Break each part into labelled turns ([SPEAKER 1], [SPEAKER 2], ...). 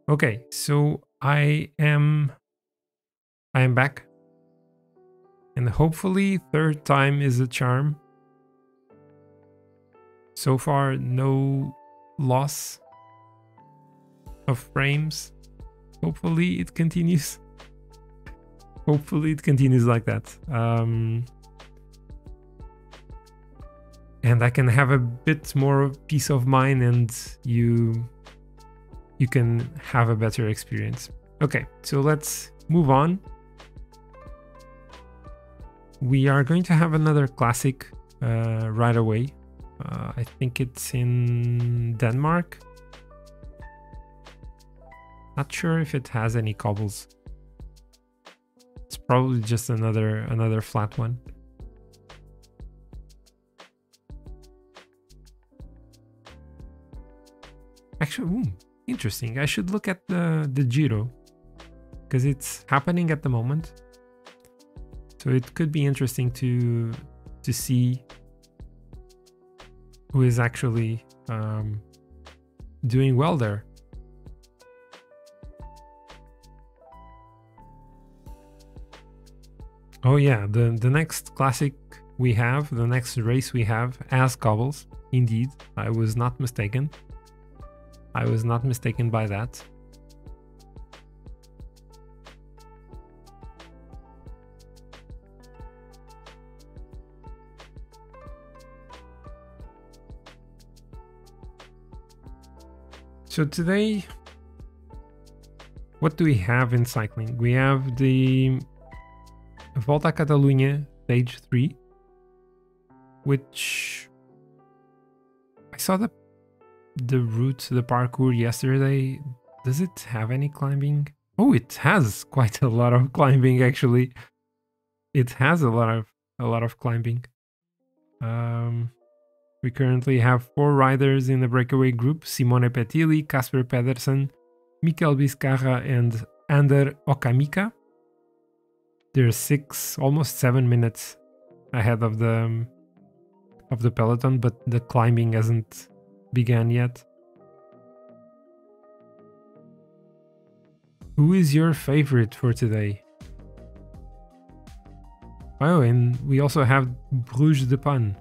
[SPEAKER 1] Okay, so I am back, and hopefully third time is a charm. So far, no loss of frames. Hopefully it continues. Hopefully it continues like that. And I can have a bit more peace of mind, and you can have a better experience. Okay, so let's move on. We are going to have another classic right away. I think it's in Denmark. Not sure if it has any cobbles. It's probably just another flat one. Actually, interesting. I should look at the Giro, because it's happening at the moment. So it could be interesting to see who is actually doing well there. Oh yeah, the next classic we have, the next race we have as cobbles. Indeed, I was not mistaken. I was not mistaken by that. So today, what do we have in cycling? We have the Volta a Catalunya stage 3, which I saw the route, the parkour yesterday. Does it have any climbing? Oh, it has quite a lot of climbing actually. It has a lot of climbing. We currently have 4 riders in the breakaway group: Simone Petilli, Casper Pedersen, Mikel Vizcarra, and Ander Okamika. They're 6, almost 7 minutes ahead of the peloton, but the climbing hasn't began yet. Who is your favorite for today? Oh, and we also have Bruges de Panne.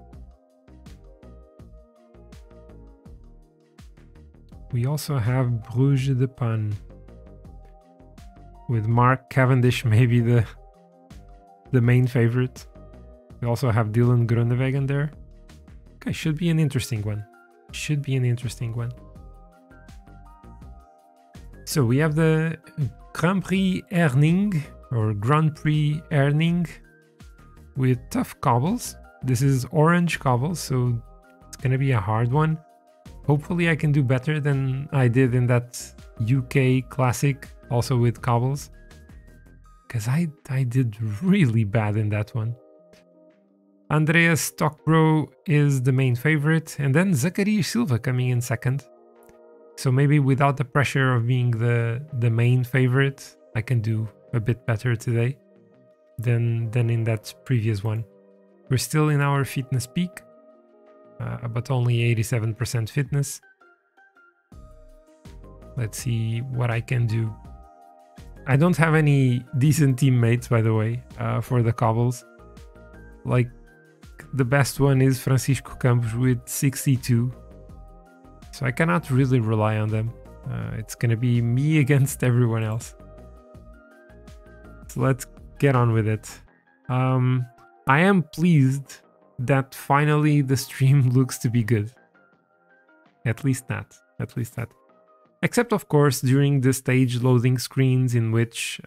[SPEAKER 1] We also have Bruges de Panne, with Mark Cavendish maybe the main favorite. We also have Dylan Groenewegen there. Okay, should be an interesting one. Should be an interesting one. So we have the Grand Prix Erning, or Grand Prix Erning, with tough cobbles. This is orange cobbles, so it's gonna be a hard one. Hopefully I can do better than I did in that UK classic, also with cobbles, because I did really bad in that one. Andreas Stockbro is the main favorite, and then Zachary Silva coming in second. So maybe without the pressure of being the main favorite, I can do a bit better today than in that previous one. We're still in our fitness peak, but only 87% fitness. Let's see what I can do. I don't have any decent teammates, by the way, for the cobbles. Like, the best one is Francisco Campos with 62. So I cannot really rely on them. It's gonna be me against everyone else. So let's get on with it. I am pleased that finally the stream looks to be good. At least that. Except, of course, during the stage loading screens, in which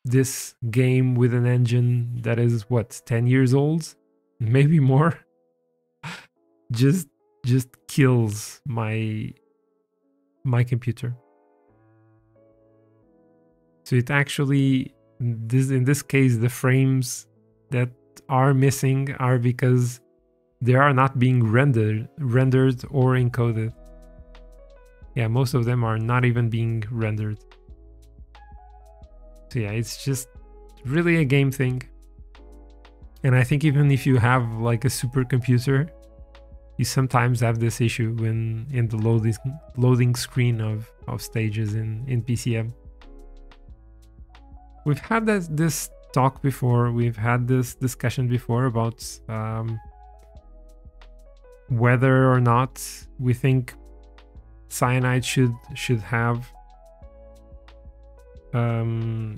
[SPEAKER 1] this game with an engine that is, what, 10 years old? Maybe more? just kills my computer. So it actually, in this case, the frames that are missing are because they are not being rendered or encoded. Yeah, most of them are not even being rendered. So yeah, it's just really a game thing. And I think even if you have like a supercomputer, you sometimes have this issue when in the loading screen of stages in PCM. We've had this talk before, we've had this discussion before about whether or not we think Cyanide should have a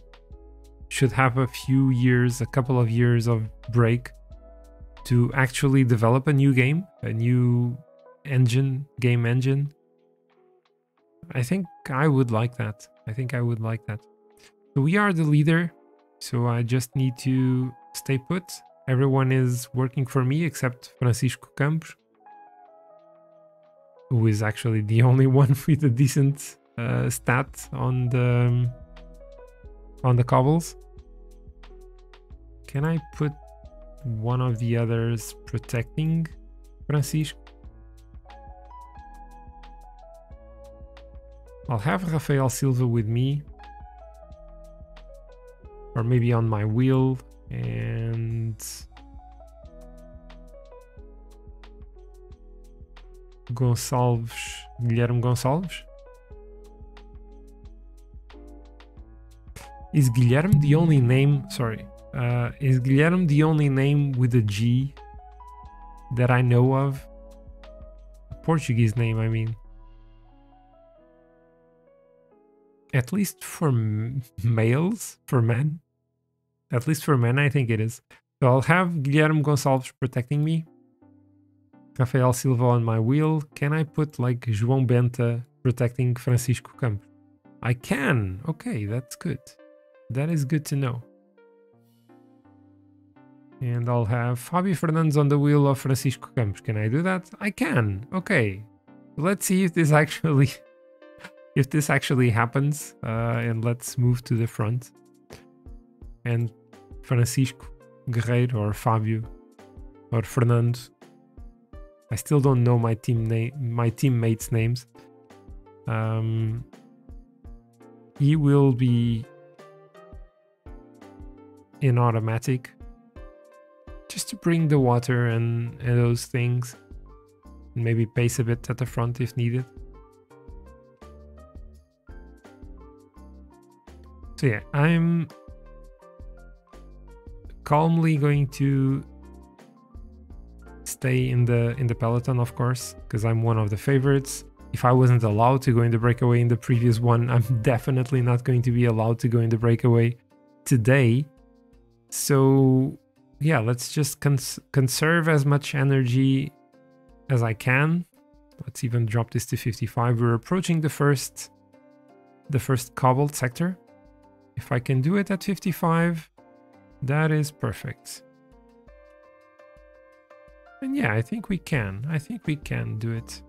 [SPEAKER 1] few years, a couple of years of break to actually develop a new game, a new game engine. I think I would like that. So we are the leader, so I just need to stay put. Everyone is working for me except Francisco Campos, who is actually the only one with a decent stat on the cobbles. Can I put one of the others protecting Francisco? I'll have Rafael Silva with me, or maybe on my wheel, and Guilherme Gonçalves. Is Guilherme the only name? Sorry. Is Guilherme the only name with a G that I know of? A Portuguese name, I mean. At least for males, for men. At least for men, I think it is. So I'll have Guilherme Gonçalves protecting me. Rafael Silva on my wheel. Can I put like João Benta protecting Francisco Campos? I can. Okay, that's good. That is good to know. And I'll have Fabio Fernandes on the wheel of Francisco Campos. Can I do that? I can. Okay. Let's see if this actually happens. And let's move to the front. And Francisco Guerreiro or Fabio or Fernando. I still don't know my teammates' names. He will be in automatic, just to bring the water and those things. Maybe pace a bit at the front if needed. So yeah, I'm calmly going to stay in the peloton, of course, because I'm one of the favorites. If I wasn't allowed to go in the breakaway in the previous one, I'm definitely not going to be allowed to go in the breakaway today. So yeah, let's just conserve as much energy as I can. Let's even drop this to 55. We're approaching the first cobbled sector. If I can do it at 55, that is perfect. And yeah, I think we can. I think we can do it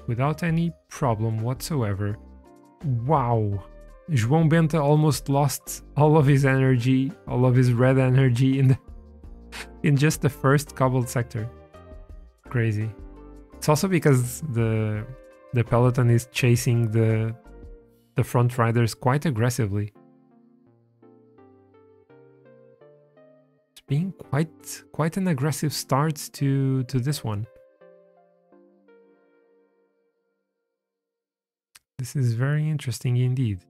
[SPEAKER 1] without any problem whatsoever. Wow. João Benta almost lost all of his energy, all of his red energy in just the first cobbled sector. Crazy. It's also because the peloton is chasing the front riders quite aggressively. It's being quite an aggressive start to this one. This is very interesting indeed.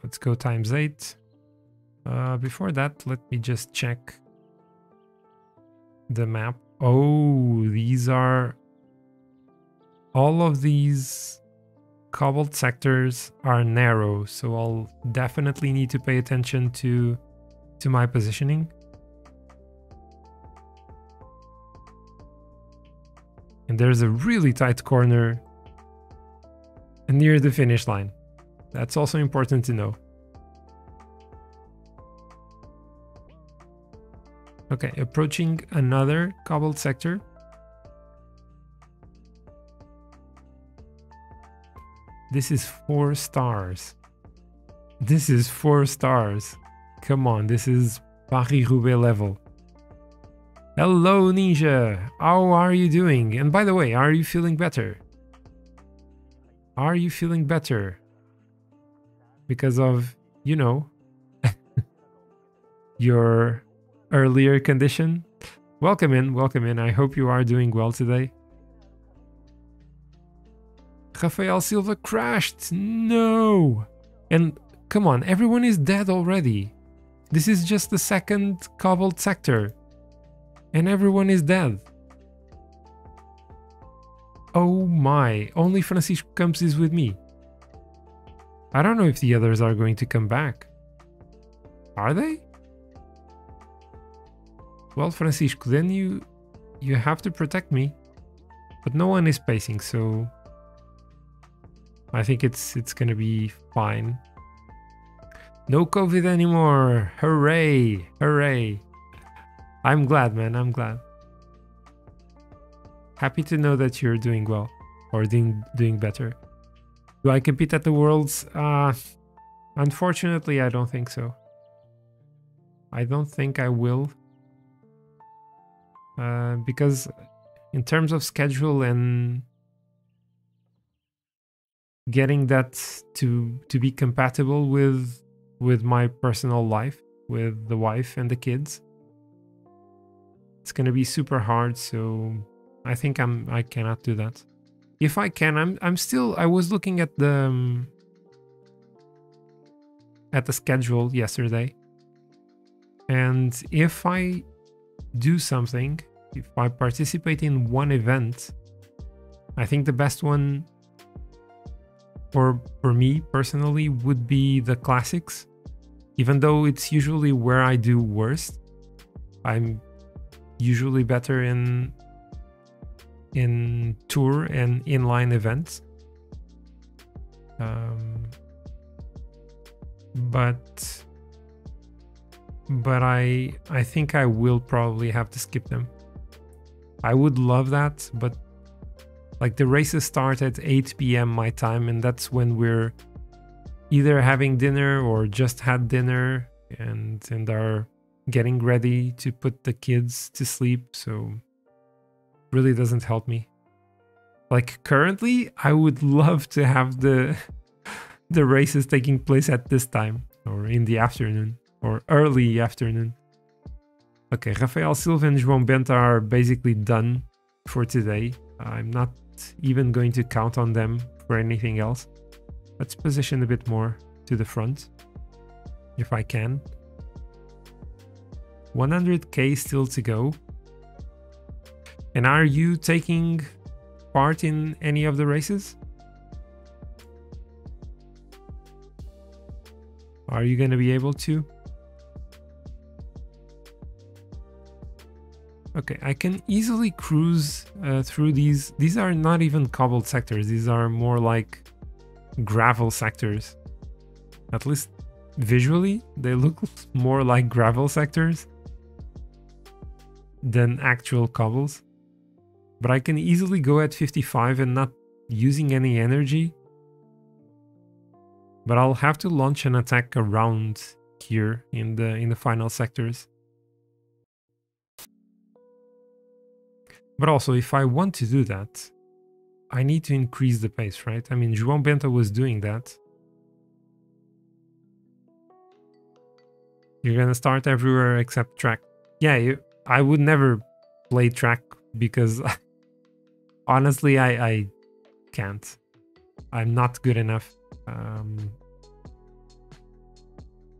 [SPEAKER 1] Let's go ×8. Before that, let me just check the map. Oh, these are... all of these cobbled sectors are narrow, so I'll definitely need to pay attention to my positioning. And there's a really tight corner near the finish line. That's also important to know. Okay, approaching another cobbled sector. This is 4 stars. This is 4 stars. Come on, this is Paris-Roubaix level. Hello, Ninja. How are you doing? And by the way, are you feeling better? Are you feeling better? Because of you know, your earlier condition. Welcome in, welcome in. I hope you are doing well today. Rafael Silva crashed. No. And come on, everyone is dead already. This is just the second cobbled sector. And everyone is dead. Oh my, only Francisco Campos is with me. I don't know if the others are going to come back. Are they? Well, Francisco, then you have to protect me. But no one is pacing, so I think it's gonna be fine. No COVID anymore. Hooray! Hooray! I'm glad, man. I'm glad. Happy to know that you're doing well or doing better. Do I compete at the Worlds? Unfortunately, I don't think so. I don't think I will. Because in terms of schedule and getting that to be compatible with my personal life, with the wife and the kids, it's gonna be super hard. So I think I cannot do that. If I can, I was looking at the schedule yesterday, and if I do something, if I participate in one event, I think the best one for me personally would be the classics. Even though it's usually where I do worst, I'm usually better in tour and inline events. But I think I will probably have to skip them. I would love that, but like the races start at 8 p.m. my time, and that's when we're either having dinner or just had dinner and are getting ready to put the kids to sleep, so really doesn't help me. Like currently, I would love to have the races taking place at this time or in the afternoon or early afternoon. Okay, Rafael Silva and João Bento are basically done for today. I'm not even going to count on them for anything else. Let's position a bit more to the front, if I can. 100k still to go. And are you taking part in any of the races? Are you going to be able to? Okay, I can easily cruise through these. These are not even cobbled sectors. These are more like gravel sectors. At least visually, they look more like gravel sectors than actual cobbles. But I can easily go at 55 and not using any energy. But I'll have to launch an attack around here in the final sectors. But also, if I want to do that, I need to increase the pace, right? I mean, João Bento was doing that. You're gonna start everywhere except track. Yeah, I would never play track because honestly, I can't. I'm not good enough.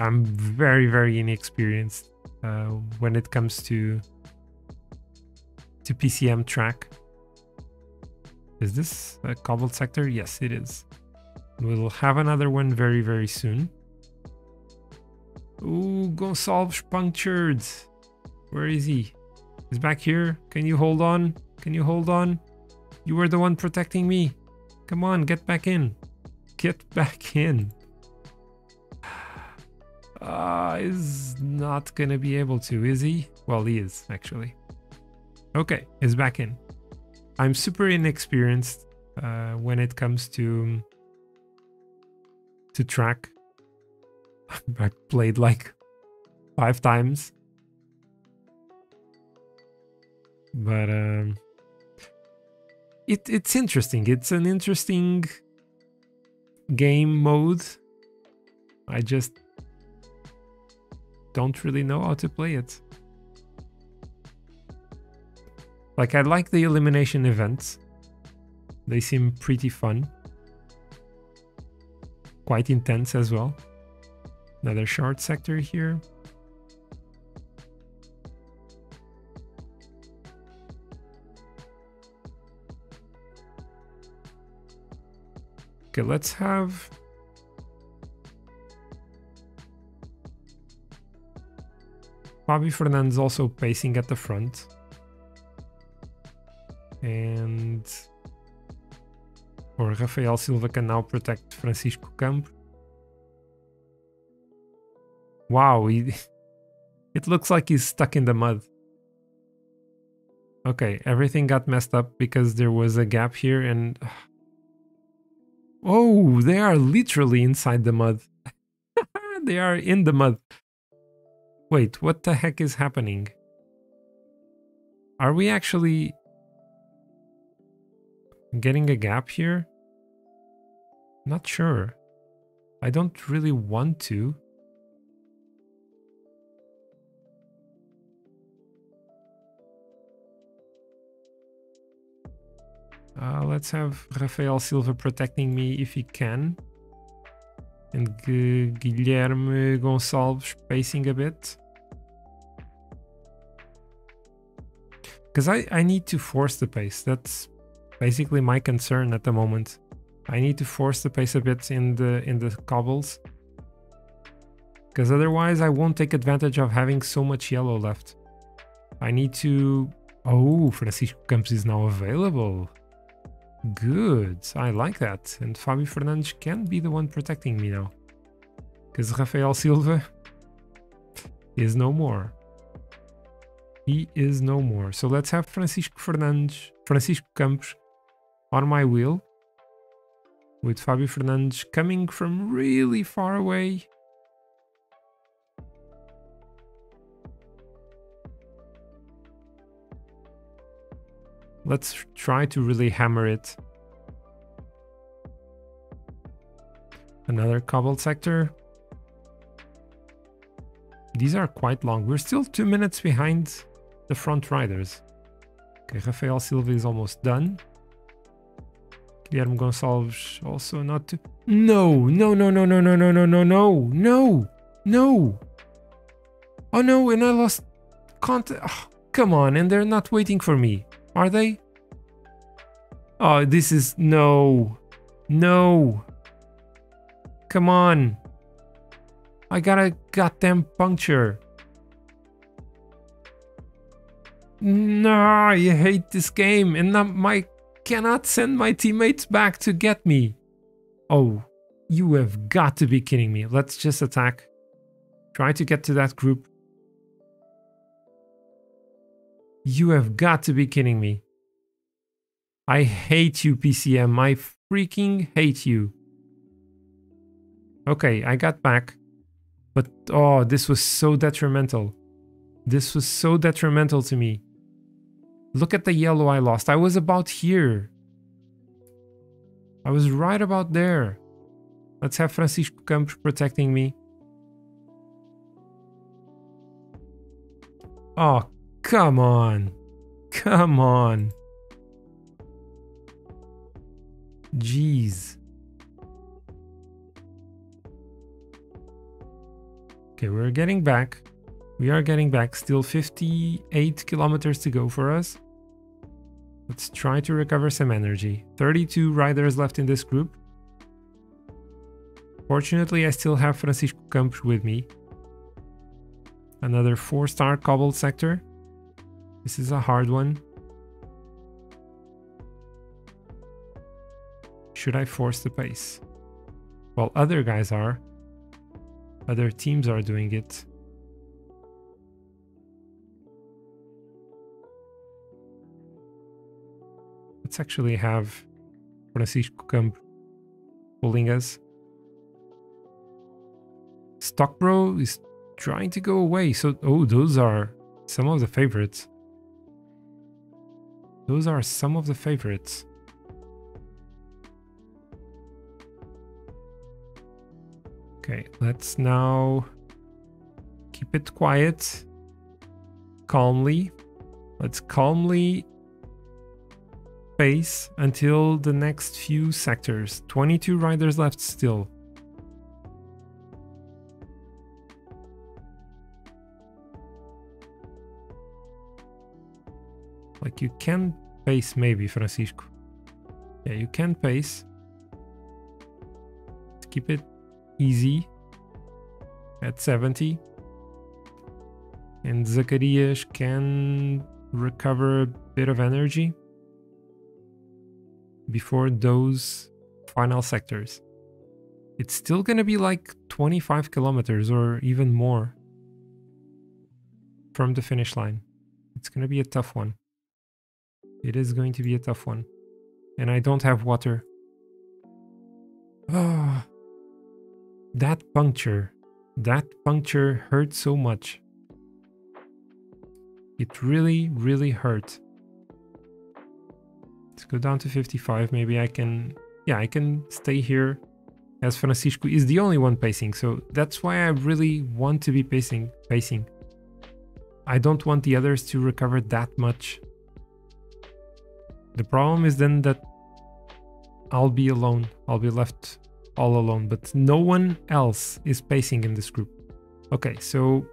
[SPEAKER 1] I'm very, very inexperienced when it comes to PCM track. Is this a cobbled sector? Yes, it is. We'll have another one very, very soon. Ooh, Gonçalves punctured. Where is he? He's back here. Can you hold on? Can you hold on? You were the one protecting me. Come on, get back in. Get back in. Is not gonna be able to, is he? Well, he is, actually. Okay, he's back in. I'm super inexperienced when it comes to track. I played like 5 times. But it's interesting. It's an interesting game mode. I just don't really know how to play it. Like, I like the elimination events. They seem pretty fun. Quite intense as well. Another short sector here. Okay, let's have... Fabio Fernandes also pacing at the front. And... Or Rafael Silva can now protect Francisco Campo. Wow, it looks like he's stuck in the mud. Okay, everything got messed up because there was a gap here and... Oh, they are literally inside the mud. They are in the mud. Wait, what the heck is happening? Are we actually getting a gap here? Not sure. I don't really want to. Let's have Rafael Silva protecting me if he can. And Guilherme Gonçalves pacing a bit. Because I need to force the pace. That's basically my concern at the moment. I need to force the pace a bit in the cobbles. Because otherwise I won't take advantage of having so much yellow left. I need to... Oh, Francisco Campos is now available. Good, I like that. And Fabio Fernandes can be the one protecting me now. Because Rafael Silva is no more. He is no more. So let's have Francisco Campos on my wheel. With Fabio Fernandes coming from really far away. Let's try to really hammer it. Another cobbled sector. These are quite long. We're still 2 minutes behind the front riders. Okay, Rafael Silva is almost done. Guilherme Gonçalves also not too... No! No, no, no, no, no, no, no, no, no, no, no! Oh no, and I lost contact. Oh, come on, and they're not waiting for me. Are they? Oh, this is... No. No. Come on. I got a goddamn puncture. No, I hate this game. And I cannot send my teammates back to get me. Oh, you have got to be kidding me. Let's just attack. Try to get to that group. You have got to be kidding me. I hate you, PCM. I freaking hate you. Okay, I got back. But, oh, this was so detrimental. This was so detrimental to me. Look at the yellow I lost. I was about here. I was right about there. Let's have Francisco Campos protecting me. Oh, come on. Come on. Jeez. Okay, we're getting back. We are getting back. Still 58 kilometers to go for us. Let's try to recover some energy. 32 riders left in this group. Fortunately, I still have Francisco Campos with me. Another 4-star cobbled sector. This is a hard one. Should I force the pace? Well, other guys are. Other teams are doing it. Let's actually have Francisco Campos pulling us. Stockbro is trying to go away. So, oh, those are some of the favorites. Those are some of the favorites. Okay, let's now Keep it quiet. Calmly. Let's calmly pace until the next few sectors. 22 riders left still. Like, you can pace maybe, Francisco. Yeah, you can pace. Let's keep it easy at 70. And Zacharias can recover a bit of energy before those final sectors. It's still gonna be like 25 kilometers or even more from the finish line. It's gonna be a tough one. It is going to be a tough one. And I don't have water. Ah, that puncture hurt so much. It really, really hurt. Let's go down to 55. Maybe I can... Yeah, I can stay here as Francisco is the only one pacing. So that's why I really want to be pacing. I don't want the others to recover that much. The problem is then that I'll be alone. I'll be left all alone. But no one else is pacing in this group. Okay, so...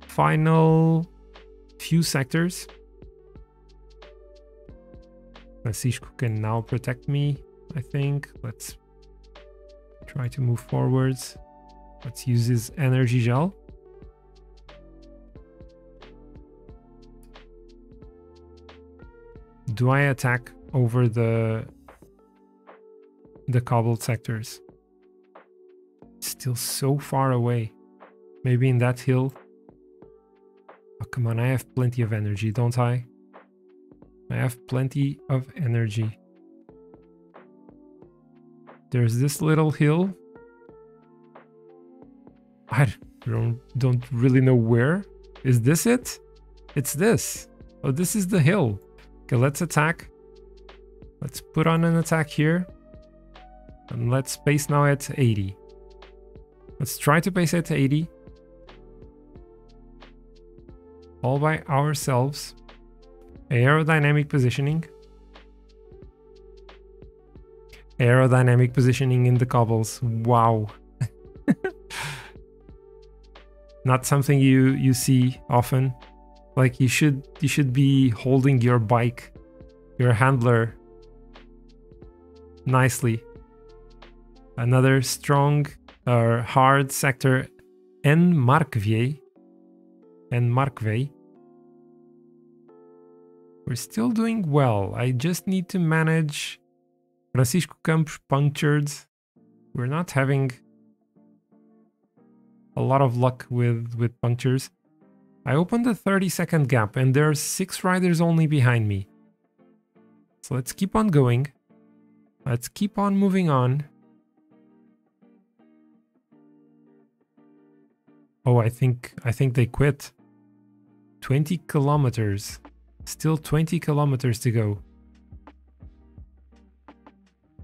[SPEAKER 1] final few sectors. Francisco can now protect me, I think. Let's try to move forwards. Let's use his energy gel. Do I attack over the cobbled sectors? It's still so far away. Maybe in that hill. Oh, come on, I have plenty of energy, don't I? I have plenty of energy. There's this little hill. I don't really know where. Is this it? It's this. Oh, this is the hill. Okay, let's attack. Let's put on an attack here. And let's pace now at 80. Let's try to pace at 80. All by ourselves. Aerodynamic positioning. Aerodynamic positioning in the cobbles. Wow. Not something you see often. Like you should be holding your bike, your handler nicely. Another strong or hard sector en Markvey. We're still doing well. I just need to manage Francisco Campos punctured. We're not having a lot of luck with punctures. I opened a 30-second gap and there's 6 riders only behind me. So let's keep on going. Let's keep on moving on. Oh, I think they quit. 20 kilometers. Still 20 kilometers to go.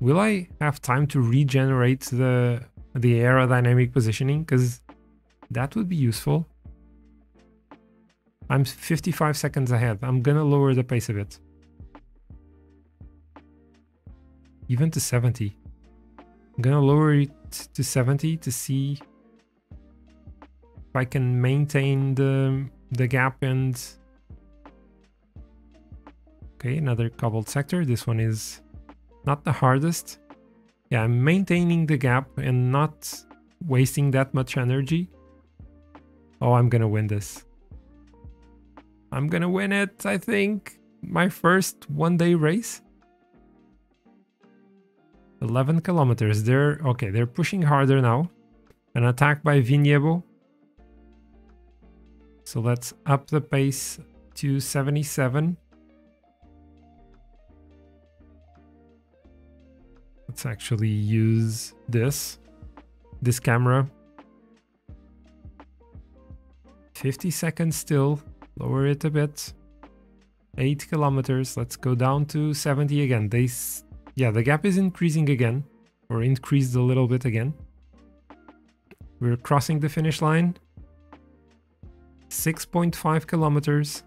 [SPEAKER 1] Will I have time to regenerate the aerodynamic positioning? Because that would be useful. I'm 55 seconds ahead. I'm gonna lower the pace a bit. Even to 70. I'm gonna lower it to 70 to see if I can maintain the gap and... Okay, another cobbled sector. This one is not the hardest. Yeah, I'm maintaining the gap and not wasting that much energy. Oh, I'm gonna win this. I'm gonna win it, I think. My first one-day race. 11 kilometers. They're pushing harder now. An attack by Vignebo. So let's up the pace to 77. Let's actually use this camera. 50 seconds still. Lower it a bit. 8 kilometers. Let's go down to 70 again. Yeah, the gap is increasing again. Or increased a little bit again. We're crossing the finish line. 6.5 kilometers.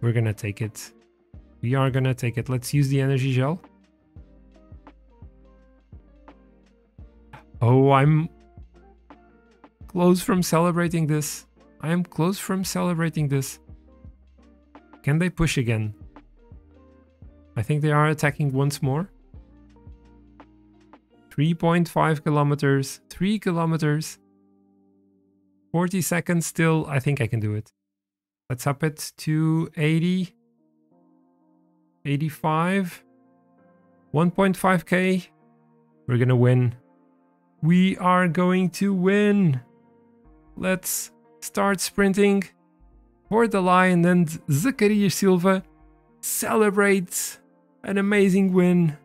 [SPEAKER 1] We're gonna take it. We are gonna take it. Let's use the energy gel. Oh, I'm close from celebrating this. I am close from celebrating this. Can they push again? I think they are attacking once more. 3.5 kilometers, 3 kilometers, 40 seconds still. I think I can do it. Let's up it to 80, 85, 1.5k. We're gonna win. We are going to win. Let's start sprinting for the line, and Zachary Silva celebrates an amazing win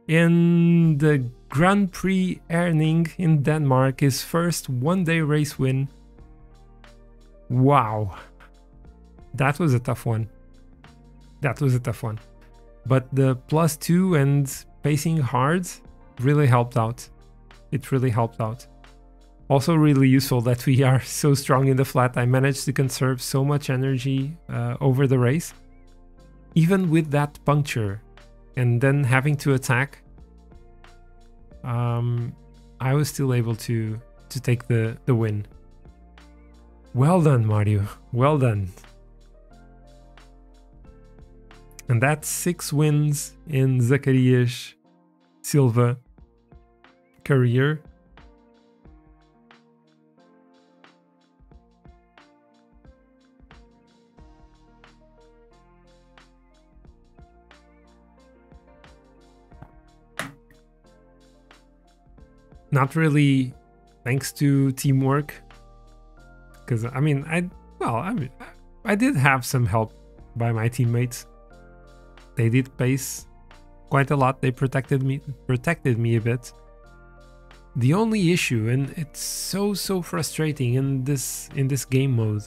[SPEAKER 1] in the Grand Prix Erning in Denmark, his first one-day race win. Wow. That was a tough one. That was a tough one. But the +2 and pacing hard really helped out. It really helped out. Also really useful that we are so strong in the flat. I managed to conserve so much energy over the race. Even with that puncture and then having to attack, I was still able to take the win. Well done, Mario. Well done. And that's 6 wins in Zachary Silva career. Not really thanks to teamwork, because I mean, I did have some help by my teammates. They did pace quite a lot. They protected me a bit. The only issue, and it's so frustrating in this game mode,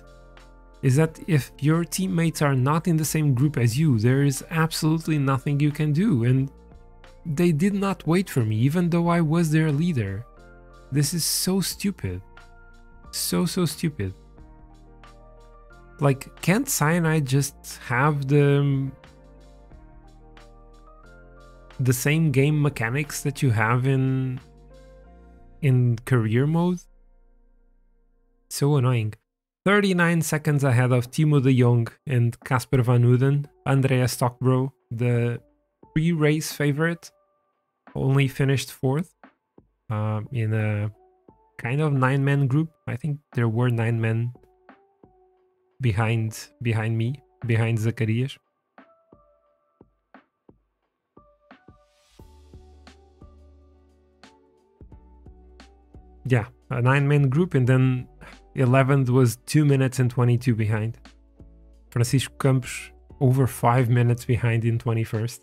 [SPEAKER 1] is that if your teammates are not in the same group as you, there is absolutely nothing you can do, and they did not wait for me, even though I was their leader. This is so stupid. So stupid. Like, can't Cyanide just have the same game mechanics that you have in career mode? So annoying. 39 seconds ahead of Timo de Jong and Casper van Uden. Andreas Stockbro, the pre-race favorite, only finished 4th in a kind of 9-man group. I think there were 9 men behind me, behind Zacharias. Yeah, a 9-man group, and then 11th was 2 minutes and 22 behind. Francisco Campos over 5 minutes behind in 21st.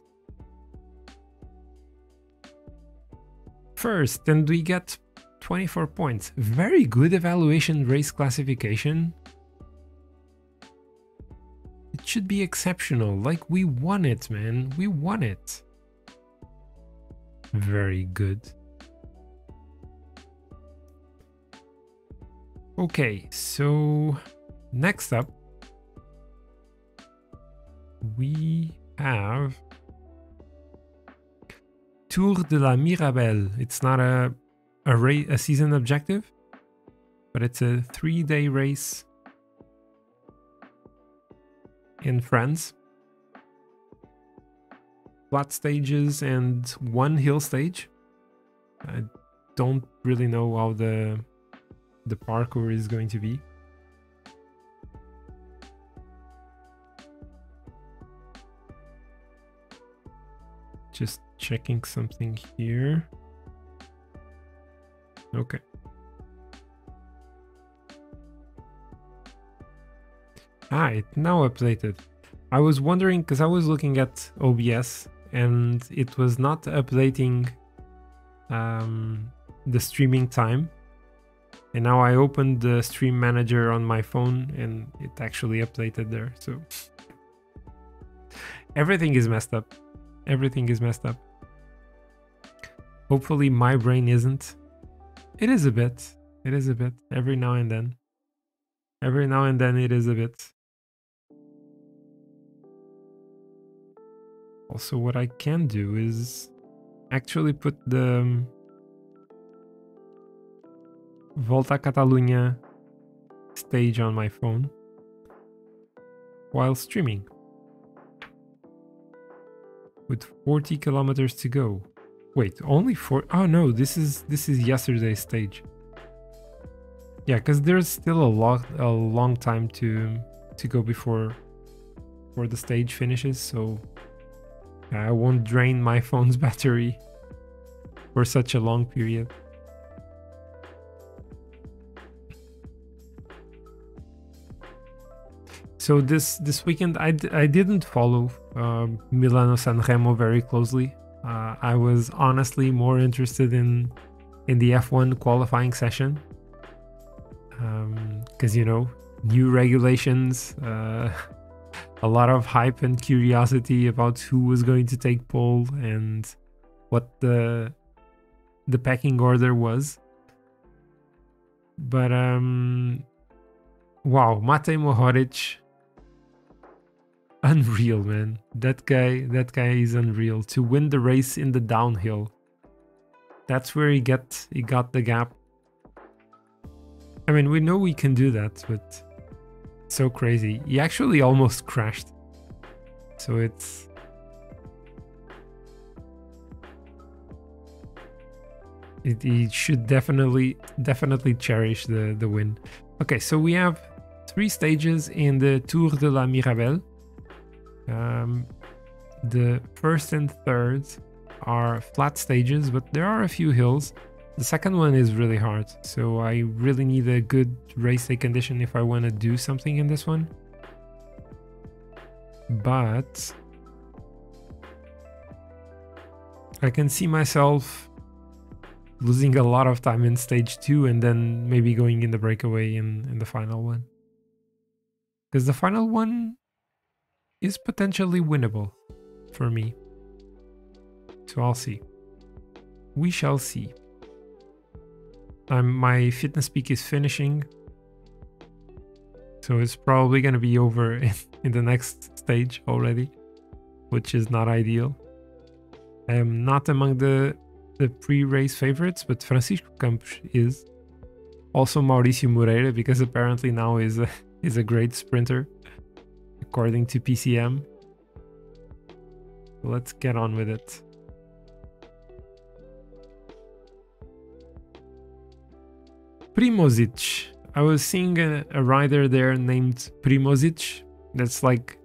[SPEAKER 1] First, and we get 24 points. Very good evaluation race classification. It should be exceptional. Like, we won it, man. We won it. Very good. Okay, so next up, we have Tour De La Mirabel. It's not a season objective, but it's a 3-day race in France. Flat stages and 1 hill stage. I don't really know how the parkour is going to be. Just checking something here. Okay. It now updated. I was wondering, because I was looking at OBS and it was not updating the streaming time. And now I opened the stream manager on my phone and it actually updated there. So everything is messed up. Everything is messed up. Hopefully my brain isn't. It is a bit. It is a bit. Every now and then. Every now and then it is a bit. Also, what I can do is actually put the Volta a Catalunya stage on my phone while streaming with 40 kilometers to go. Wait, only 4? Oh no, this is yesterday's stage. Yeah, because there's still a long time to go before the stage finishes, so I won't drain my phone's battery for such a long period. So this weekend I didn't follow Milano Sanremo very closely. I was honestly more interested in the F1 qualifying session, because you know, new regulations, a lot of hype and curiosity about who was going to take pole and what the pecking order was. But wow, Matej Mohoric, unreal, man. That guy is unreal. To win the race in the downhill, that's where he got the gap. I mean, we know we can do that, but it's so crazy. He actually almost crashed. So he should definitely cherish the win. Okay, so we have 3 stages in the Tour de la Mirabel. The first and third are flat stages, but there are a few hills. The second one is really hard, so I really need a good race day condition if I want to do something in this one. But I can see myself losing a lot of time in stage 2 and then maybe going in the breakaway in the final one. Because the final one is potentially winnable for me. So I'll see. We shall see. My fitness peak is finishing, so it's probably going to be over in the next stage already, which is not ideal. I am not among the pre-race favorites, but Francisco Campos is. Also Mauricio Moreira, because apparently now is a great sprinter, according to PCM. Let's get on with it. Primozic. I was seeing a rider there named Primozic. That's like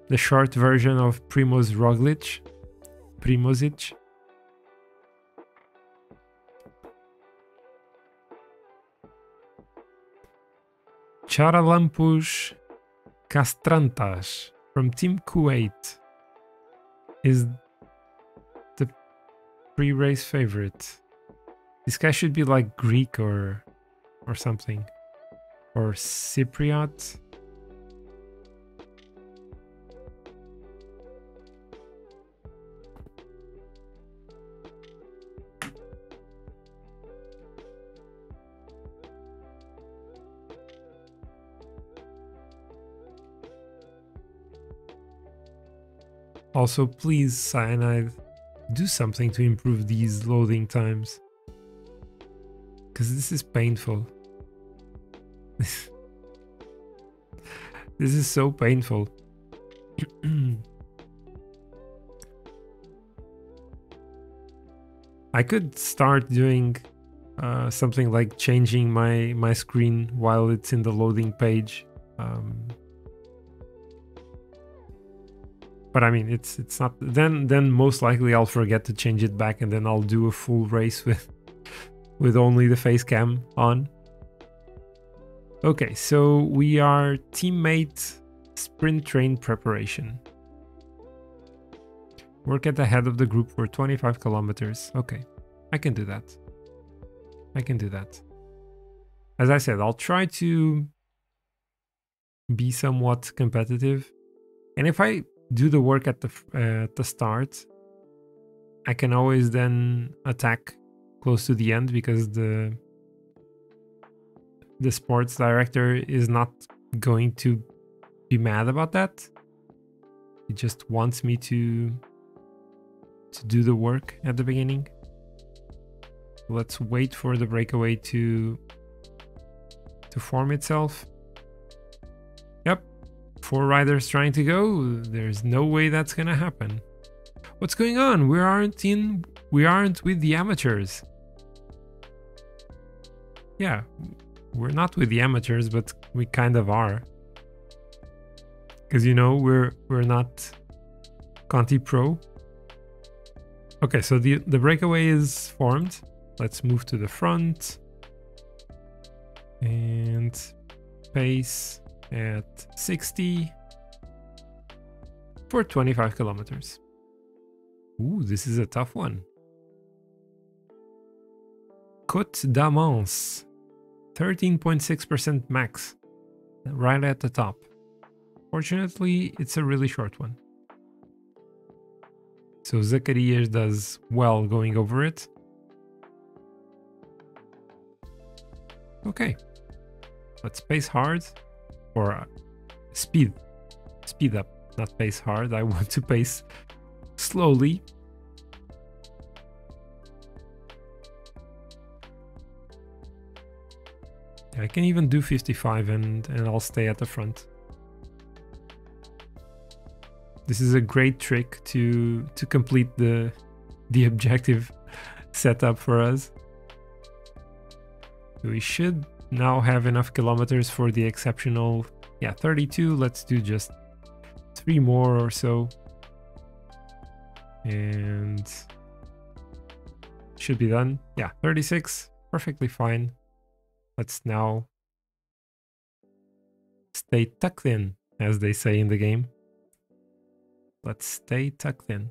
[SPEAKER 1] the short version of Primoz Roglic. Primozic. Charalampus Castrantas from Team Kuwait is the pre-race favorite. This guy should be like Greek or something, or Cypriot. Also, please, Cyanide, do something to improve these loading times, because this is painful. This is so painful. I could start doing something like changing my screen while it's in the loading page. But I mean, it's not. Then most likely I'll forget to change it back, and then I'll do a full race with only the face cam on. Okay, so we are teammate sprint train preparation. Work at the head of the group for 25 kilometers. Okay, I can do that. I can do that. As I said, I'll try to be somewhat competitive. And if I do the work at the start, I can always then attack close to the end because the sports director is not going to be mad about that. He just wants me to do the work at the beginning. Let's wait for the breakaway to form itself. Yep, 4 riders trying to go. There's no way that's gonna happen. What's going on? We aren't with the amateurs. Yeah, we're not with the amateurs, but we kind of are. Because, you know, we're not Conti Pro. Okay, so the breakaway is formed. Let's move to the front. And pace at 60 for 25 kilometers. Ooh, this is a tough one. Côte d'Amance, 13.6% max, right at the top. Fortunately, it's a really short one. So Zachary does well going over it. Okay, let's pace hard, or speed up, not pace hard. I want to pace slowly. I can even do 55 and I'll stay at the front. This is a great trick to complete the objective setup for us. We should now have enough kilometers for the exceptional, yeah, 32. Let's do just 3 more or so. And should be done. Yeah, 36, perfectly fine. Let's now stay tucked in, as they say in the game. Let's stay tucked in.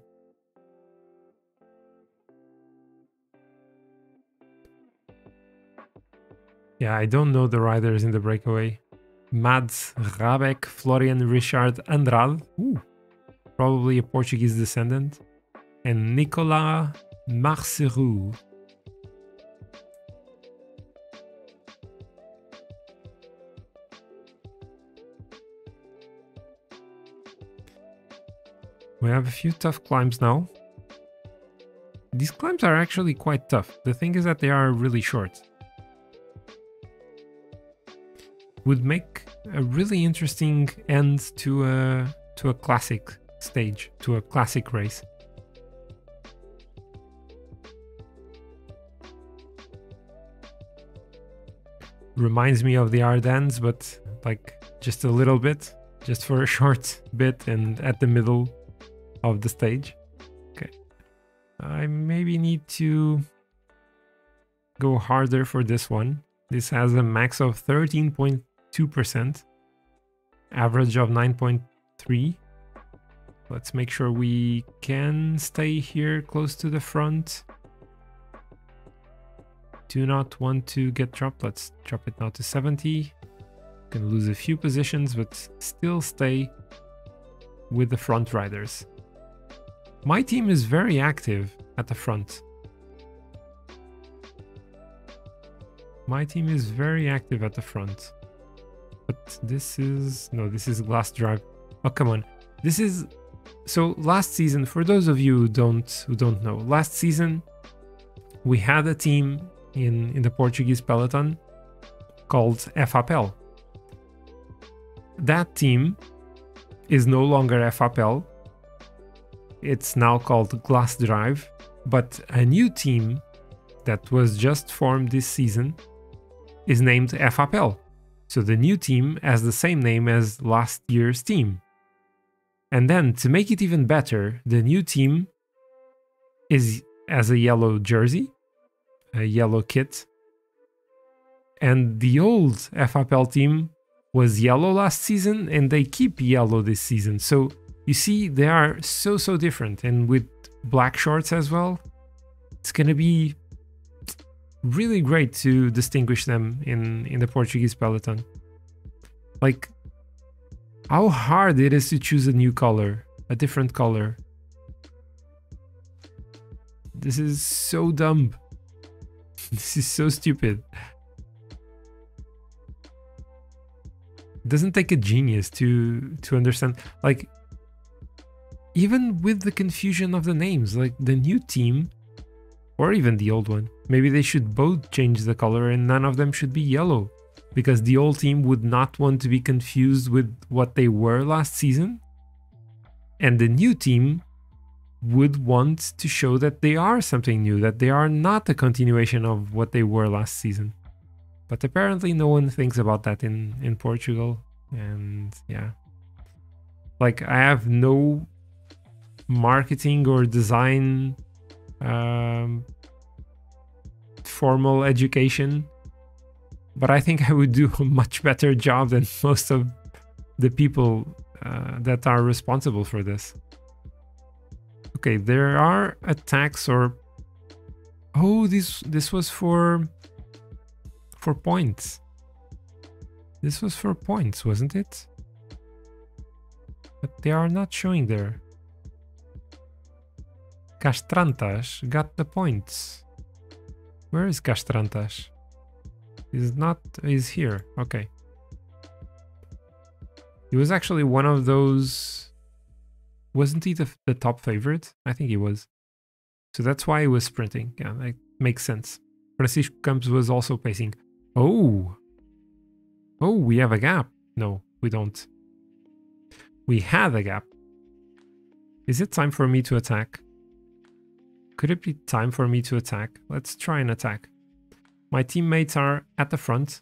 [SPEAKER 1] Yeah, I don't know the riders in the breakaway. Mads Rabeck, Florian Richard Andrade. Ooh, probably a Portuguese descendant. And Nicolas Marcerou. We have a few tough climbs now. These climbs are actually quite tough. The thing is that they are really short. Would make a really interesting end to a classic stage, to a classic race. Reminds me of the Ardennes, but like just a little bit, just for a short bit and at the middle of the stage. Okay, I maybe need to go harder for this one. This has a max of 13.2%, average of 9.3. Let's make sure we can stay here close to the front. Do not want to get dropped. Let's drop it now to 70. Can lose a few positions, but still stay with the front riders. My team is very active at the front. My team is very active at the front. But this is... no, this is Glass Drive. Oh, come on. This is... so last season, for those of you who don't know, last season we had a team in the Portuguese peloton called FAPEL. That team is no longer FAPEL. It's now called Glass Drive, but a new team that was just formed this season is named FAPEL. So the new team has the same name as last year's team. And then to make it even better, the new team has a yellow jersey, a yellow kit. And the old FAPEL team was yellow last season and they keep yellow this season. So you see, they are so different, and with black shorts as well. It's gonna be really great to distinguish them in the Portuguese peloton. Like, how hard it is to choose a new color, a different color. This is so dumb. This is so stupid. It doesn't take a genius to understand. Like, even with the confusion of the names, like the new team, or even the old one, maybe they should both change the color and none of them should be yellow. Because the old team would not want to be confused with what they were last season. And the new team would want to show that they are something new, that they are not a continuation of what they were last season. But apparently no one thinks about that in Portugal. And yeah. Like, I have no marketing or design formal education, but I think I would do a much better job than most of the people that are responsible for this. Okay, there are attacks or... Oh, this was for points. This was for points, wasn't it? But they are not showing there. Castrantas got the points. Where is Castrantas? Is here. Okay. He was actually one of those... Wasn't he the top favorite? I think he was. So that's why he was sprinting. Yeah, that makes sense. Francisco Campos was also pacing. Oh! Oh, we have a gap. No, we don't. We had a gap. Is it time for me to attack? Could it be time for me to attack? Let's try and attack. My teammates are at the front.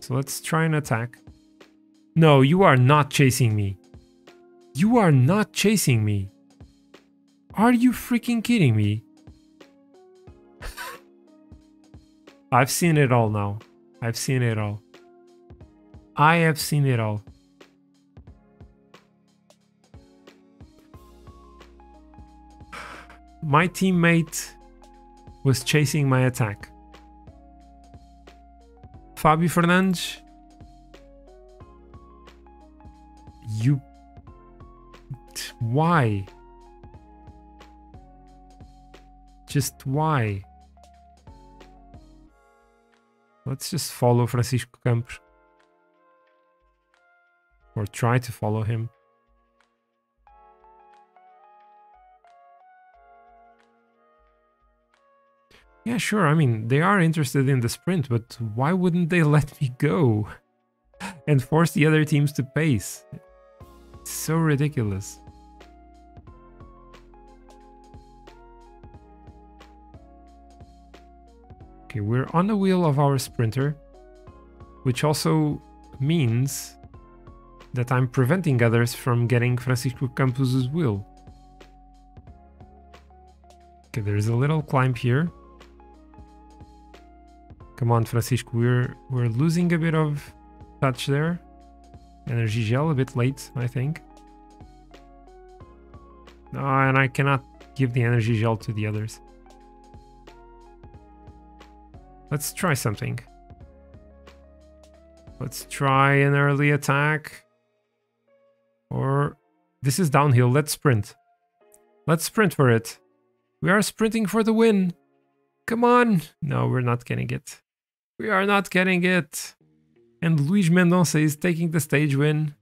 [SPEAKER 1] So let's try and attack. No, you are not chasing me. You are not chasing me. Are you freaking kidding me? I've seen it all now. I've seen it all. I have seen it all. My teammate was chasing my attack. Fabio Fernandes, you... Why? Just why? Let's just follow Francisco Campos. Or try to follow him. Yeah, sure, I mean, they are interested in the sprint, but why wouldn't they let me go? And force the other teams to pace? It's so ridiculous. Okay, we're on the wheel of our sprinter, which also means that I'm preventing others from getting Francisco Campos' wheel. Okay, there's a little climb here. Come on, Francisco, we're losing a bit of touch there. Energy gel a bit late, I think. No, and I cannot give the energy gel to the others. Let's try something. Let's try an early attack. Or this is downhill. Let's sprint. Let's sprint for it. We are sprinting for the win. Come on. No, we're not getting it. We are not getting it. And Luis Mendonça is taking the stage win.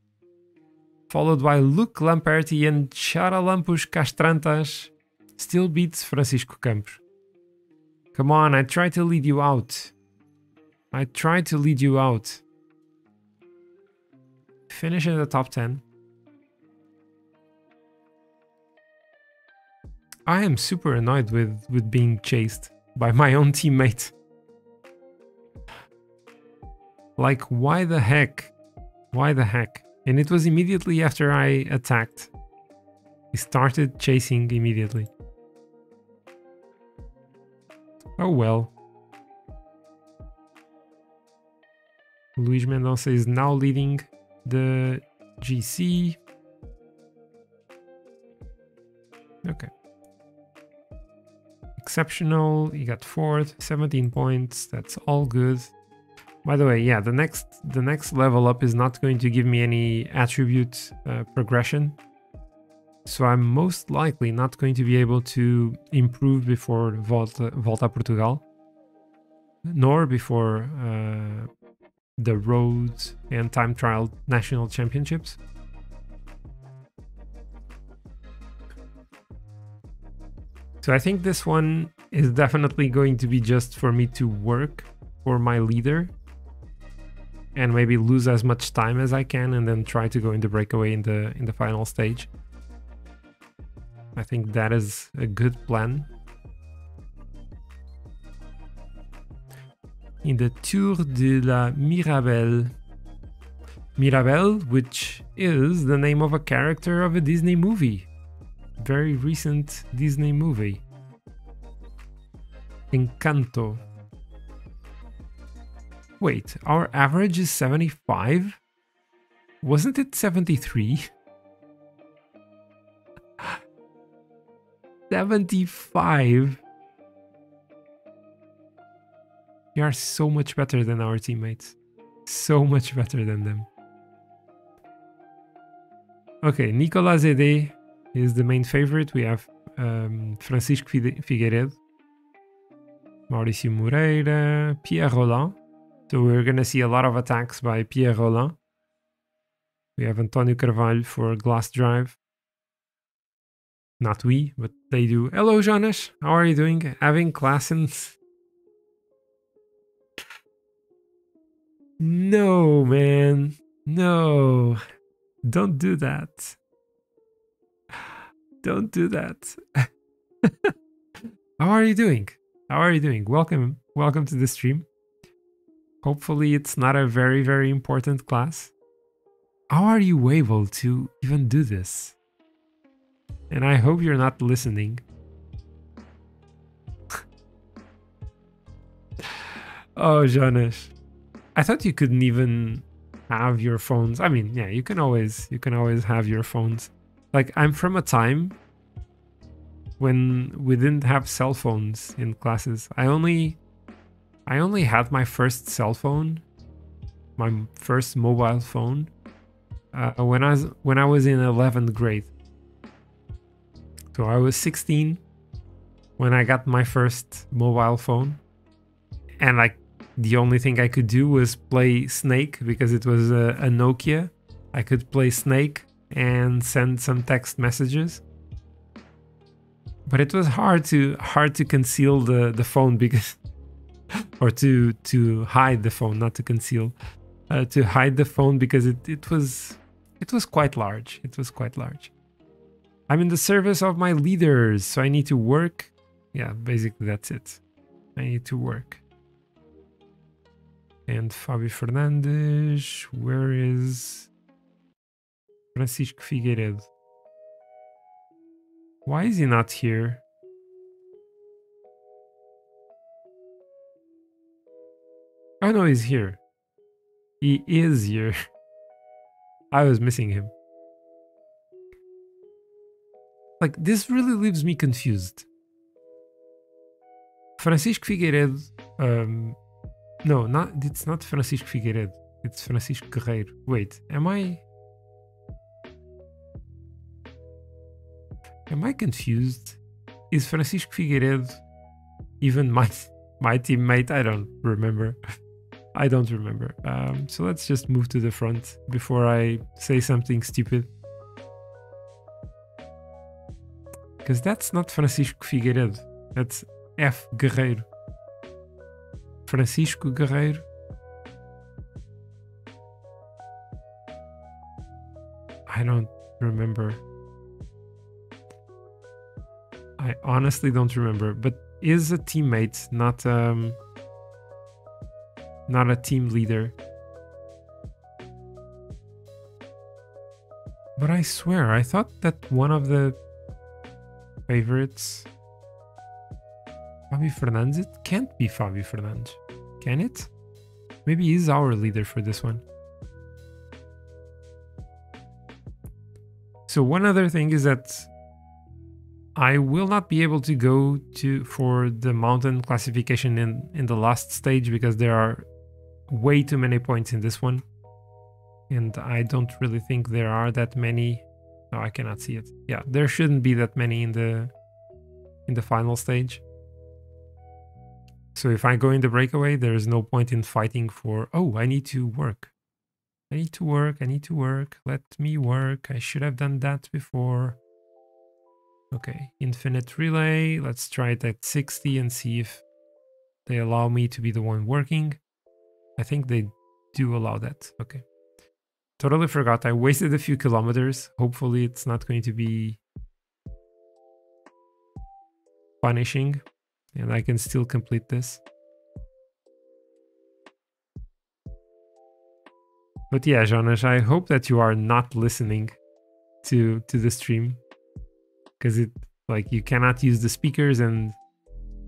[SPEAKER 1] Followed by Luke Lamperti and Charalampus Castrantas. Still beats Francisco Campos. Come on, I tried to lead you out. I tried to lead you out. Finish in the top 10. I am super annoyed with being chased by my own teammate. Like, why the heck? Why the heck? And it was immediately after I attacked. He started chasing immediately. Oh well. Luis Mendonça is now leading the GC. Okay. Exceptional, he got 4th, 17 points, that's all good. By the way, yeah, the next level up is not going to give me any attribute progression. So I'm most likely not going to be able to improve before Volta Portugal, nor before the roads and time trial national championships. So I think this one is definitely going to be just for me to work for my leader and maybe lose as much time as I can and then try to go in the breakaway in the final stage. I think that is a good plan. In the Tour De La Mirabel. Mirabel, which is the name of a character of a Disney movie. Very recent Disney movie. Encanto. Wait, our average is 75? Wasn't it 73? 75. You are so much better than our teammates. So much better than them. Okay, Nicolas Zede is the main favorite. We have Francisco Figueiredo, Mauricio Moreira, Pierre Roland. So we're going to see a lot of attacks by Pierre Roland. We have Antonio Carvalho for Glass Drive. Not we, but they do. Hello, Jonas. How are you doing? Having class in... No, man. No. Don't do that. Don't do that. How are you doing? How are you doing? Welcome to the stream. Hopefully it's not a very, very important class. How are you able to even do this? And I hope you're not listening. Oh, Jonas. I thought you couldn't even have your phones. I mean, yeah, you can always have your phones. Like, I'm from a time when we didn't have cell phones in classes. I only had my first cell phone, my first mobile phone, when I was in 11th grade. So I was 16 when I got my first mobile phone, and like the only thing I could do was play Snake because it was a Nokia. I could play Snake and send some text messages, but it was hard to conceal the phone because, or to hide the phone, not to conceal, to hide the phone because it was quite large. It was quite large. I'm in the service of my leaders, so I need to work. Yeah, basically that's it. I need to work. And Fábio Fernandes, where is Francisco Figueiredo? Why is he not here? Oh no, he's here. He is here. I was missing him. Like, this really leaves me confused. Francisco Figueiredo, no, it's not Francisco Figueiredo. It's Francisco Guerreiro. Wait, am I confused? Is Francisco Figueiredo even my teammate? I don't remember. I don't remember. So let's just move to the front before I say something stupid. Because that's not Francisco Figueiredo. That's F. Guerreiro. Francisco Guerreiro. I don't remember. I honestly don't remember. But is a teammate, not a team leader. But I swear, I thought that one of the favorites, Fábio Fernandes, it can't be Fábio Fernandes, can it? Maybe he's our leader for this one. So one other thing is that I will not be able to go for the mountain classification in the last stage because there are way too many points in this one. And I don't really think there are that many No, I cannot see it. Yeah, there shouldn't be that many in the final stage. So if I go in the breakaway, there is no point in fighting for, oh, I need to work. I need to work, I need to work. Let me work. I should have done that before. Okay, infinite relay. Let's try it at 60 and see if they allow me to be the one working. I think they do allow that. Okay. Totally forgot. I wasted a few kilometers. Hopefully it's not going to be punishing and I can still complete this. But yeah, Jonas, I hope that you are not listening to the stream, because it, like, you cannot use the speakers and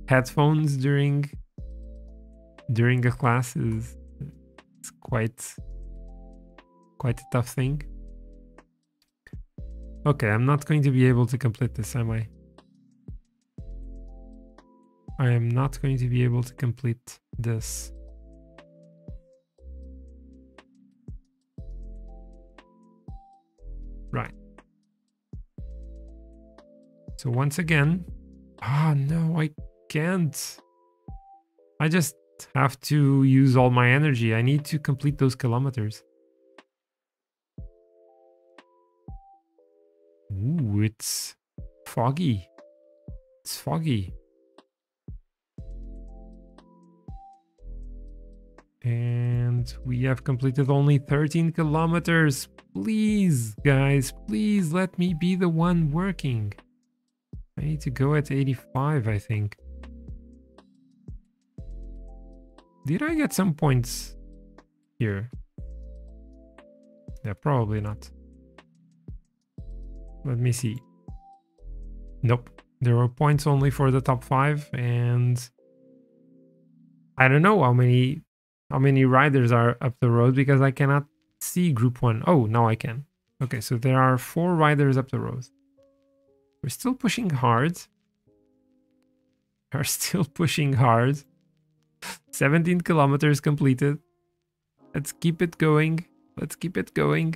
[SPEAKER 1] headphones during a class is quite a tough thing. Okay, I'm not going to be able to complete this, am I? I am not going to be able to complete this. Right. So once again, no, I can't. I just have to use all my energy. I need to complete those kilometers. Ooh, it's foggy. It's foggy. And we have completed only 13 kilometers. Please, guys, please let me be the one working. I need to go at 85, I think. Did I get some points here? Yeah, probably not. Let me see. Nope. There were points only for the top 5, and I don't know how many riders are up the road because I cannot see group 1. Oh, now I can. Okay, so there are 4 riders up the road. We're still pushing hard. We're still pushing hard. 17 kilometers completed. Let's keep it going. Let's keep it going.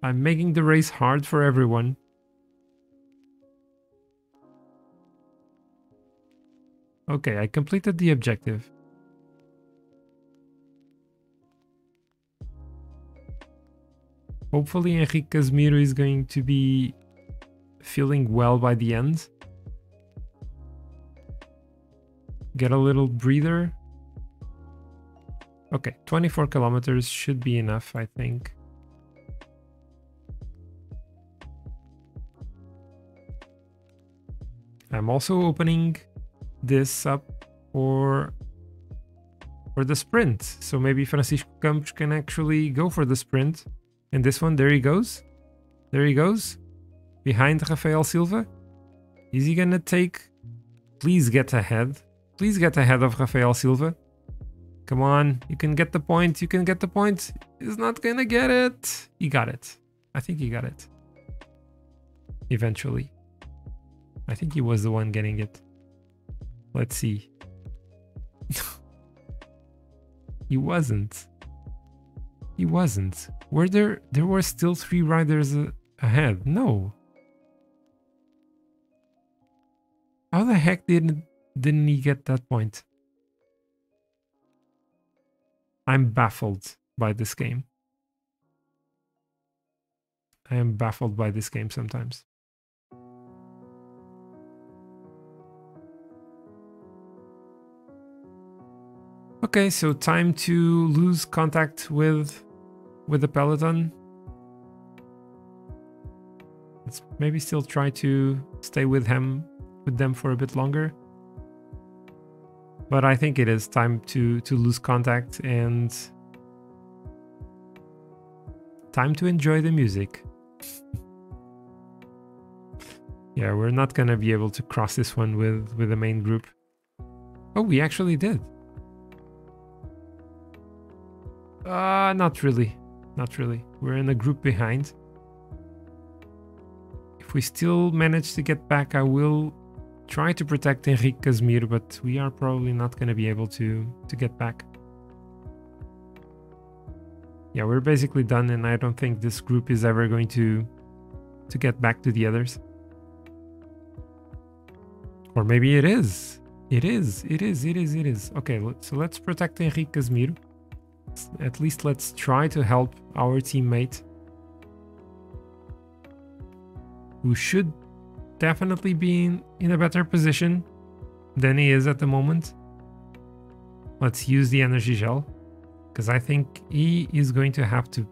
[SPEAKER 1] I'm making the race hard for everyone. Okay, I completed the objective. Hopefully Henrique Casemiro is going to be feeling well by the end. Get a little breather. Okay, 24 kilometers should be enough, I think. I'm also opening this up for the sprint. So maybe Francisco Campos can actually go for the sprint. And this one, there he goes. There he goes. Behind Rafael Silva. Is he gonna take... Please get ahead. Please get ahead of Rafael Silva. Come on, you can get the point. You can get the point. He's not gonna get it. He got it. I think he got it. Eventually. I think he was the one getting it. Let's see. He wasn't. He wasn't. Were there were still 3 riders ahead? No. How the heck didn't he get that point? I'm baffled by this game. I am baffled by this game sometimes. Okay, so time to lose contact with the peloton. Let's maybe still try to stay with them for a bit longer. But I think it is time to lose contact and time to enjoy the music. Yeah, we're not gonna be able to cross this one with the main group. Oh, we actually did. Not really. Not really. We're in a group behind. If we still manage to get back, I will try to protect Henrique Casemiro, but we are probably not going to be able to get back. Yeah, we're basically done, and I don't think this group is ever going to to get back to the others. Or maybe it is. It is. Okay, so let's protect Henrique Casemiro. At least let's try to help our teammate, who should definitely be in a better position than he is at the moment. Let's use the energy gel, because I think he is going to have to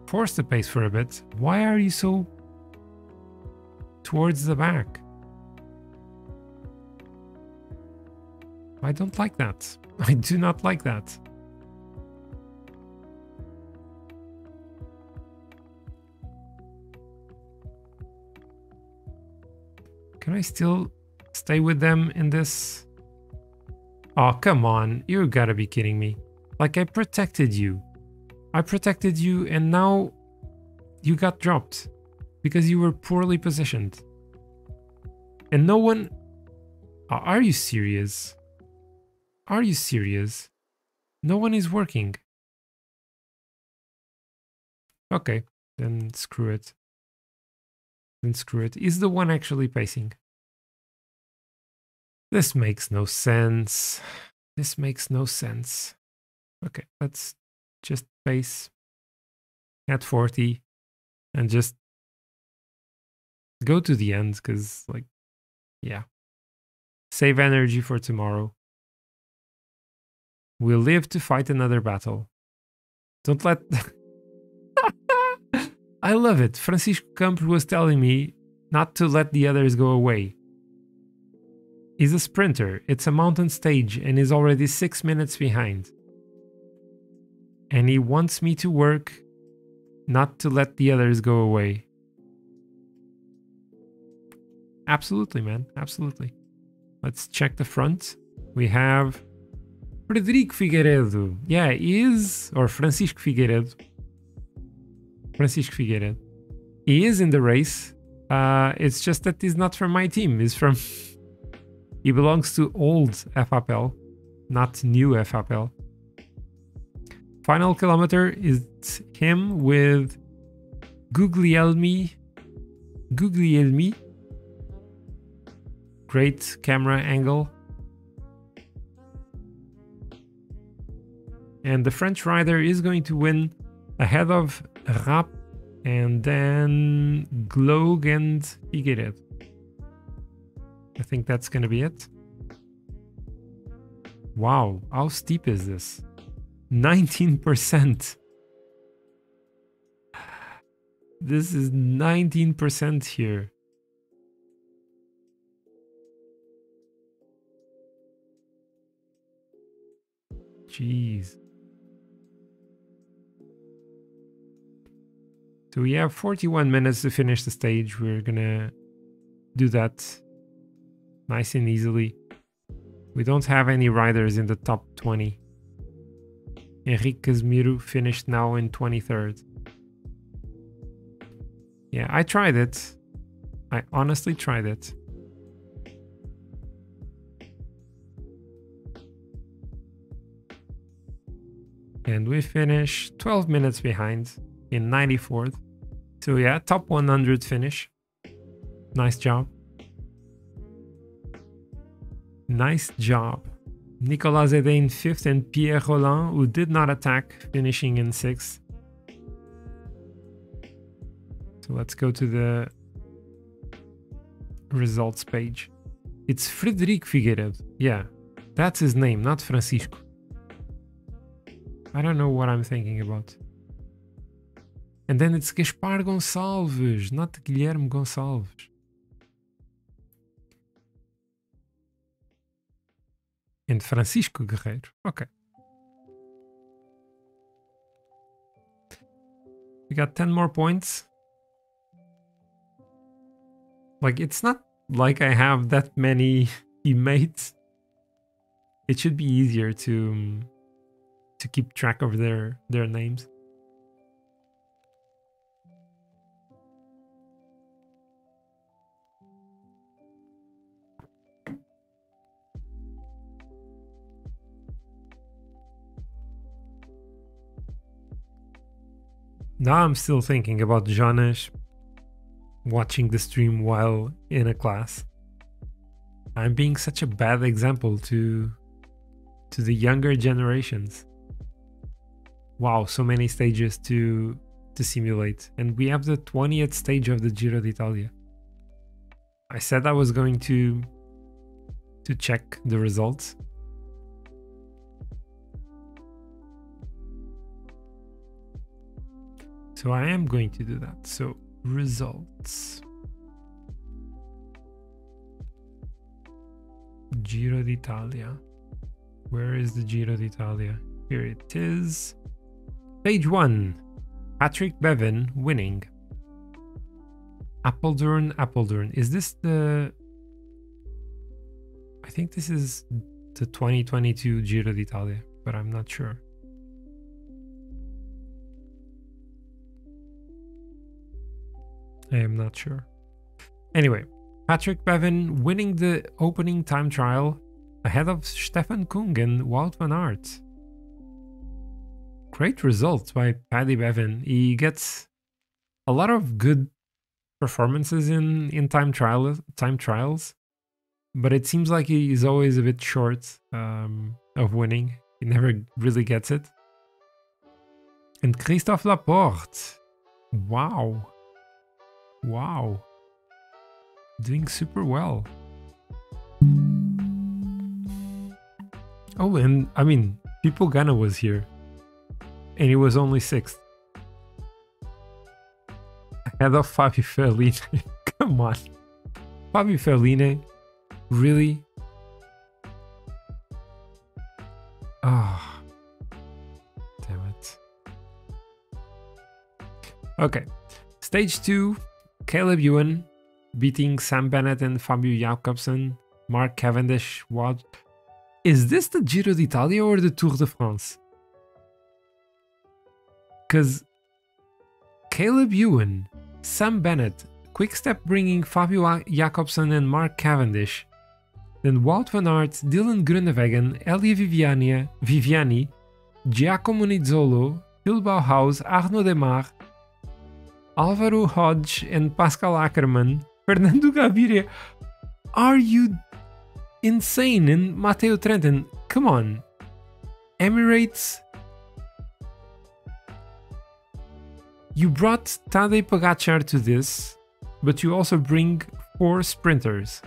[SPEAKER 1] force the pace for a bit. Why are you so towards the back? I don't like that. I do not like that. Can I still stay with them in this? Oh, come on. You gotta be kidding me. Like, I protected you. I protected you, and now you got dropped because you were poorly positioned. And no one... Are you serious? Are you serious? No one is working. Okay, then screw it. Then screw it. Is the one actually pacing? This makes no sense. This makes no sense. Okay, let's just pace at 40 and just go to the end, because, like, yeah. Save energy for tomorrow. We'll live to fight another battle. Don't let... I love it. Francisco Campos was telling me not to let the others go away. He's a sprinter. It's a mountain stage and is already 6 minutes behind. And he wants me to work, not to let the others go away. Absolutely, man. Absolutely. Let's check the front. We have Frederico Figueiredo. Yeah, he is... Or Francisco Figueiredo. Francisco Figueiredo. He is in the race. It's just that he's not from my team. He's from... He belongs to old FAPL, not new FAPL. Final kilometer is him with Guglielmi. Great camera angle. And the French rider is going to win ahead of Rapp and then Glog and Figueiredo. I think that's going to be it. Wow, how steep is this? 19%. This is 19% here. Jeez. So we have 41 minutes to finish the stage. We're gonna do that nice and easily. We don't have any riders in the top 20. Henrique Casemiro finished now in 23rd. Yeah, I tried it. I honestly tried it. And we finish 12 minutes behind in 94th. So yeah, top 100 finish. Nice job. Nice job. Nicolas Zedé in 5th and Pierre Roland, who did not attack, finishing in 6th. So let's go to the results page. It's Frederico Figueiredo. Yeah, that's his name, not Francisco. I don't know what I'm thinking about. And then it's Gaspar Gonçalves, not Guilherme Gonçalves. And Francisco Guerreiro. Okay. We got 10 more points. Like, it's not like I have that many teammates. It should be easier to keep track of their names. Now I'm still thinking about Jonas. watching the stream while in a class. I'm being such a bad example to the younger generations. Wow, so many stages to simulate. And we have the 20th stage of the Giro d'Italia. I said I was going to check the results. So I am going to do that. So results. Giro d'Italia. Where is the Giro d'Italia? Here it is. Stage 1. Patrick Bevin winning. Apeldoorn. Is this the... I think this is the 2022 Giro d'Italia, but I'm not sure. I am not sure. Anyway, Patrick Bevin winning the opening time trial ahead of Stefan Kung and Walt van Aert. Great results by Paddy Bevin. He gets a lot of good performances in time trials, but it seems like he's always a bit short of winning. He never really gets it. And Christophe Laporte. Wow. Wow. Doing super well. Oh, and I mean, Pipo Ganna was here. And he was only 6th. Ahead of Fabio Ferline. Come on. Fabio Ferline? Really? Ah. Oh, damn it. Okay. Stage 2. Caleb Ewan beating Sam Bennett and Fabio Jakobsen. Mark Cavendish. What? Is this the Giro d'Italia or the Tour de France? Because Caleb Ewan, Sam Bennett, Quickstep bringing Fabio Jakobsen and Mark Cavendish, then Walt van Aert, Dylan Groenewegen, Elia Viviani, Giacomo Nizzolo, Phil Bauhaus, Arnaud Demar, Alvaro Hodge and Pascal Ackermann, Fernando Gaviria. Are you insane? And Matteo Trentin, come on. Emirates. You brought Tadej Pogacar to this, but you also bring 4 sprinters.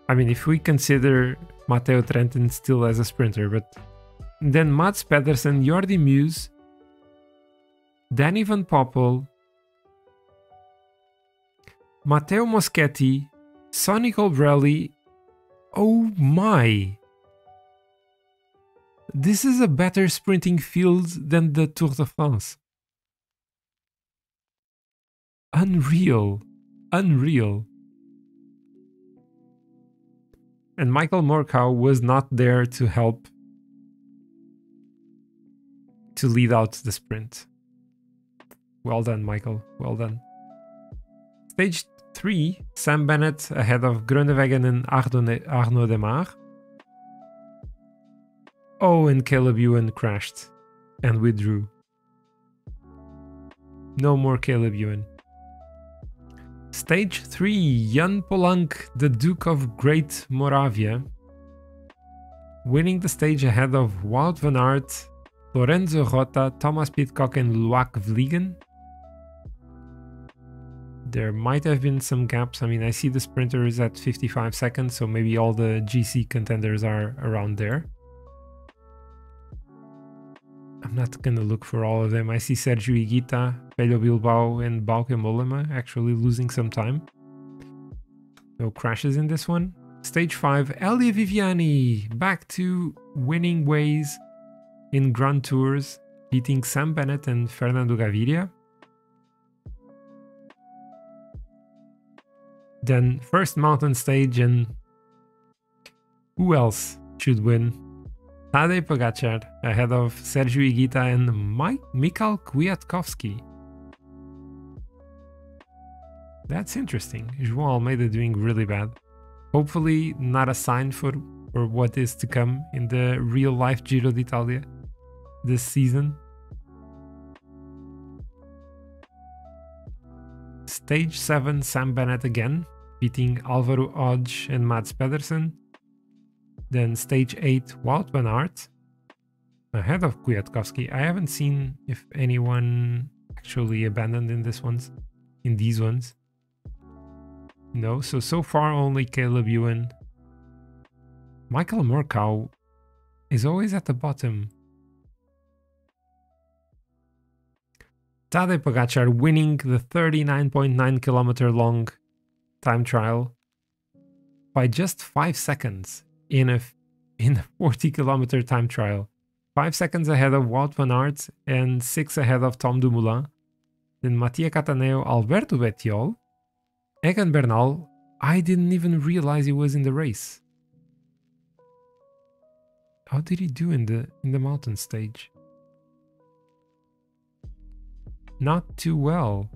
[SPEAKER 1] I mean, if we consider Matteo Trentin still as a sprinter, but then Mats Pedersen, Jordi Meus, Danny Van Poppel, Matteo Moschetti, Sonny Colbrelli. Oh my! This is a better sprinting field than the Tour de France. Unreal. Unreal. And Michael Morkau was not there to help to lead out the sprint. Well done, Michael. Well done. Stage 3, Sam Bennett ahead of Groenewegen and Arnaud Demar. Oh, and Caleb Ewan crashed and withdrew. No more Caleb Ewan. Stage 3, Jan Polanc, the Duke of Great Moravia, winning the stage ahead of Wout van Aert, Lorenzo Rota, Thomas Pidcock and Loic Vliegen. There might have been some gaps. I mean, I see the sprinters at 55 seconds, so maybe all the GC contenders are around there. I'm not gonna look for all of them. I see Sergio Higuita, Pello Bilbao and Bauke Mollema actually losing some time. No crashes in this one. Stage 5, Elia Viviani back to winning ways in Grand Tours, beating Sam Bennett and Fernando Gaviria. Then first mountain stage, and who else should win? Tadej Pogacar ahead of Sergio Higuita and Mikhail Kwiatkowski. That's interesting. João Almeida doing really bad. Hopefully not a sign for what is to come in the real life Giro d'Italia this season. Stage 7, Sam Bennett again, beating Alvaro Odge and Mads Pedersen. Then Stage 8, Wout van Aert, ahead of Kwiatkowski. I haven't seen if anyone actually abandoned in these ones. No, so far only Caleb Ewan. Michael Murkow is always at the bottom. Tadej Pogačar winning the 39.9 kilometer long time trial by just 5 seconds in a 40 kilometer time trial. 5 seconds ahead of Wout van Aert and 6 ahead of Tom Dumoulin. Then Mattia Cataneo, Alberto Bettiol, Egan Bernal. I didn't even realize he was in the race. How did he do in the mountain stage? Not too well.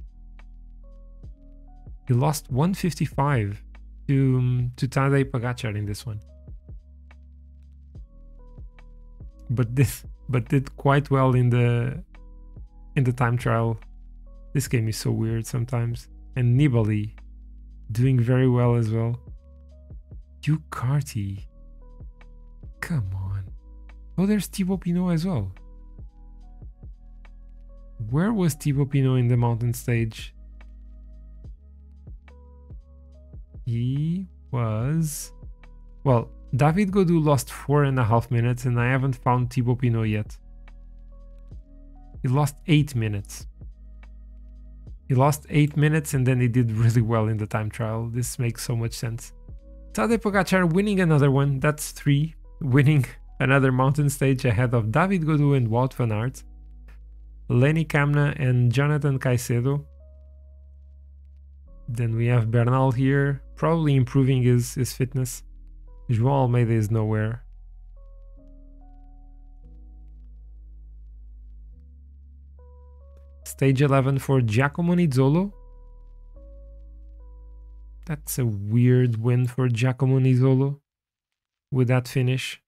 [SPEAKER 1] He lost 155 to Tadej Pogačar in this one. But did quite well in the time trial. This game is so weird sometimes. And Nibali doing very well as well. Hugh Carty. Come on. Oh, there's Thibaut Pinot as well. Where was Thibaut Pinot in the mountain stage? He was... Well, David Gaudu lost 4.5 minutes and I haven't found Thibaut Pinot yet. He lost 8 minutes. He lost 8 minutes and then he did really well in the time trial. This makes so much sense. Tadej Pogačar winning another one. That's 3. Winning another mountain stage ahead of David Gaudu and Wout van Aert. Lenny Kamna and Jonathan Caicedo. Then we have Bernal here, probably improving his fitness. João Almeida is nowhere. Stage 11 for Giacomo Nizzolo. That's a weird win for Giacomo Nizzolo with that finish.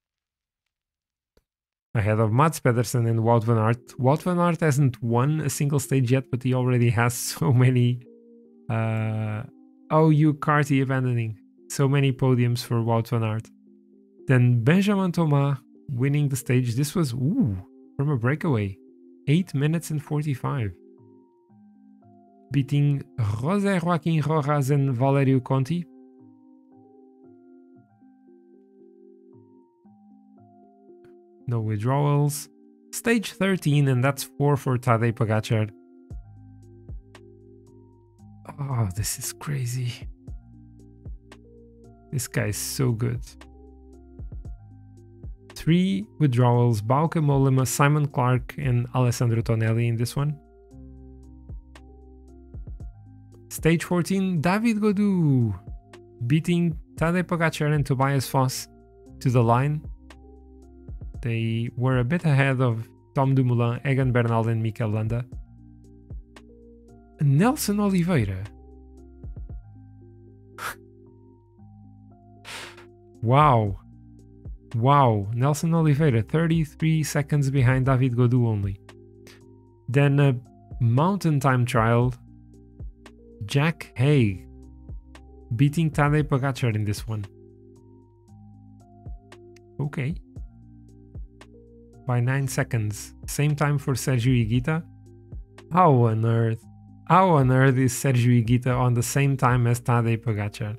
[SPEAKER 1] Ahead of Mads Pedersen and Wout van Aert. Wout van Aert hasn't won a single stage yet, but he already has so many... oh, Hugh Carty abandoning. So many podiums for Wout van Aert. Then Benjamin Thomas winning the stage. This was, from a breakaway. 8 minutes and 45. Beating José Joaquim Rojas and Valerio Conti. No withdrawals. Stage 13, and that's 4 for Tadej Pogačar. Oh, this is crazy. This guy is so good. 3 withdrawals, Bauke Mollema, Simon Clark and Alessandro Tonelli in this one. Stage 14, David Gaudu beating Tadej Pogačar and Tobias Foss to the line. They were a bit ahead of Tom Dumoulin, Egan Bernal and Mikel Landa. Nelson Oliveira. Wow. Wow. Nelson Oliveira, 33 seconds behind David Gaudu only. Then a mountain time trial. Jack Haig beating Tadej Pogačar in this one. Okay. By 9 seconds. Same time for Sergio Higuita. How on earth is Sergio Higuita on the same time as Tadej Pogačar?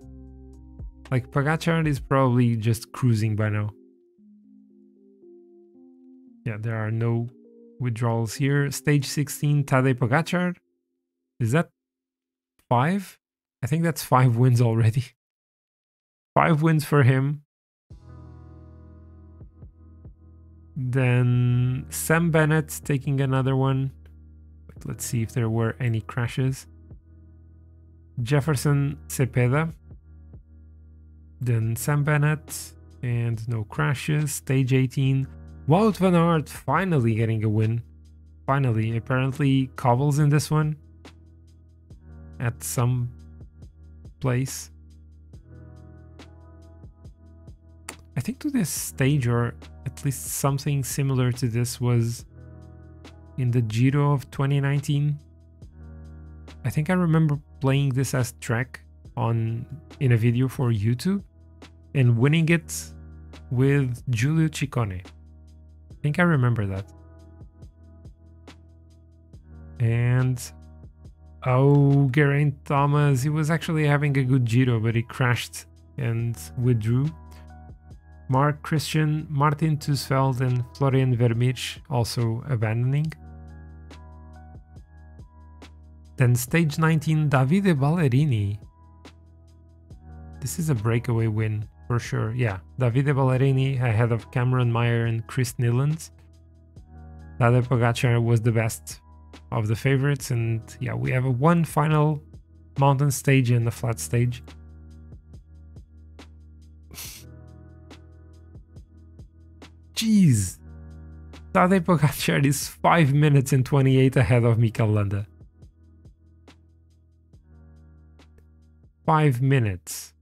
[SPEAKER 1] Like, Pogačar is probably just cruising by now. Yeah, there are no withdrawals here. Stage 16, Tadej Pogačar. Is that 5? I think that's 5 wins already. 5 wins for him. Then Sam Bennett taking another one. Let's see if there were any crashes. Jefferson Cepeda. Then Sam Bennett and no crashes. Stage 18. Wout van Aert finally getting a win. Finally, apparently cobbles in this one. At some place. I think to this stage, or at least something similar to this, was in the Giro of 2019. I think I remember playing this as track in a video for YouTube and winning it with Giulio Ciccone. I think I remember that. And oh, Geraint Thomas, he was actually having a good Giro, but he crashed and withdrew. Mark Christian, Martin Tursifal, and Florian Vermeersch also abandoning. Then stage 19, Davide Ballerini. This is a breakaway win for sure. Yeah, Davide Ballerini ahead of Cameron Meyer and Chris Nilans. Tadej Pogacar was the best of the favorites, and yeah, we have one final mountain stage and a flat stage. Jeez, Tadej Pogacar is 5 minutes and 28 ahead of Mikel Landa. 5 minutes.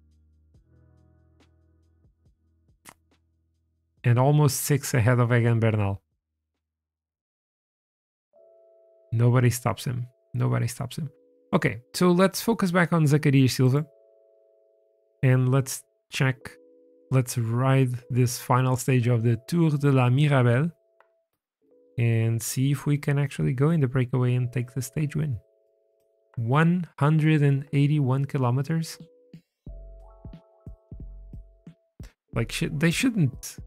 [SPEAKER 1] And almost 6 ahead of Egan Bernal. Nobody stops him. Nobody stops him. Okay, so let's focus back on Zachary Silva. And let's check. Let's ride this final stage of the Tour de la Mirabel. And see if we can actually go in the breakaway and take the stage win. 181 kilometers. Like, they shouldn't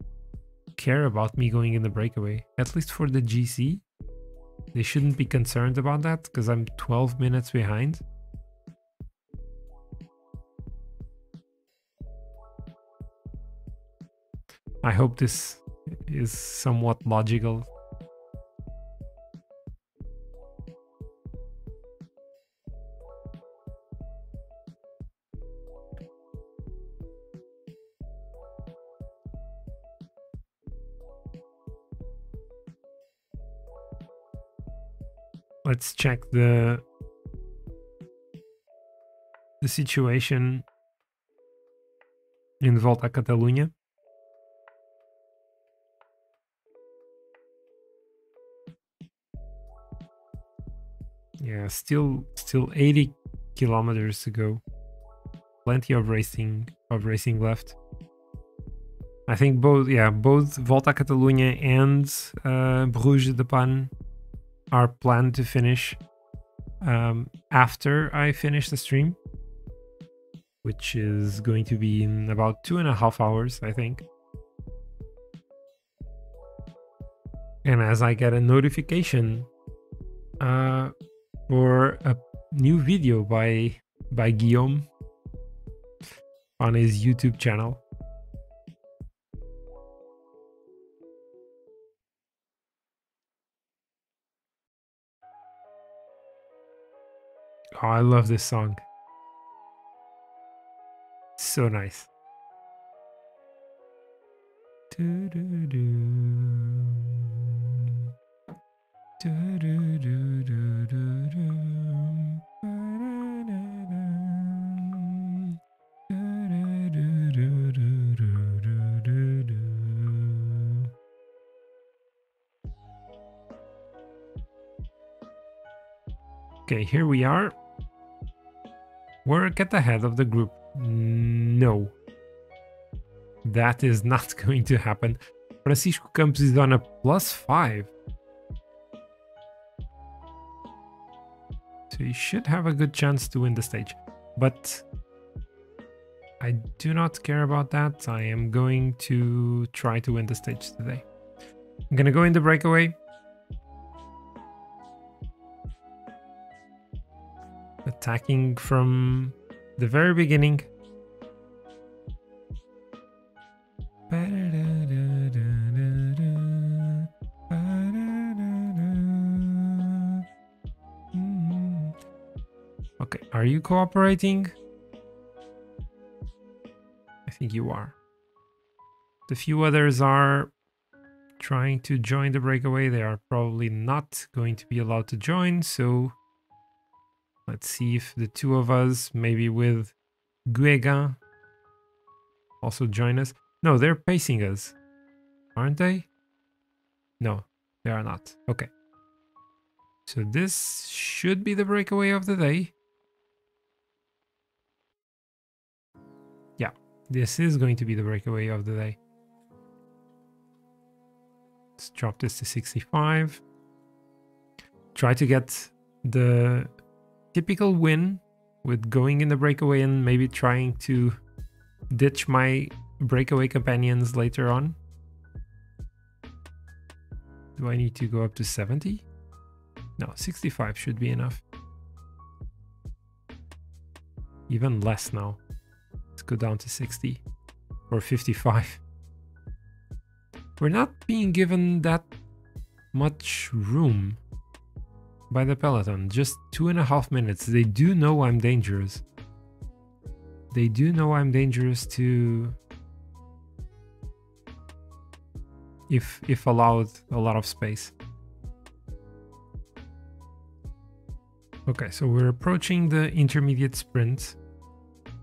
[SPEAKER 1] care about me going in the breakaway. At least for the GC. They shouldn't be concerned about that because I'm 12 minutes behind. I hope this is somewhat logical. Let's check the situation in Volta Catalunya. Yeah, still 80 kilometers to go. Plenty of racing left. I think both Volta Catalunya and Bruges de Panne are planned to finish after I finish the stream, which is going to be in about 2.5 hours, I think. And as I get a notification for a new video by Guillaume on his YouTube channel. Oh, I love this song. So nice. Okay, here we are. We're at the head of the group. No. That is not going to happen. Francisco Campos is on a +5. So he should have a good chance to win the stage. But I do not care about that. I am going to try to win the stage today. I'm going to go in the breakaway. Attacking from the very beginning. Okay, are you cooperating? I think you are. The few others are trying to join the breakaway. They are probably not going to be allowed to join, so let's see if the two of us, maybe with Guégan, also join us. No, they're pacing us, aren't they? No, they are not. Okay. So this should be the breakaway of the day. This is going to be the breakaway of the day. Let's drop this to 65. Try to get the typical win with going in the breakaway and maybe trying to ditch my breakaway companions later on. Do I need to go up to 70? No, 65 should be enough. Even less now. Let's go down to 60 or 55. We're not being given that much room by the peloton. Just 2.5 minutes. They do know I'm dangerous. They do know I'm dangerous to, if allowed a lot of space. Okay, so we're approaching the intermediate sprint.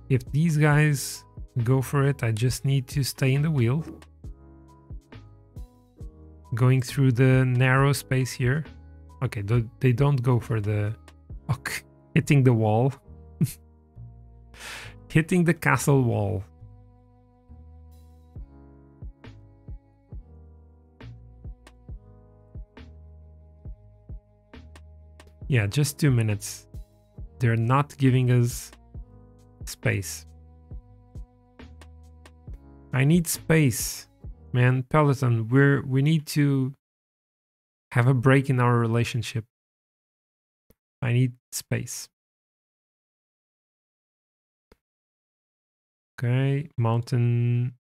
[SPEAKER 1] If these guys go for it, I just need to stay in the wheel. Going through the narrow space here. Okay, they don't go for the... Okay, hitting the wall. Hitting the castle wall. Yeah, just 2 minutes. They're not giving us space. I need space, man. Peloton, we need to have a break in our relationship. I need space. Okay, mountain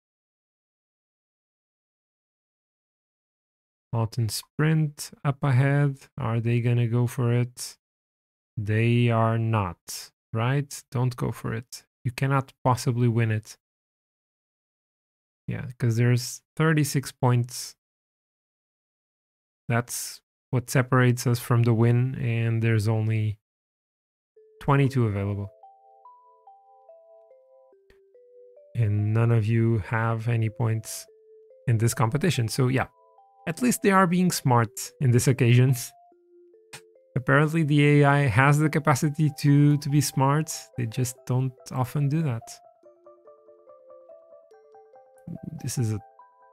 [SPEAKER 1] sprint up ahead. Are they gonna go for it? They are not, right? Don't go for it. You cannot possibly win it. Yeah, because there's 36 points. That's what separates us from the win, and there's only 22 available. And none of you have any points in this competition. So yeah, at least they are being smart in this occasion. Apparently the AI has the capacity to be smart. They just don't often do that. This is a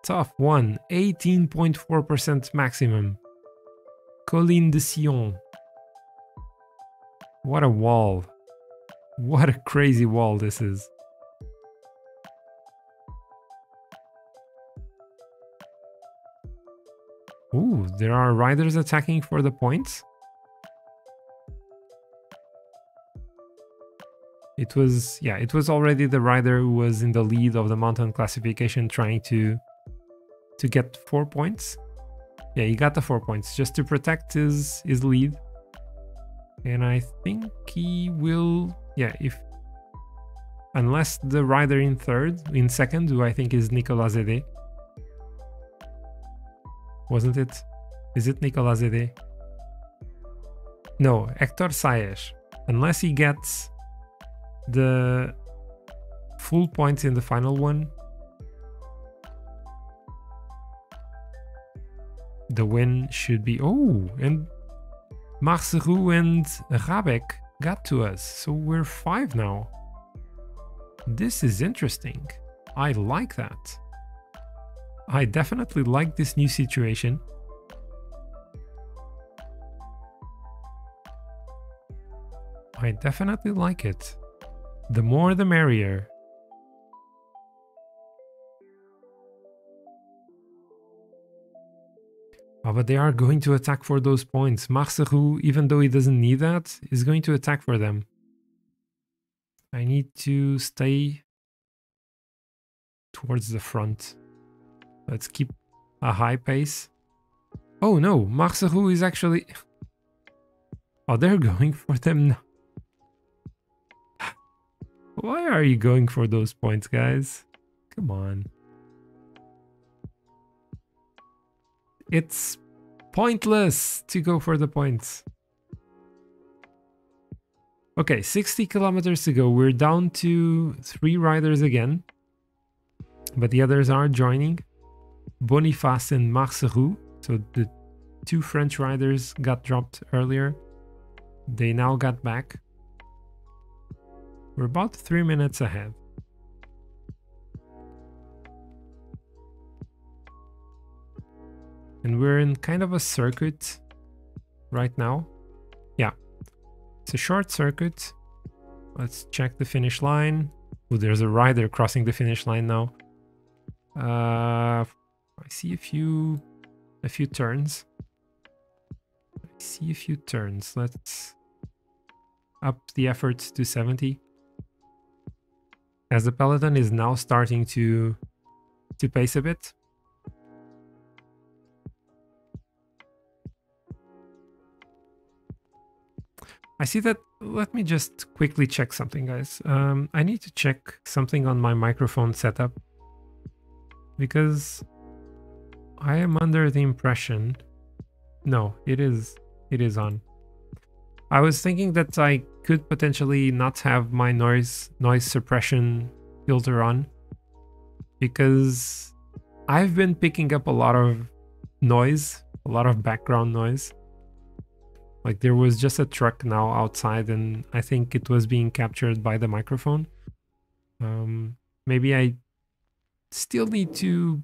[SPEAKER 1] tough one. 18.4% maximum. Colline de Sion. What a wall. What a crazy wall this is. Ooh, there are riders attacking for the points. It was already the rider who was in the lead of the mountain classification trying to get 4 points. Yeah, he got the 4 points just to protect his lead. And I think he will, yeah, unless the rider in second, who I think is Nicolas Zede. Wasn't it? Is it Nicolas Zede? No, Hector Saez. Unless he gets the full points in the final one, the win should be... Oh, and Marcerou and Rabeck got to us, so we're 5 now. This is interesting. I like that. I definitely like this new situation. I definitely like it. The more the merrier. Oh, but they are going to attack for those points. Marcerou, even though he doesn't need that, is going to attack for them. I need to stay towards the front. Let's keep a high pace. Oh no, Marcerou is actually... Oh, they're going for them now. Why are you going for those points, guys? Come on. It's pointless to go for the points. Okay, 60 kilometers to go. We're down to 3 riders again. But the others are joining. Boniface and Marcerou. So the 2 French riders got dropped earlier. They now got back. We're about 3 minutes ahead. And we're in kind of a circuit right now. Yeah, it's a short circuit. Let's check the finish line. Oh, there's a rider crossing the finish line now. I see a few turns. Let's up the effort to 70. As the peloton is now starting to pace a bit. I see that. Let me just quickly check something, guys. I need to check something on my microphone setup because I am under the impression. No, it is on. I was thinking that I could potentially not have my noise suppression filter on because I've been picking up a lot of noise, a lot of background noise. Like there was just a truck now outside and I think it was being captured by the microphone. Maybe I still need to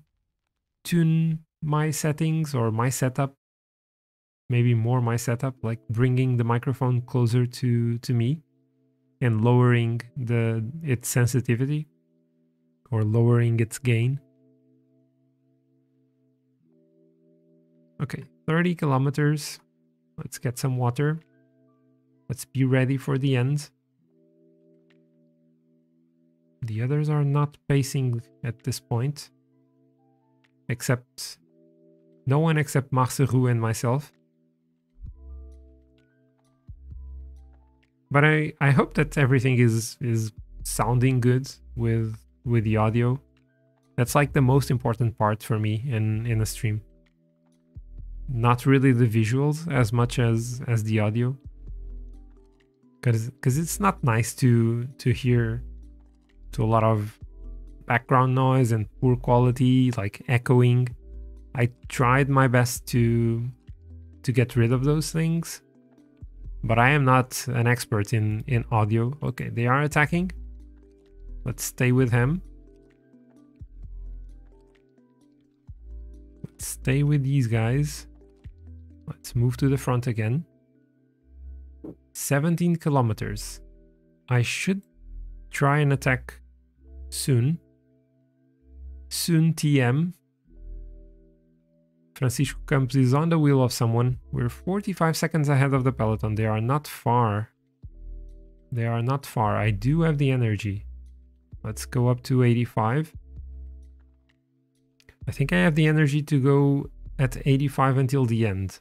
[SPEAKER 1] tune my settings or my setup. Maybe more my setup, like bringing the microphone closer to me and lowering its sensitivity or lowering its gain. Okay, 30 kilometers. Let's get some water. Let's be ready for the end. The others are not pacing at this point. Except... no one except Marcerou and myself. But I hope that everything is sounding good with the audio. That's like the most important part for me in a stream. Not really the visuals as much as the audio. Because it's not nice to hear to a lot of background noise and poor quality, like echoing. I tried my best to get rid of those things. But I am not an expert in audio. Okay, they are attacking. Let's stay with him. Let's stay with these guys. Let's move to the front again. 17 kilometers. I should try and attack soon. Soon TM. Francisco Campos is on the wheel of someone. We're 45 seconds ahead of the peloton. They are not far. They are not far. I do have the energy. Let's go up to 85. I think I have the energy to go at 85 until the end.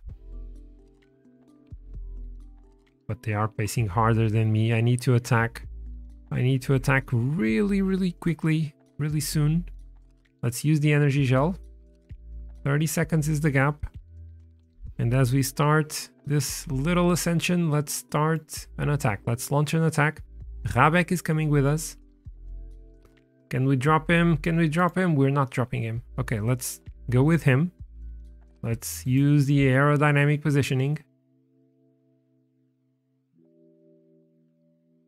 [SPEAKER 1] But they are pacing harder than me. I need to attack. I need to attack really, really quickly, really soon. Let's use the energy gel. 30 seconds is the gap. And as we start this little ascension, let's start an attack. Let's launch an attack. Rabeck is coming with us. Can we drop him? Can we drop him? We're not dropping him. Okay, let's go with him. Let's use the aerodynamic positioning.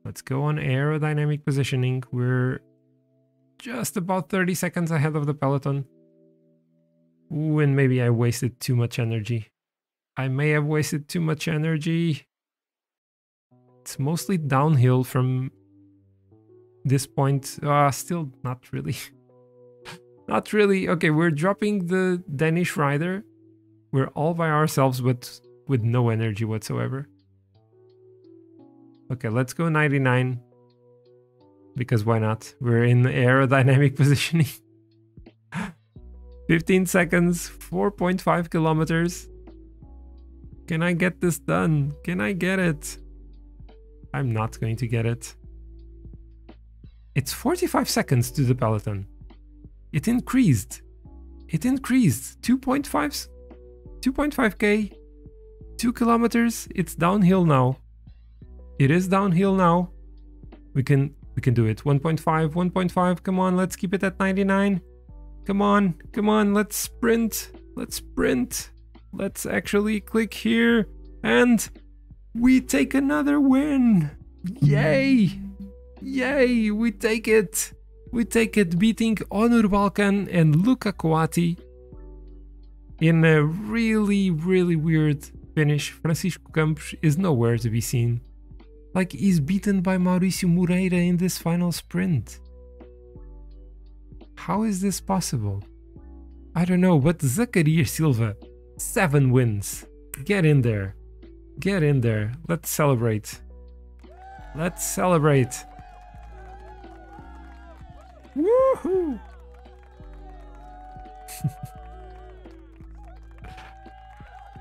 [SPEAKER 1] Let's go on aerodynamic positioning. We're just about 30 seconds ahead of the peloton. Ooh, and maybe I wasted too much energy. I may have wasted too much energy. It's mostly downhill from this point. Still not really. Not really. Okay, we're dropping the Danish rider. We're all by ourselves, but with no energy whatsoever. Okay, let's go 99. Because why not? We're in aerodynamic positioning. 15 seconds, 4.5 kilometers. Can I get this done? Can I get it? I'm not going to get it. It's 45 seconds to the peloton. It increased. It increased. 2.5k, 2 kilometers. It's downhill now. It is downhill now. We can do it. 1.5, 1.5. Come on, let's keep it at 99. Come on, let's sprint. Let's sprint. Let's actually click here. And we take another win. Yay! Yay, we take it. We take it, beating Onur Balkan and Luca Coati. In a really, really weird finish, Francisco Campos is nowhere to be seen. Like, he's beaten by Mauricio Moreira in this final sprint. How is this possible? I don't know, but Zachary Silva, 7 wins. Get in there. Get in there. Let's celebrate. Let's celebrate. Woohoo!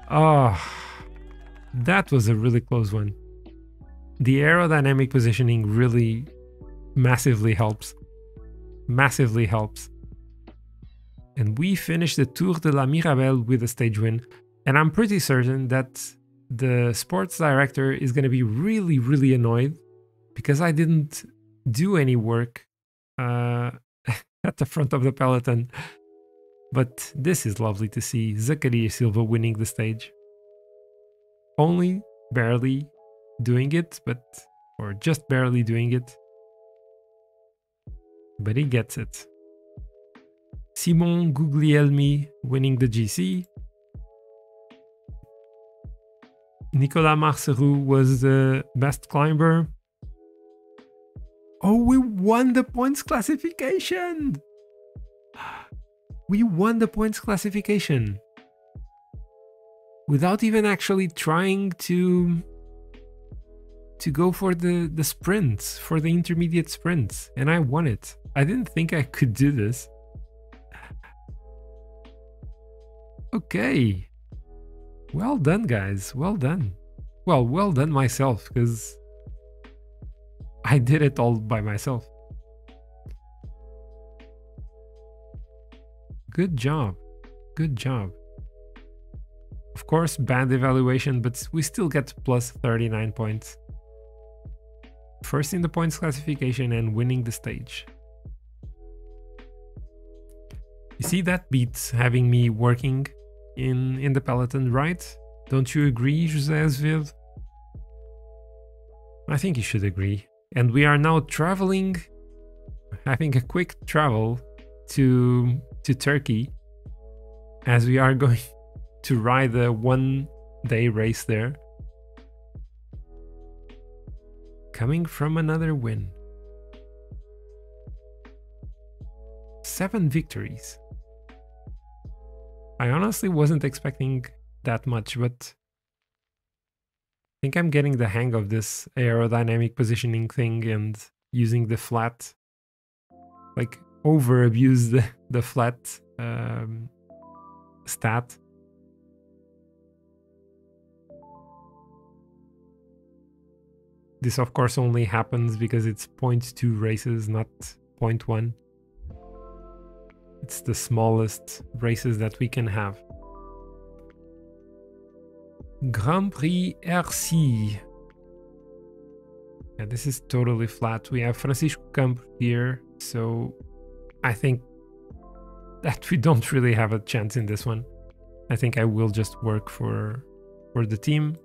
[SPEAKER 1] Oh, that was a really close one. The aerodynamic positioning really massively helps. Massively helps. And we finished the Tour de la Mirabel with a stage win. And I'm pretty certain that the sports director is going to be really, really annoyed because I didn't do any work at the front of the peloton. But this is lovely to see. Zachary Silva winning the stage. Only barely doing it, or just barely doing it. But he gets it. Simon Guglielmi winning the GC. Nicolas Marcerou was the best climber. Oh, we won the points classification! We won the points classification without even actually trying to go for the sprints, for the intermediate sprints, and I won it. I didn't think I could do this. Okay. Well done, guys. Well done. Well done myself, because I did it all by myself. Good job. Good job. Of course, bad evaluation, but we still get plus 39 points. First in the points classification and winning the stage. You see, that beats having me working in the peloton, right? Don't you agree, José Azevedo? I think you should agree. And we are now traveling, having a quick travel to Turkey, as we are going to ride a one-day race there. Coming from another win. 7 victories. I honestly wasn't expecting that much, but I think I'm getting the hang of this aerodynamic positioning thing and using the flat, like over abuse the flat stat. This of course only happens because it's 0.2 races, not 0.1. It's the smallest races that we can have. Grand Prix RC. Yeah, this is totally flat. We have Francisco Campos here, so I think that we don't really have a chance in this one. I think I will just work for the team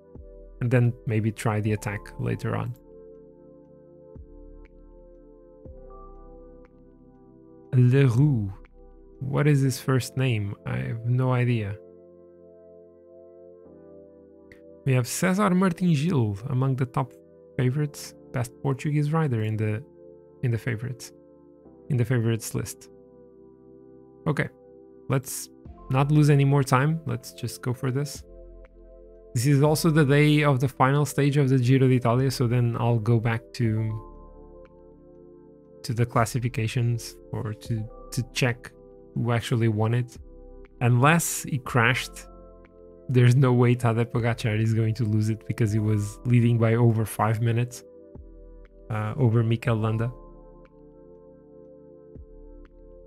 [SPEAKER 1] and then maybe try the attack later on. Leroux. What is his first name? I have no idea. We have César Martins Gil among the top favorites, best Portuguese rider in the favorites, in the favorites list. Okay, let's not lose any more time. Let's just go for this. This is also the day of the final stage of the Giro d'Italia, so then I'll go back to the classifications or to check who actually won it. Unless he crashed, there's no way Tadej Pogačar is going to lose it because he was leading by over 5 minutes over Mikel Landa.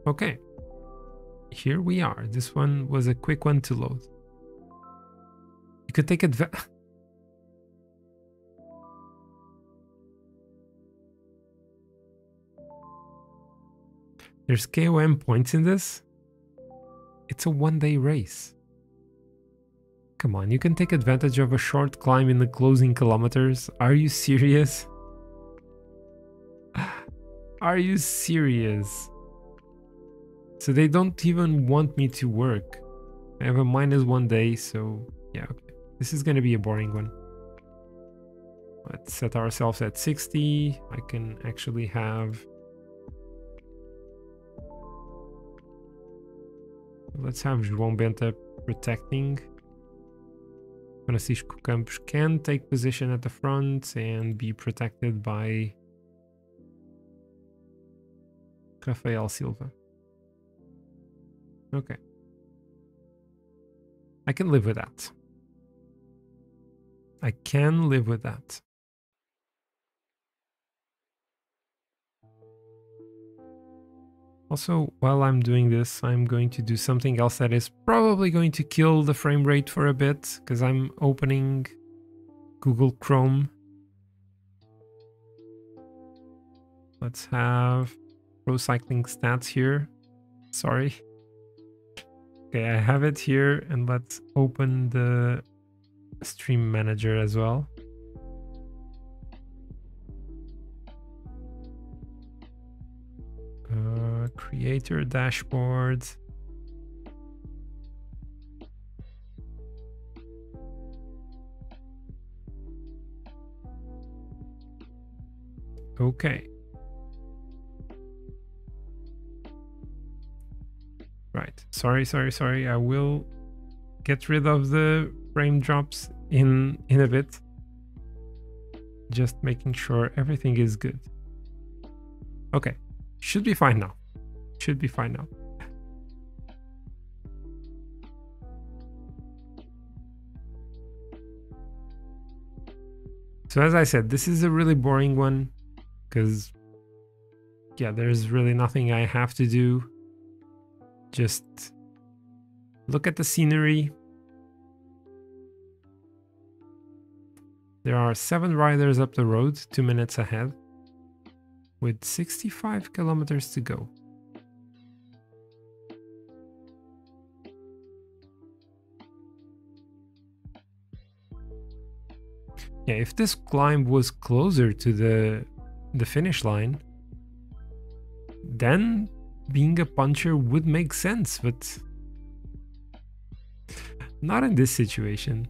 [SPEAKER 1] Okay, here we are. This one was a quick one to load. You could take advantage. There's KOM points in this. It's a one-day race. Come on, you can take advantage of a short climb in the closing kilometers. Are you serious? Are you serious? So they don't even want me to work. I have a -1 day, so yeah, okay. This is gonna be a boring one. Let's set ourselves at 60. I can actually have... Let's have João Benta protecting. Francisco Campos can take position at the front and be protected by Rafael Silva. Okay. I can live with that. I can live with that. Also, while I'm doing this, I'm going to do something else that is probably going to kill the frame rate for a bit, because I'm opening Google Chrome. Let's have Pro Cycling Stats here. Sorry. Okay, I have it here, and let's open the Stream Manager as well. Creator dashboard. Okay. Right. Sorry. I will get rid of the frame drops in a bit. Just making sure everything is good. Okay. Should be fine now. Should be fine now. So as I said, this is a really boring one because, yeah, there's really nothing I have to do. Just look at the scenery. There are 7 riders up the road, 2 minutes ahead, with 65 kilometers to go. Yeah, if this climb was closer to the finish line, then being a puncher would make sense, but not in this situation.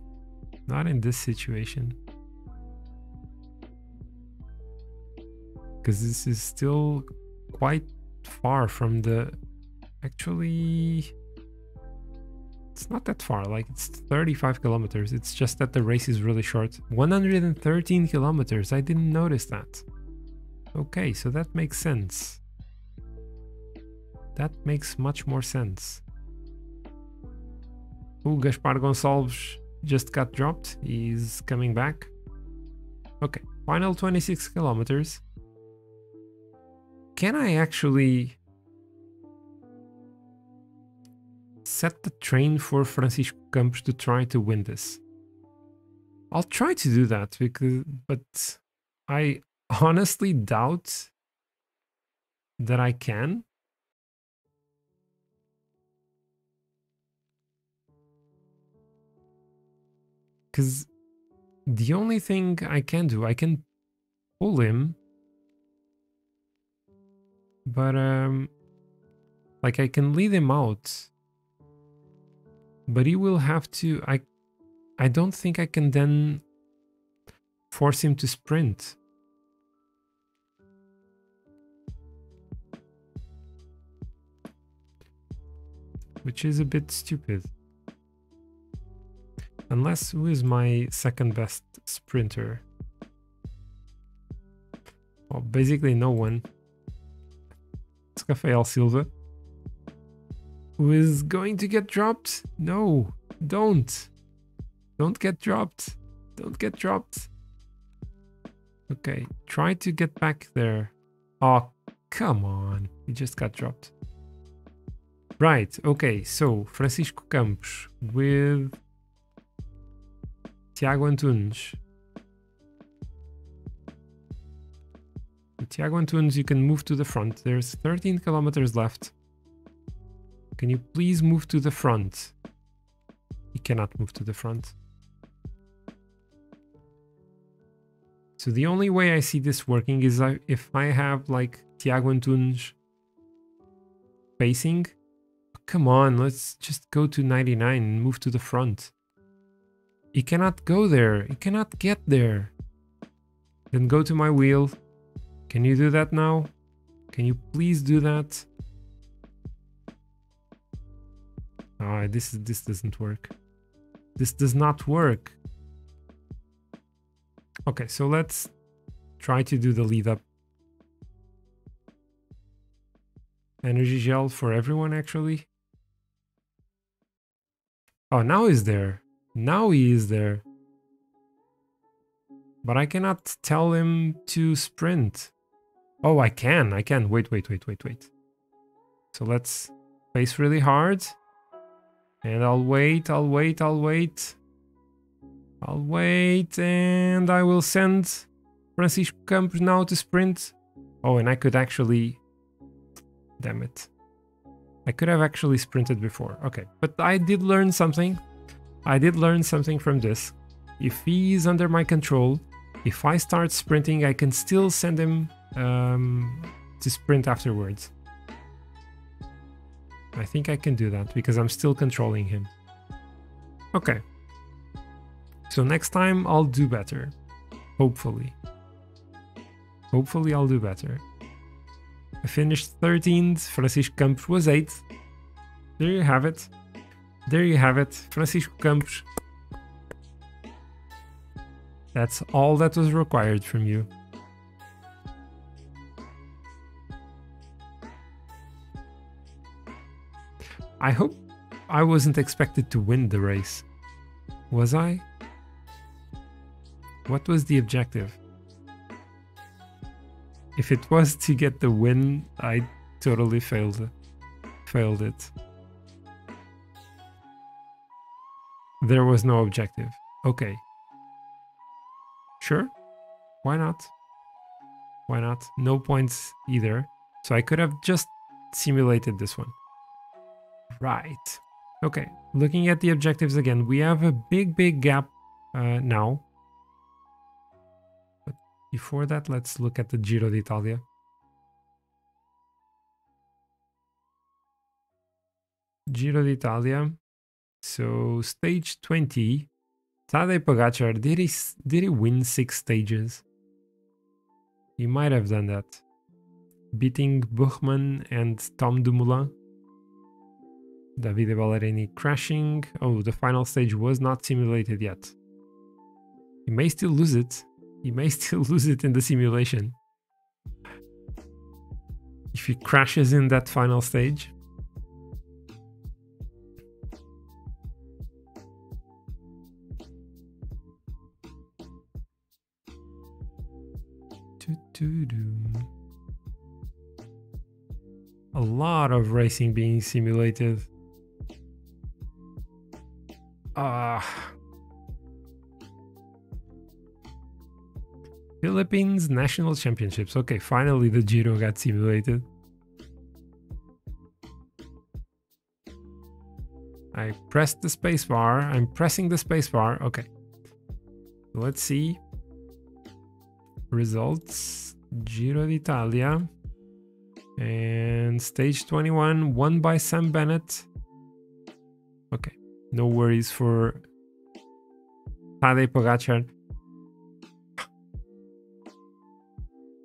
[SPEAKER 1] Not in this situation. Because this is still quite far from the... Actually, it's not that far, like it's 35 kilometers. It's just that the race is really short. 113 kilometers, I didn't notice that. Okay, so that makes sense. That makes much more sense. Oh, Gaspar Gonçalves just got dropped. He's coming back. Okay, final 26 kilometers. Can I actually set the train for Francisco Campos to try to win this? I'll try to do that, but I honestly doubt that I can. Because the only thing I can do, I can pull him. But, like I can lead him out. But he will have to... I don't think I can then force him to sprint. Which is a bit stupid. Unless who is my second best sprinter? Well, basically no one. It's Rafael Silva. Who is going to get dropped? No, don't. Don't get dropped. Don't get dropped. Okay, try to get back there. Oh, come on. He just got dropped. Right, okay, so Francisco Campos with Tiago Antunes. With Tiago Antunes, you can move to the front. There's 13 kilometers left. Can you please move to the front? He cannot move to the front. So the only way I see this working is if I have like Tiago Antunes pacing come on, let's just go to 99 and move to the front. He cannot go there. He cannot get there. Then go to my wheel. Can you do that now? Can you please do that? Ah, this doesn't work. This does not work. Okay, so let's try to do the lead up. Energy gel for everyone, actually. Oh, now he's there. Now he is there. But I cannot tell him to sprint. Oh, I can. Wait. So let's pace really hard. And I'll wait. And I will send Francisco Campos now to sprint. Oh, and I could actually... Damn it. I could have actually sprinted before. Okay, but I did learn something. I did learn something from this. If he is under my control, if I start sprinting, I can still send him to sprint afterwards. I think I can do that because I'm still controlling him. Okay. So next time I'll do better. Hopefully. Hopefully I'll do better. I finished 13th. Francisco Campos was 8th. There you have it. There you have it. Francisco Campos. That's all that was required from you. I hope I wasn't expected to win the race. Was I? What was the objective? If it was to get the win, I totally failed it. There was no objective. Okay. Sure. Why not? Why not? No points either. So I could have just simulated this one. Right. Okay. Looking at the objectives again, we have a big gap now. But before that, let's look at the Giro d'Italia. Giro d'Italia. So stage 20. Tadej Pogacar, did he win 6 stages? He might have done that. Beating Buchmann and Tom Dumoulin. Davide Ballerini crashing. Oh, the final stage was not simulated yet. He may still lose it. He may still lose it in the simulation. If he crashes in that final stage. A lot of racing being simulated. Philippines National Championships. Okay, finally the Giro got simulated. I pressed the spacebar. I'm pressing the spacebar. Okay. Let's see. Results. Giro d'Italia. And stage 21 won by Sam Bennett. Okay. No worries for Tadej Pogacar.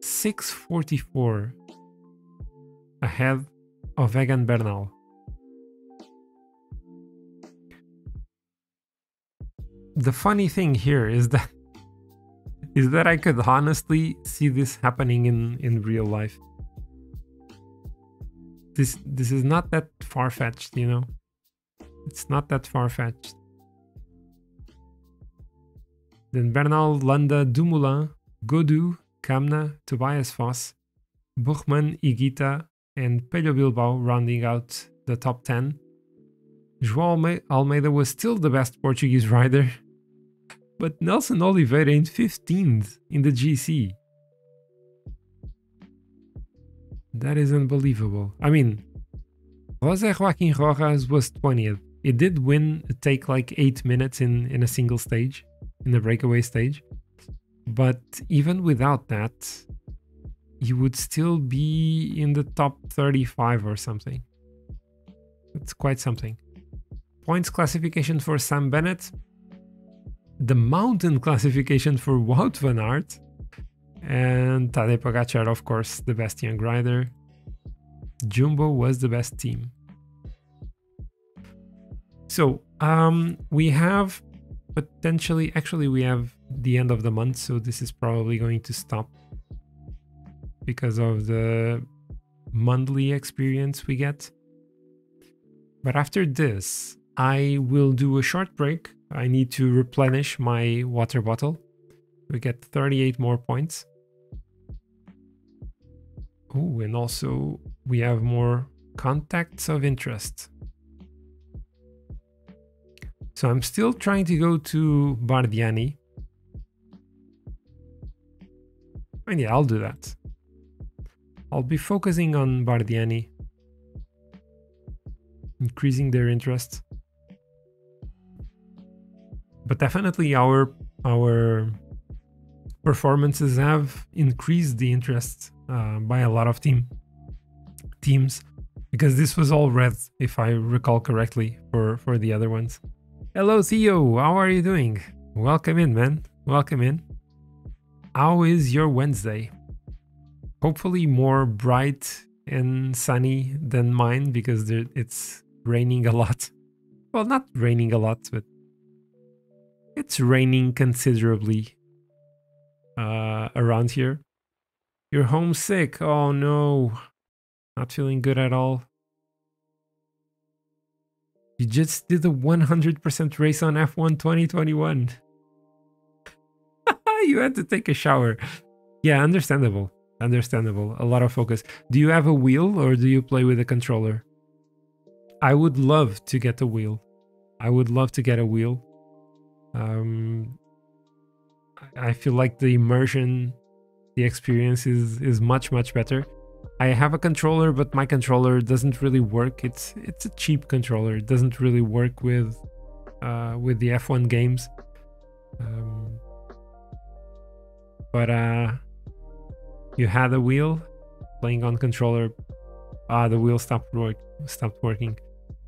[SPEAKER 1] 6:44 ahead of Egan Bernal. The funny thing here is that I could honestly see this happening in real life. This is not that far-fetched, you know? It's not that far-fetched. Then Bernal, Landa, Dumoulin, Gaudu, Kamna, Tobias Foss, Buchmann, Higuita, and Pello Bilbao rounding out the top 10. João Almeida was still the best Portuguese rider, but Nelson Oliveira in 15th in the GC. That is unbelievable. I mean, José Joaquim Rojas was 20th. It did win, take like 8 minutes in a single stage, in the breakaway stage. But even without that, you would still be in the top 35 or something. It's quite something. Points classification for Sam Bennett. The mountain classification for Wout van Aert. And Tadej Pogacar, of course, the best young rider. Jumbo was the best team. So we have potentially, actually we have the end of the month, so this is probably going to stop because of the monthly experience we get. But after this, I will do a short break. I need to replenish my water bottle. We get 38 more points. Oh, and also we have more contacts of interest. So I'm still trying to go to Bardiani. And yeah, I'll do that. I'll be focusing on Bardiani, increasing their interest. But definitely our performances have increased the interest by a lot of teams, because this was all red, if I recall correctly, for the other ones. Hello Theo, how are you doing? Welcome in, man. Welcome in. How is your Wednesday? Hopefully more bright and sunny than mine, because it's raining a lot. Well, not raining a lot, but it's raining considerably around here. You're homesick? Oh no. Not feeling good at all. You just did a 100% race on F1 2021. You had to take a shower. Yeah, understandable. Understandable. A lot of focus. Do you have a wheel or do you play with a controller? I would love to get a wheel. I would love to get a wheel. I feel like the immersion, the experience is much better. I have a controller, but my controller doesn't really work. It's a cheap controller. It doesn't really work with the F1 games. But you had a wheel playing on controller. The wheel stopped working.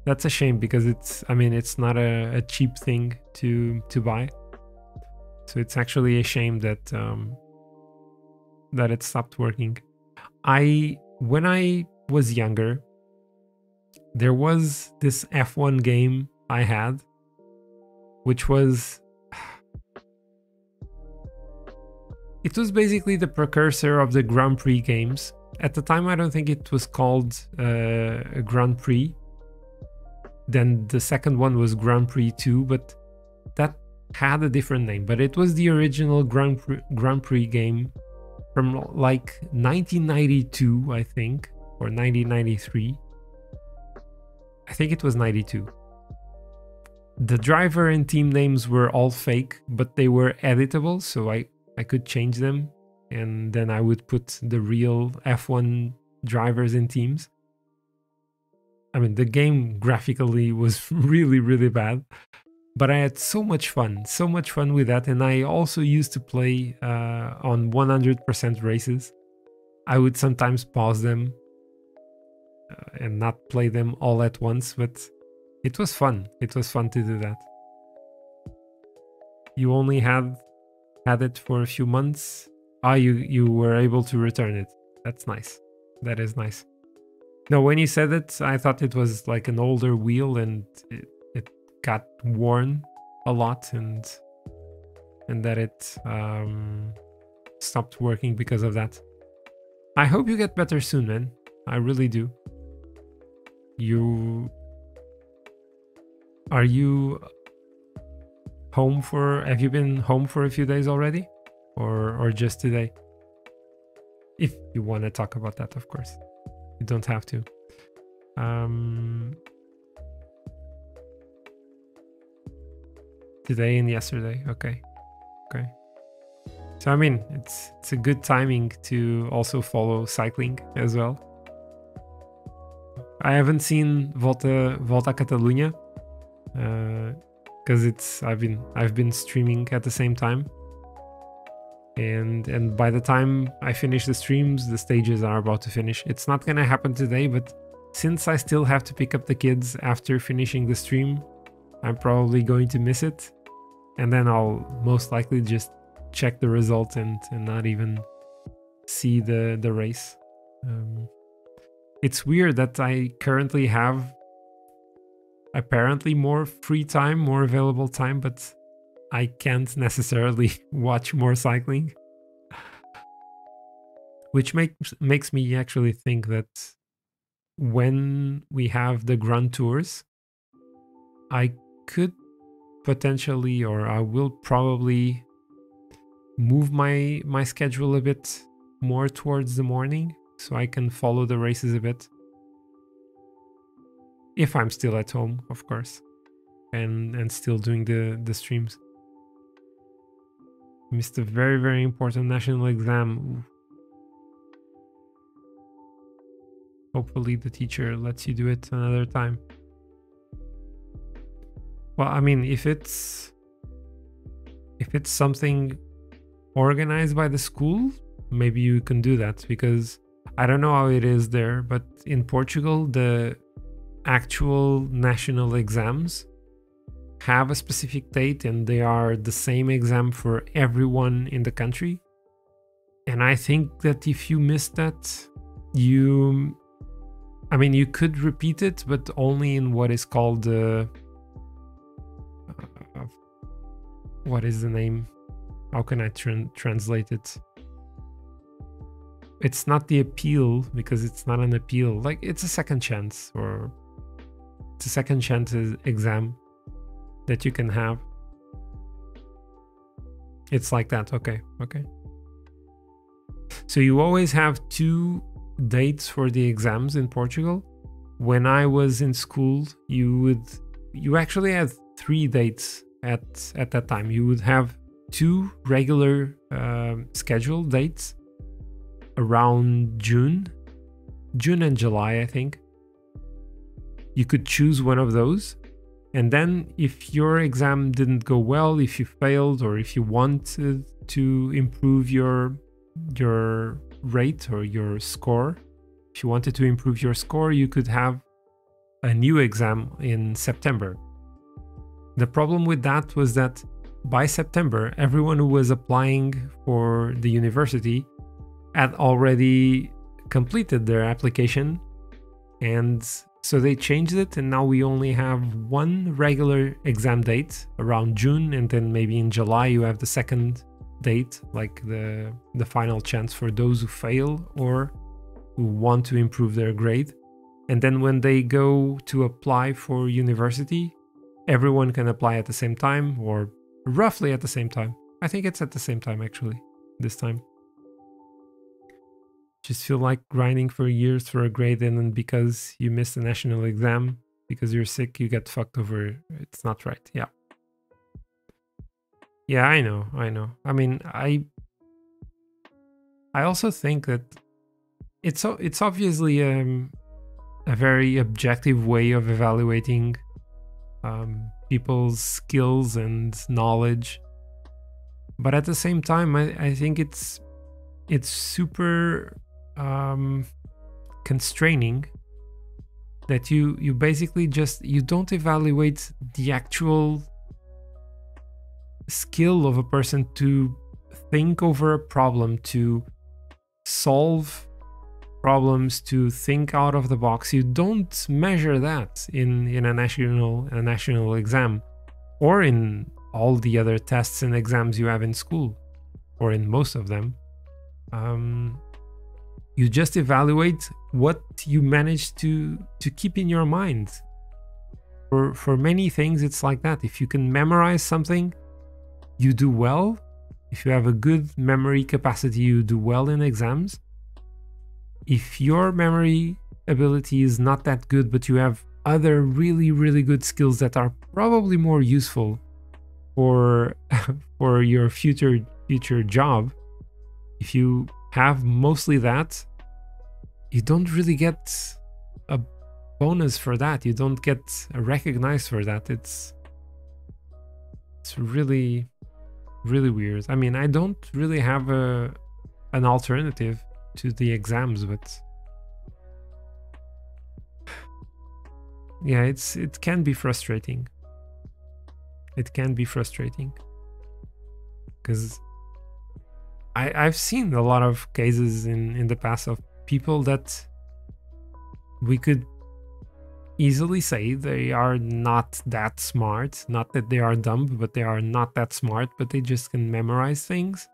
[SPEAKER 1] That's a shame, because it's not a cheap thing to buy. So it's actually a shame that that it stopped working. When I was younger, there was this F1 game I had, which was it was basically the precursor of the Grand Prix games. At the time, I don't think it was called a Grand Prix. Then the second one was Grand Prix 2, but that had a different name. But it was the original Grand Prix game from like 1992, I think, or 1993. I think it was 92. The driver and team names were all fake, but they were editable, so I could change them, and then I would put the real F1 drivers and teams. I mean, the game graphically was really bad, but I had so much fun with that. And I also used to play on 100% races. I would sometimes pause them and not play them all at once, but it was fun. It was fun to do that. You only had it for a few months. You were able to return it. That's nice. That is nice. No, when you said it, I thought it was like an older wheel, and it got worn a lot, and that it stopped working because of that. I hope you get better soon, man. I really do. Are you home for? Have you been home for a few days already, or just today? If you want to talk about that, of course. You don't have to. Today and yesterday. Okay. So I mean, it's a good timing to also follow cycling as well. I haven't seen Volta Catalunya because I've been streaming at the same time. And by the time I finish the streams, the stages are about to finish. It's not gonna happen today, but since I still have to pick up the kids after finishing the stream, I'm probably going to miss it. And then I'll most likely just check the result and not even see the race. It's weird that I currently have apparently more free time, more available time, but I can't necessarily watch more cycling. Which makes me actually think that when we have the Grand Tours, I could potentially, or I will probably move my schedule a bit more towards the morning so I can follow the races a bit. If I'm still at home, of course, and still doing the streams. Missed a very, very important national exam. Ooh. Hopefully the teacher lets you do it another time. Well, I mean, if it's something organized by the school, maybe you can do that, because I don't know how it is there, but in Portugal, the actual national exams have a specific date and they are the same exam for everyone in the country. And I think that if you miss that, you could repeat it, but only in what is called what is the name? How can I translate it? It's not the appeal, because it's not an appeal. Like, it's a second chance, or it's a second chance exam that you can have. It's like that. Okay. So you always have 2 dates for the exams in Portugal. When I was in school, you actually had 3 dates at that time. You would have 2 regular scheduled dates around June and July, I think. You could choose one of those, and then if your exam didn't go well, if you failed, or if you wanted to improve your rate or your score, if you wanted to improve your score, you could have a new exam in September. The problem with that was that by September, everyone who was applying for the university had already completed their application, and so they changed it, and now we only have 1 regular exam date around June, and then maybe in July you have the second date, like the final chance for those who fail or who want to improve their grade. And then when they go to apply for university, everyone can apply at the same time, or roughly at the same time. I think it's at the same time actually this time. Just feel like grinding for years for a grade, and then because you missed a national exam because you're sick, you get fucked over. It's not right. Yeah, I know. I mean, I also think that it's obviously a very objective way of evaluating people's skills and knowledge, but at the same time, I think it's super constraining that you basically you don't evaluate the actual skill of a person to think over a problem, to solve problems, to think out of the box. You don't measure that in a national exam, or in all the other tests and exams you have in school, or in most of them. You just evaluate what you manage to keep in your mind. For many things, it's like that. If you can memorize something, you do well. If you have a good memory capacity, you do well in exams. If your memory ability is not that good, but you have other really, really good skills that are probably more useful for your future job, if you have mostly that, you don't really get a bonus for that. You don't get recognized for that. It's really, really weird. I mean, I don't really have an alternative to the exams, but yeah, it can be frustrating. It can be frustrating because I've seen a lot of cases in the past of people that we could easily say they are not that smart. Not that they are dumb, but they are not that smart, but they just can memorize things.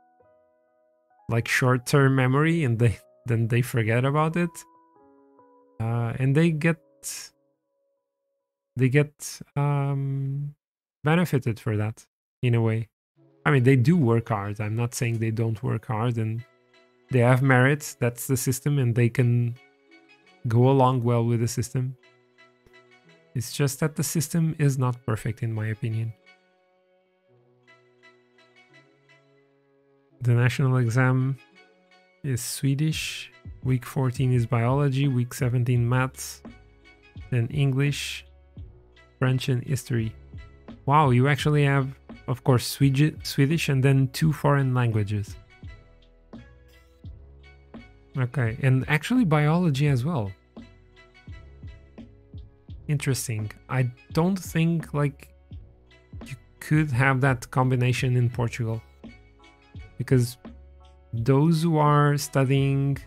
[SPEAKER 1] Like short-term memory, and then they forget about it. And they get benefited for that in a way. I mean, they do work hard. I'm not saying they don't work hard, and they have merit. That's the system, and they can go along well with the system. It's just that the system is not perfect, in my opinion. The national exam is Swedish. Week 14 is biology. Week 17 maths. Then English, French, and history. Wow, you actually have, of course, Swedish and then 2 foreign languages. Okay, and actually biology as well. Interesting. I don't think like you could have that combination in Portugal, because those who are studying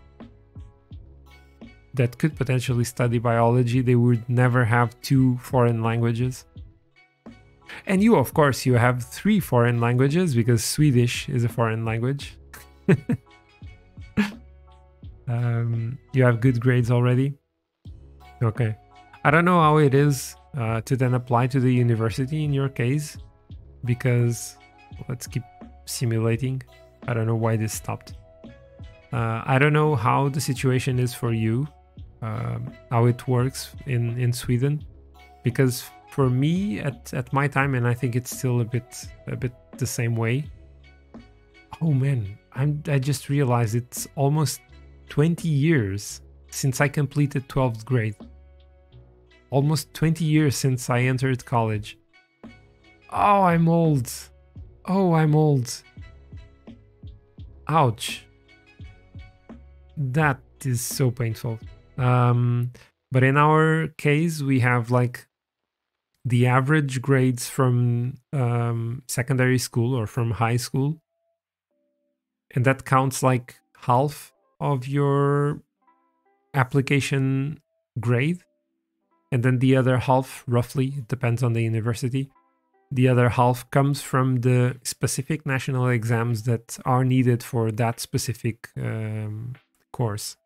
[SPEAKER 1] that could potentially study biology, they would never have 2 foreign languages. And you, of course, you have 3 foreign languages because Swedish is a foreign language. You have good grades already. Okay. I don't know how it is to then apply to the university in your case, because let's keep simulating. I don't know why this stopped. I don't know how the situation is for you, how it works in Sweden, because for me at my time, and I think it's still a bit the same way. Oh man, I just realized it's almost 20 years since I completed 12th grade. Almost 20 years since I entered college. Oh, I'm old. Oh, I'm old. Ouch. That is so painful. But in our case, we have like the average grades from secondary school or from high school. And that counts like half of your application grade. And then the other half, roughly, it depends on the university, the other half comes from the specific national exams that are needed for that specific course.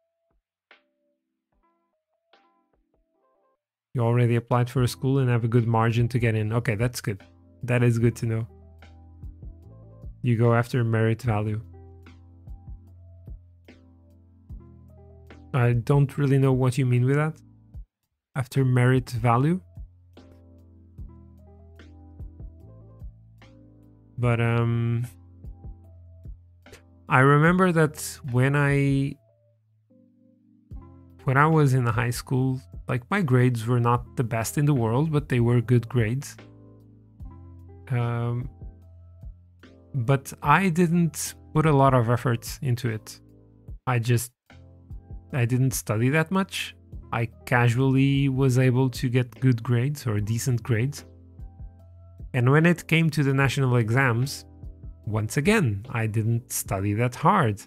[SPEAKER 1] You already applied for a school and have a good margin to get in. Okay, that's good. That is good to know. You go after merit value. I don't really know what you mean with that. After merit value. But I remember that when I was in high school, like my grades were not the best in the world, but they were good grades. But I didn't put a lot of effort into it. I didn't study that much. I casually was able to get good grades or decent grades. And when it came to the national exams, once again, I didn't study that hard.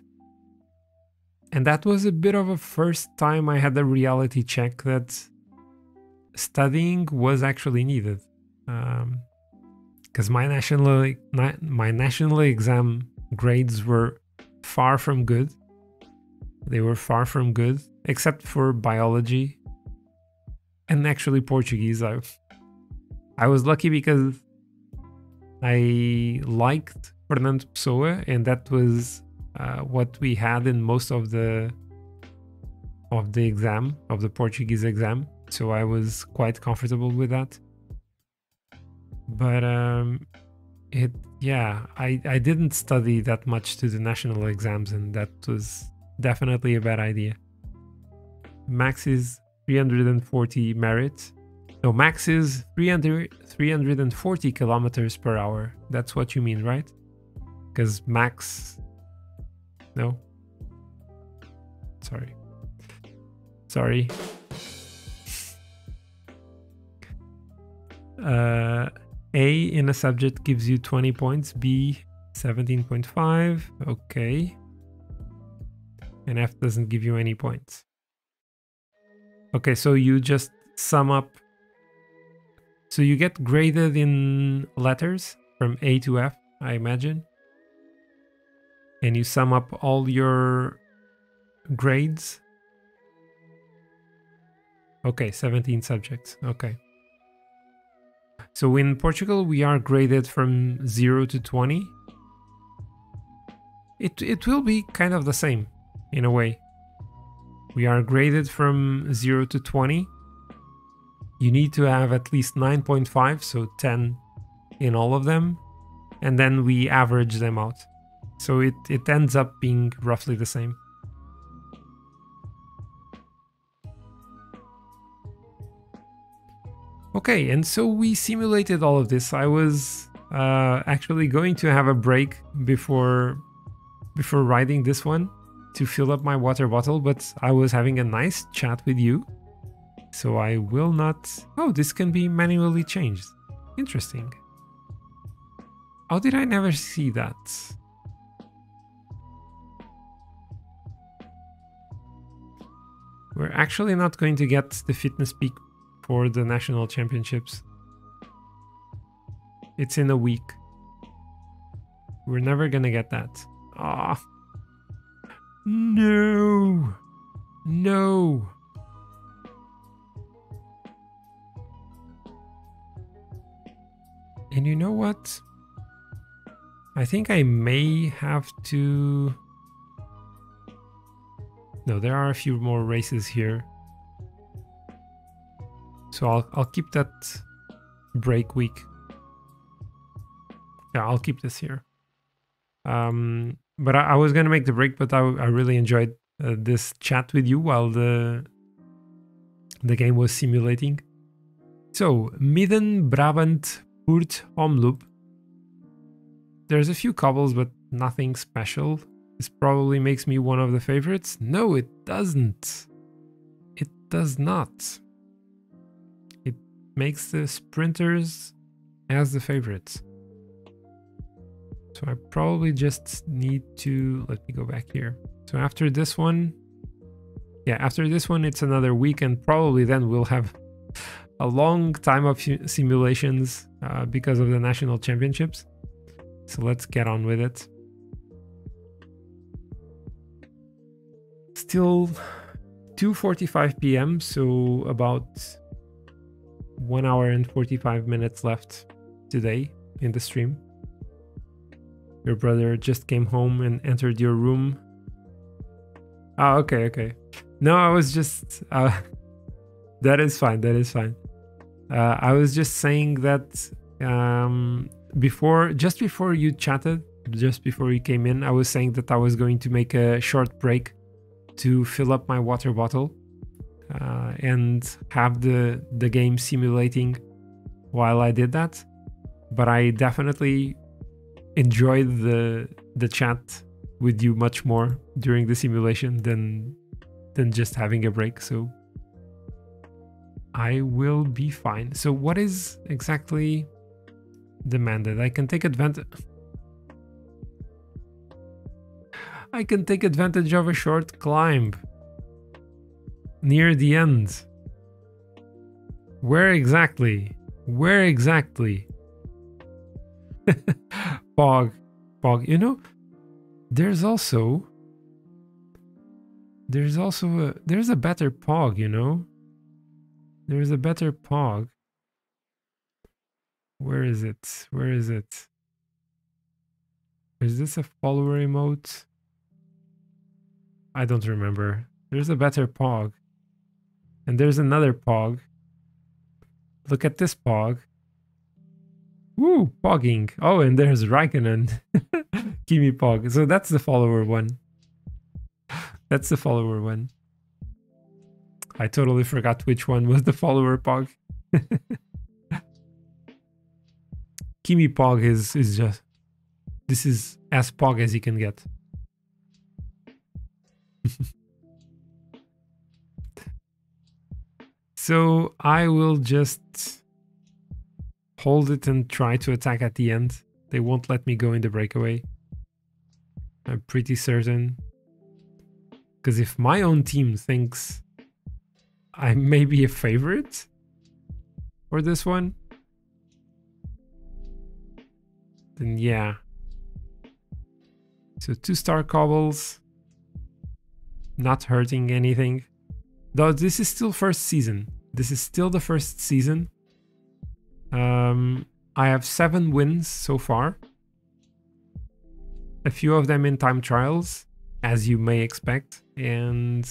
[SPEAKER 1] And that was a bit of a first time I had a reality check that studying was actually needed. Because my national exam grades were far from good. They were far from good, except for biology and actually Portuguese. I was lucky because I liked Fernando Pessoa, and that was what we had in most of the exam, of the Portuguese exam. So I was quite comfortable with that. But I didn't study that much to the national exams, and that was definitely a bad idea. Max is 340 merit. No, max is 340 kilometers per hour. That's what you mean, right? Because max... No? Sorry. A in a subject gives you 20 points, B 17.5, okay. And F doesn't give you any points. Okay, so you just sum up. So you get graded in letters from A to F, I imagine. And you sum up all your grades. Okay, 17 subjects, okay. So in Portugal, we are graded from 0 to 20. It will be kind of the same, in a way. We are graded from 0 to 20. You need to have at least 9.5, so 10 in all of them. And then we average them out. So it ends up being roughly the same. Okay, and so we simulated all of this. I was actually going to have a break before riding this one to fill up my water bottle, but I was having a nice chat with you. So I will not... Oh, this can be manually changed. Interesting. How did I never see that? We're actually not going to get the fitness peak for the national championships. It's in a week. We're never gonna get that. Ah. No. No. And you know what? I think I may have to... No, there are a few more races here. So I'll keep that break week. Yeah, I'll keep this here. But I was gonna make the break, but I really enjoyed this chat with you while the game was simulating. So, Midden Brabant Poort Omloop. There's a few cobbles, but nothing special. This probably makes me one of the favorites. No, it doesn't. It does not. It makes the sprinters as the favorites. So I probably just need to... Let me go back here. So after this one... Yeah, after this one, it's another week, and probably then we'll have a long time of simulations because of the national championships. So let's get on with it. Still 2:45 p.m, so about 1 hour and 45 minutes left today in the stream. Your brother just came home and entered your room. Oh, okay. No, I was just... that is fine, that is fine. I was just saying that just before you chatted, just before you came in, I was saying that I was going to make a short break to fill up my water bottle and have the game simulating while I did that. But I definitely enjoyed the chat with you much more during the simulation than just having a break, so I will be fine. So what is exactly demanded? I can take advantage of a short climb near the end. Where exactly? Pog, you know, there's a better Pog, you know? There's a better Pog. Where is it? Is this a follower emote? I don't remember. There's a better Pog. And there's another Pog. Look at this Pog. Woo, pogging. Oh, and there's Raikkonen. Kimi Pog. So that's the follower one. I totally forgot which one was the follower Pog. Kimi Pog is just... This is as Pog as you can get. So I will just hold it and try to attack at the end. They won't let me go in the breakaway. I'm pretty certain. Because if my own team thinks I may be a favorite for this one, then yeah. So 2-star cobbles, not hurting anything. Though this is still first season. This is still the first season. I have 7 wins so far. A few of them in time trials, as you may expect, and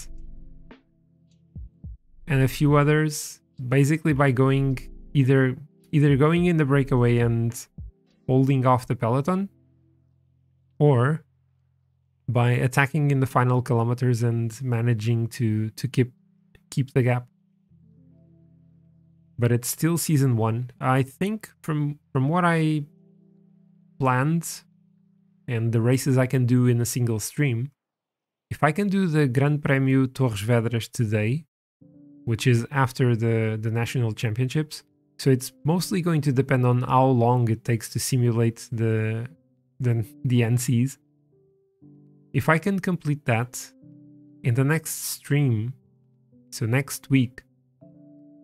[SPEAKER 1] a few others basically by going either going in the breakaway and holding off the peloton, or by attacking in the final kilometers and managing to keep the gap. But it's still season 1. I think from what I planned and the races I can do in a single stream, if I can do the Gran Prémio Torres Vedras today, which is after the national championships, so it's mostly going to depend on how long it takes to simulate the NCs. If I can complete that in the next stream, so next week,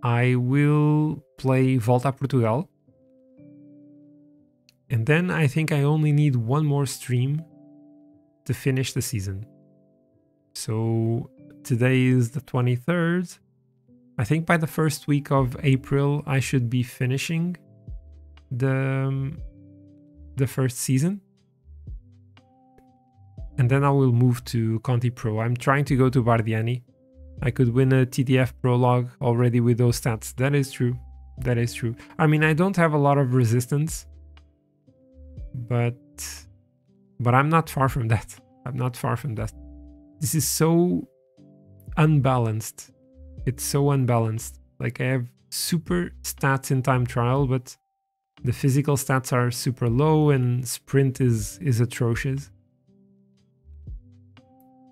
[SPEAKER 1] I will play Volta a Portugal. And then I think I only need one more stream to finish the season. So today is the 23rd. I think by the first week of April, I should be finishing the first season. And then I will move to Conti Pro. I'm trying to go to Bardiani. I could win a TTF prologue already with those stats. That is true. That is true. I mean, I don't have a lot of resistance, but I'm not far from that. I'm not far from that. This is so unbalanced. It's so unbalanced. Like, I have super stats in time trial, but the physical stats are super low and sprint is atrocious.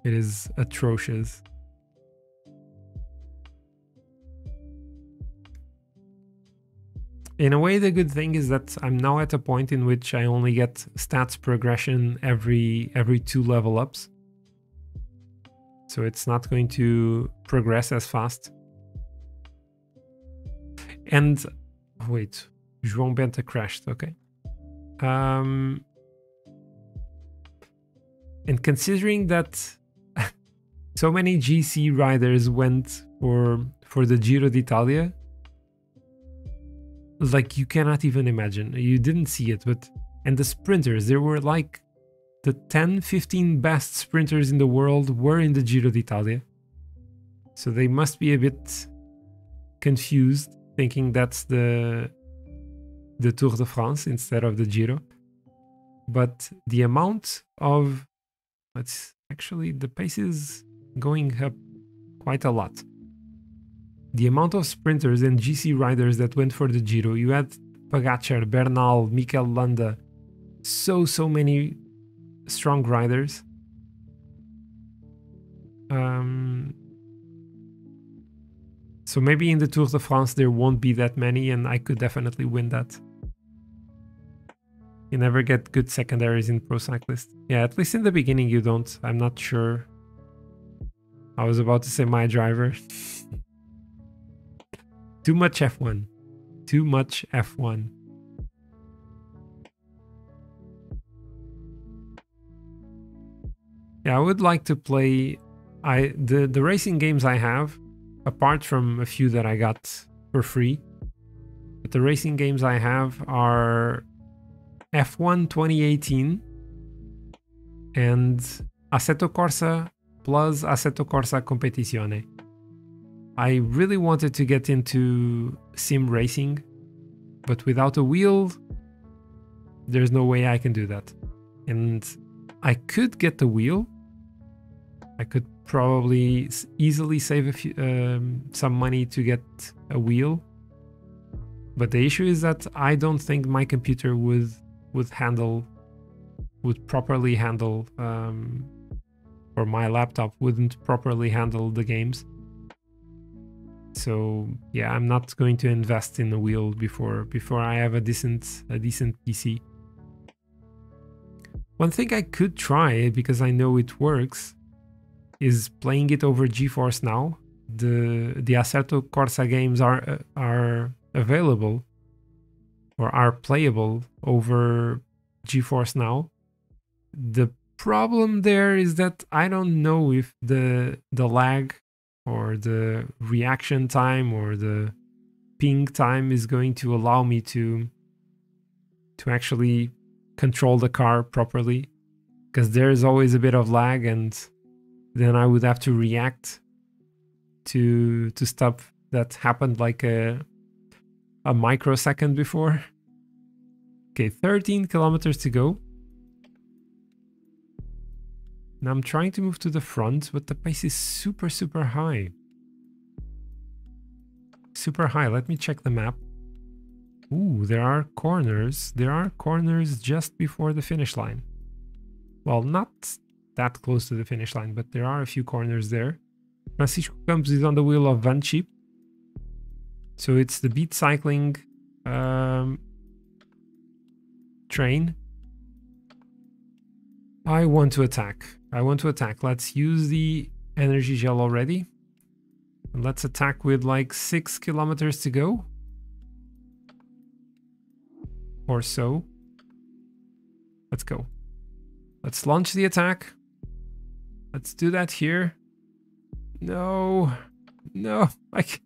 [SPEAKER 1] It is atrocious. In a way, the good thing is that I'm now at a point in which I only get stats progression every 2 level ups. So it's not going to progress as fast. And wait, João Benta crashed, okay. And considering that so many GC riders went for the Giro d'Italia, like, you cannot even imagine. You didn't see it, but... And the sprinters, there were like the 10-15 best sprinters in the world were in the Giro d'Italia. So they must be a bit confused, thinking that's the Tour de France instead of the Giro. But the amount of... Let's actually... The pace is going up quite a lot. The amount of sprinters and GC riders that went for the Giro. You had Pogacar, Bernal, Mikel Landa. So many strong riders. So maybe in the Tour de France there won't be that many, and I could definitely win that. You never get good secondaries in Pro Cyclist. Yeah, at least in the beginning you don't. I'm not sure. I was about to say my driver. Too much F1. Too much F1. Yeah, I would like to play the racing games I have, apart from a few that I got for free. But the racing games I have are F1 2018 and Assetto Corsa plus Assetto Corsa Competizione. I really wanted to get into sim racing, but without a wheel, there's no way I can do that. And I could get the wheel. I could probably easily save some money to get a wheel. But the issue is that I don't think my computer would properly handle, or my laptop wouldn't properly handle the games. So yeah, I'm not going to invest in a wheel before I have a decent PC. One thing I could try, because I know it works, is playing it over GeForce Now. The Assetto Corsa games are available or are playable over GeForce Now. The problem there is that I don't know if the lag or the reaction time or the ping time is going to allow me to actually control the car properly, because there is always a bit of lag, and then I would have to react to stuff that happened like a microsecond before. Okay, 13 kilometers to go. Now I'm trying to move to the front, but the pace is super high. Super high. Let me check the map. Ooh, there are corners. There are corners just before the finish line. Well, not that close to the finish line, but there are a few corners there. Francisco Campos is on the wheel of Van Schip. So it's the beat cycling train. I want to attack. Let's use the energy gel already. And let's attack with like 6 kilometers to go. Or so. Let's go. Let's launch the attack. Let's do that here. No. Like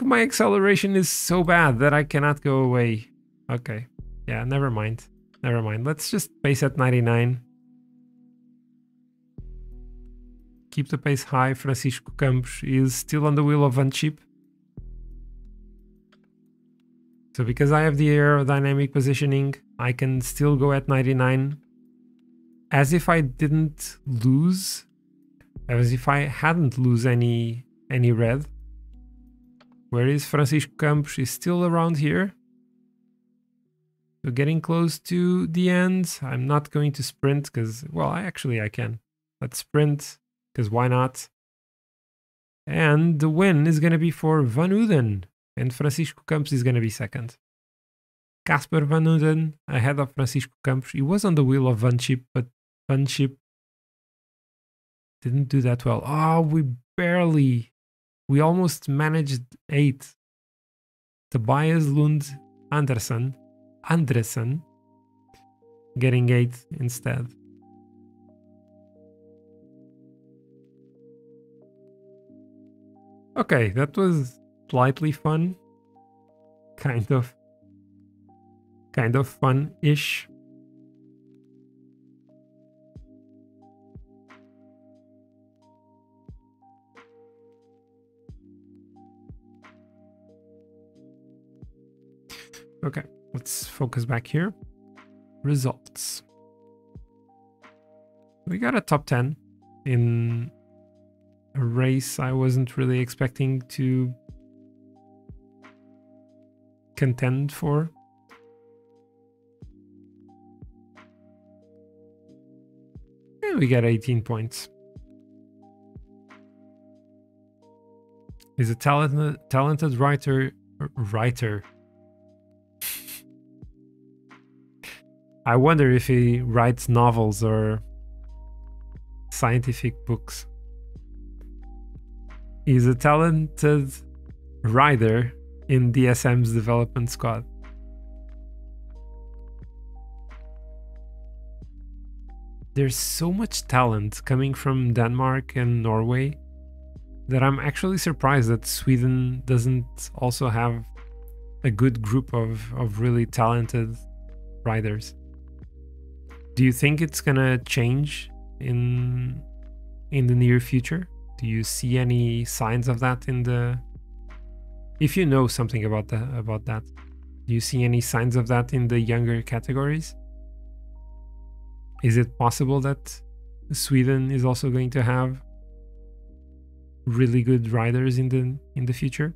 [SPEAKER 1] my acceleration is so bad that I cannot go away. Okay. Yeah, never mind. Let's just pace at 99. Keep the pace high. Francisco Campos is still on the wheel of Van Schip. So because I have the aerodynamic positioning, I can still go at 99. As if I didn't lose. As if I hadn't lose any red. Where is Francisco Campos? Is still around here. So getting close to the end. I'm not going to sprint because, well, I can. Let's sprint, because why not? And the win is going to be for Van Uden. And Francisco Campos is going to be second. Casper Van Uden ahead of Francisco Campos. He was on the wheel of Van Schip, but Van Schip didn't do that well. Oh, we almost managed 8. Tobias Lund Andresen getting 8 instead. Okay, that was slightly fun. Kind of fun-ish. Okay, let's focus back here. Results. We got a top 10 in a race I wasn't really expecting to contend for. And we got 18 points. He's a talented writer. I wonder if he writes novels or scientific books. He's a talented rider in DSM's development squad. There's so much talent coming from Denmark and Norway that I'm actually surprised that Sweden doesn't also have a good group of really talented riders. Do you think it's gonna change in the near future? Do you see any signs of that in the... If you know something about that, do you see any signs of that in the younger categories? Is it possible that Sweden is also going to have really good riders in the future?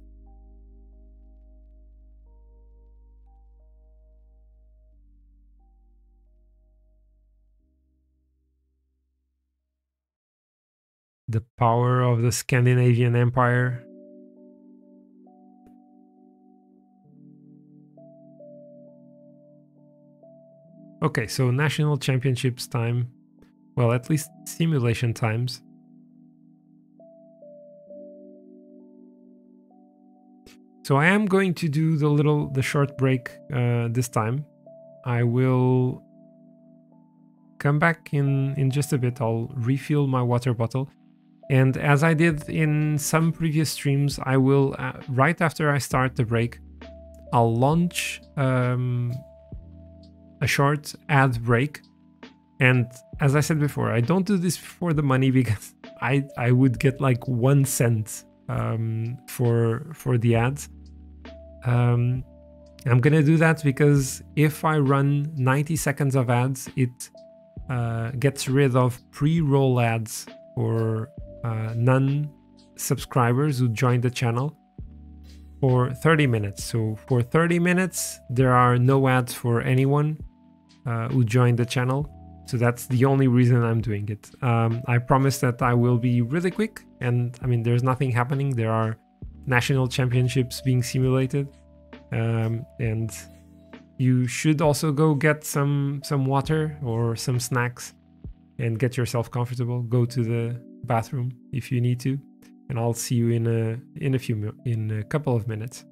[SPEAKER 1] The power of the Scandinavian Empire Okay, so national championships time. Well, at least simulation times. So I am going to do the short break this time. I will come back in just a bit. I'll refill my water bottle. And as I did in some previous streams, I will, right after I start the break, I'll launch a short ad break. And as I said before, I don't do this for the money because I would get like 1 cent for the ads. I'm gonna do that because if I run 90 seconds of ads, it gets rid of pre-roll ads for non-subscribers who join the channel for 30 minutes. So for 30 minutes, there are no ads for anyone who joined the channel. So that's the only reason I'm doing it. I promise that I will be really quick. And I mean, there's nothing happening. There are national championships being simulated. And you should also go get some water or some snacks and get yourself comfortable. Go to the bathroom if you need to. And I'll see you in a couple of minutes.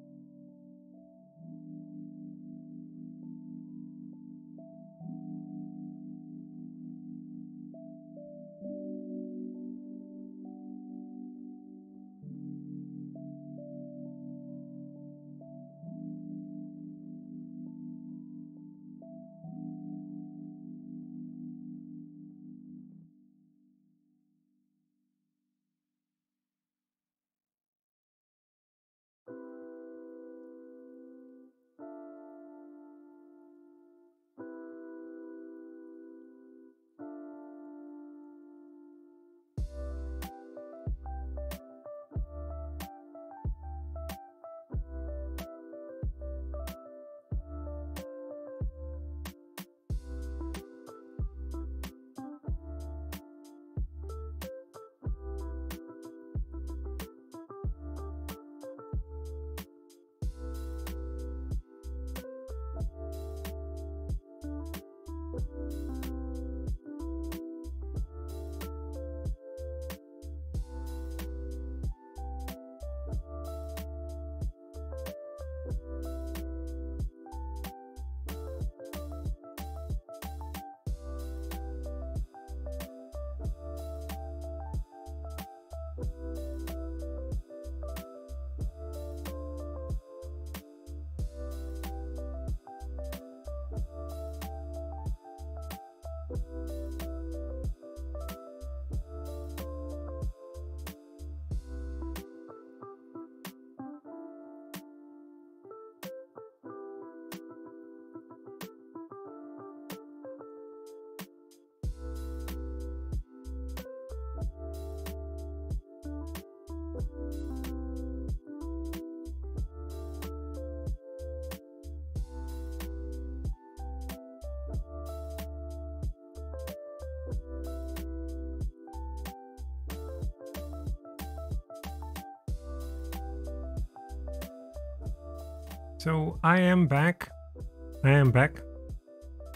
[SPEAKER 1] So I am back.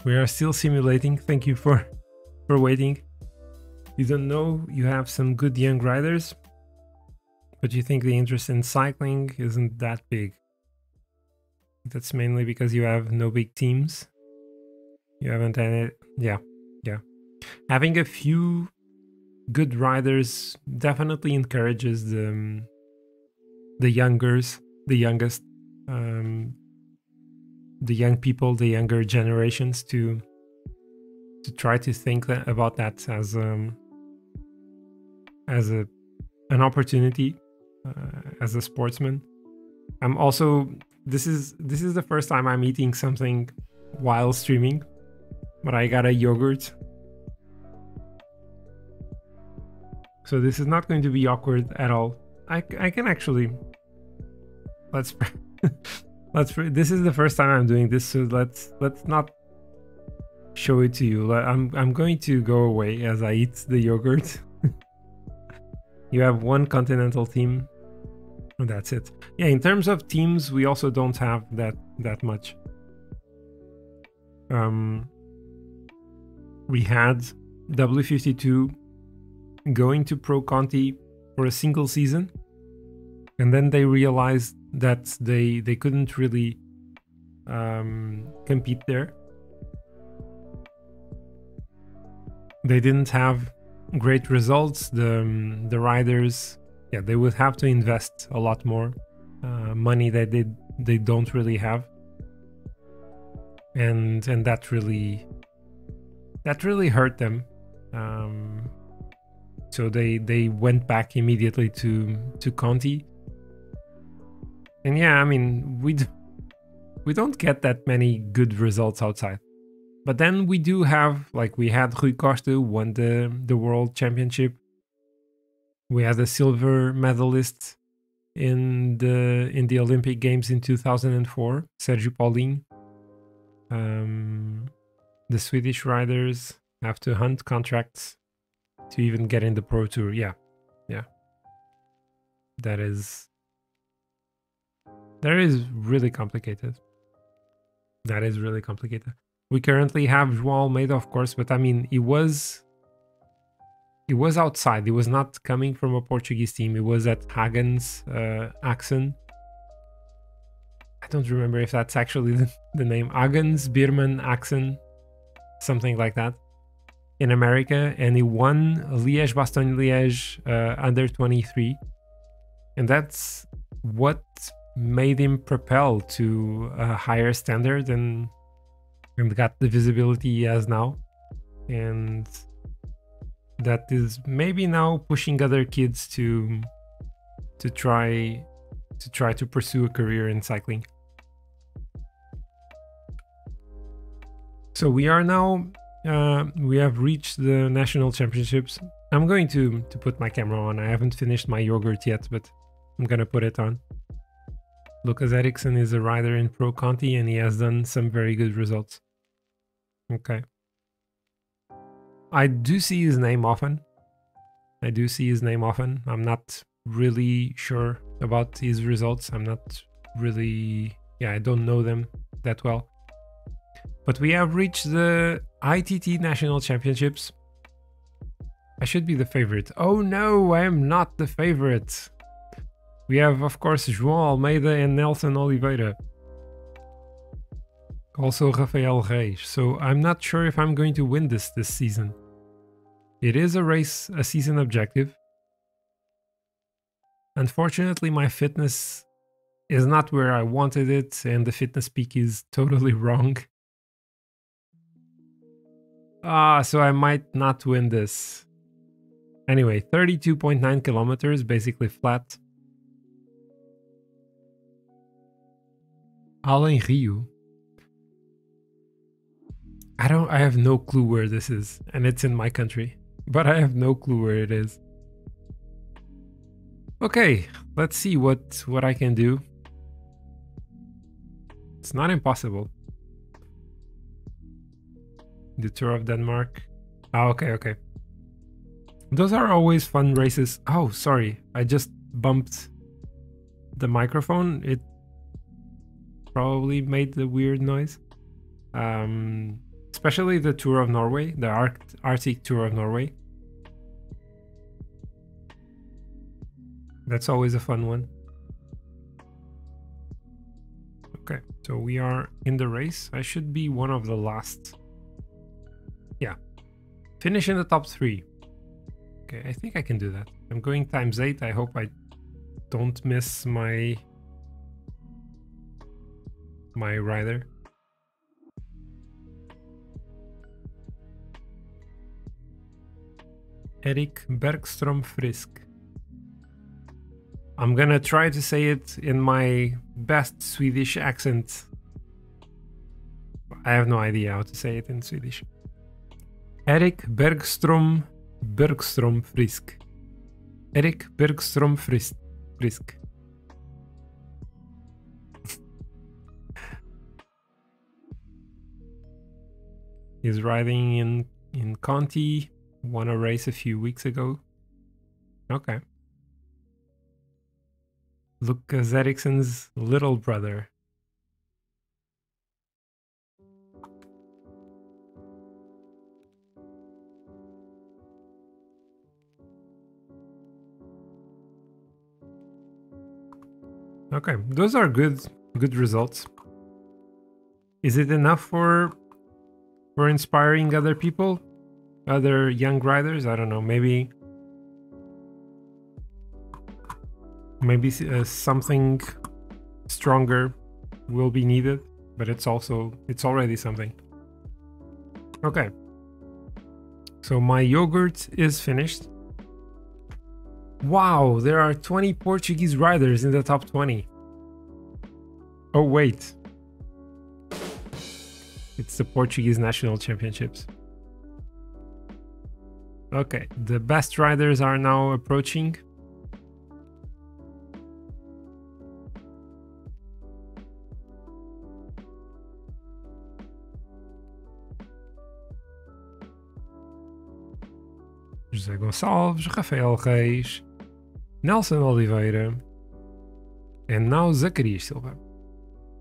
[SPEAKER 1] We are still simulating. Thank you for waiting. You don't know you have some good young riders, but you think the interest in cycling isn't that big. That's mainly because you have no big teams. You haven't any... Yeah. Having a few good riders definitely encourages the youngest, the young people, the younger generations to try to think about that as an opportunity as a sportsman. I'm also this is the first time I'm eating something while streaming, but I got a yogurt, so this is not going to be awkward at all. I can actually let's this is the first time I'm doing this, so let's not show it to you. I'm going to go away as I eat the yogurt. You have one continental team, and that's it. Yeah, in terms of teams, we also don't have that much. we had W52 going to Pro Conti for a single season, and then they realized that they couldn't really compete there. They didn't have great results. The riders, yeah, they would have to invest a lot more money that they don't really have, and that really hurt them. So they went back immediately to Conti. And yeah, I mean, we don't get that many good results outside. But then we do have, like, we had Rui Costa won the World Championship. We had a silver medalist in the Olympic Games in 2004, Sergio Paulin. The Swedish riders have to hunt contracts to even get in the Pro Tour. Yeah. That is really complicated. That is really complicated. We currently have João Almeida, of course, but I mean, it was outside. It was not coming from a Portuguese team. It was at Hagen's Axen. I don't remember if that's actually the name. Hagens, Bierman, Axen, something like that, in America. And he won Liège-Bastogne-Liège under 23. And that's what made him propel to a higher standard and got the visibility he has now. And that is maybe now pushing other kids to try to pursue a career in cycling. So we are now we have reached the national championships. I'm going to put my camera on. I haven't finished my yogurt yet, but I'm gonna put it on. Lucas Ericsson is a rider in Pro Conti and he has done some very good results. Okay. I do see his name often. I'm not really sure about his results. I'm not really... Yeah, I don't know them that well. But we have reached the ITT National Championships. I should be the favorite. Oh no, I am not the favorite. We have, of course, João Almeida and Nelson Oliveira. Also Rafael Reis. So I'm not sure if I'm going to win this season. It is a season objective. Unfortunately, my fitness is not where I wanted it, and the fitness peak is totally wrong. So I might not win this. Anyway, 32.9 kilometers, basically flat. Além Rio. I have no clue where this is, and it's in my country, but I have no clue where it is. Okay, let's see what I can do. It's not impossible. The Tour of Denmark. Oh, okay. Those are always fun races. Oh, sorry, I just bumped the microphone. It probably made the weird noise. Especially the Tour of Norway, the Arctic Tour of Norway. That's always a fun one. Okay, so we are in the race. I should be one of the last. Yeah. Finish in the top 3. Okay, I think I can do that. I'm going ×8. I hope I don't miss my rider. Erik Bergström Frisk. I'm gonna try to say it in my best Swedish accent. I have no idea how to say it in Swedish. Erik Bergström Frisk. Erik Bergström Frisk. He's riding in Conti. Won a race a few weeks ago. Okay. Lucas Ericsson's little brother. Okay, those are good results. Is it enough for inspiring other people, other young riders? I don't know. Maybe something stronger will be needed, but it's already something. Okay, so my yogurt is finished. Wow, there are 20 Portuguese riders in the top 20. Oh wait, it's the Portuguese National Championships. Okay, the best riders are now approaching. José Gonçalves, Rafael Reis, Nelson Oliveira, and now Zachary Silva.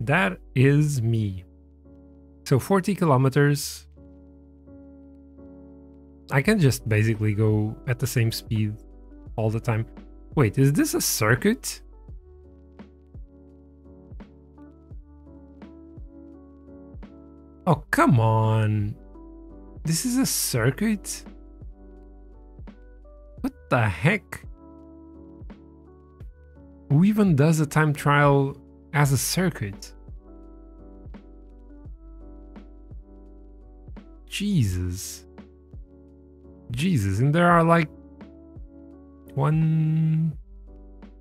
[SPEAKER 1] That is me. So 40 kilometers. I can just basically go at the same speed all the time. Wait, is this a circuit? Oh, come on. This is a circuit? What the heck? Who even does a time trial as a circuit? Jesus. Jesus, and there are like 1,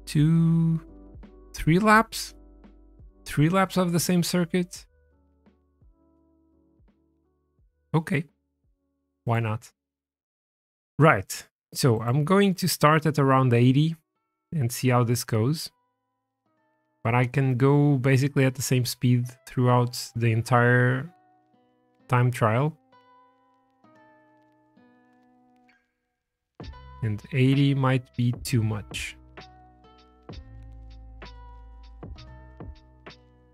[SPEAKER 1] 2, 3 laps? 3 laps of the same circuit? Okay, why not? Right, so I'm going to start at around 80 and see how this goes. But I can go basically at the same speed throughout the entire time trial. And 80 might be too much.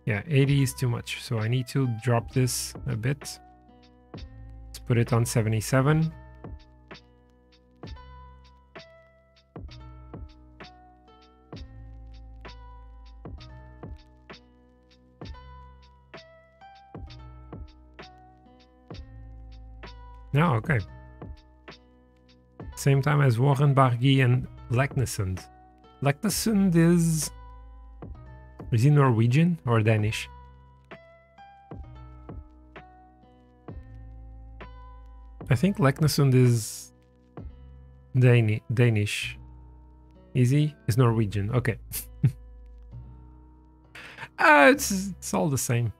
[SPEAKER 1] Yeah, 80 is too much, so I need to drop this a bit. Let's put it on 77. No, okay. Same time as Warren Barguil and Leknesund. Leknesund is he Norwegian or Danish? I think Leknesund is Danish. Is he? Is Norwegian. Okay. It's all the same.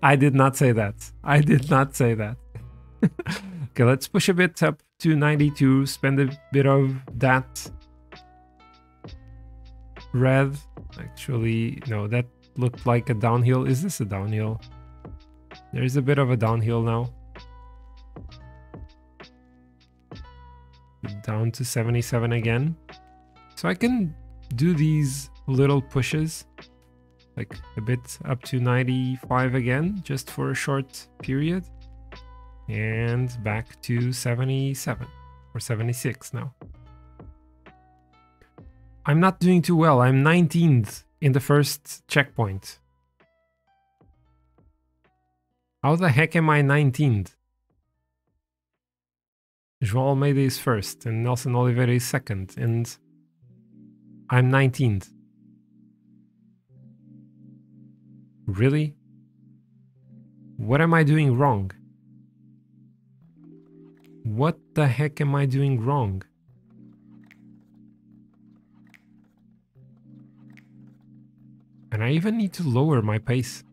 [SPEAKER 1] I did not say that. I did not say that. Okay, let's push a bit up to 92, spend a bit of that red. Actually, no, that looked like a downhill. Is this a downhill? There's a bit of a downhill now. Down to 77 again. So I can do these little pushes, like a bit up to 95 again, just for a short period. And back to 77 or 76 now. I'm not doing too well. I'm 19th in the first checkpoint. How the heck am I 19th? João Almeida is first and Nelson Oliveira is second, and I'm 19th. Really? What am I doing wrong? What the heck am I doing wrong? And I even need to lower my pace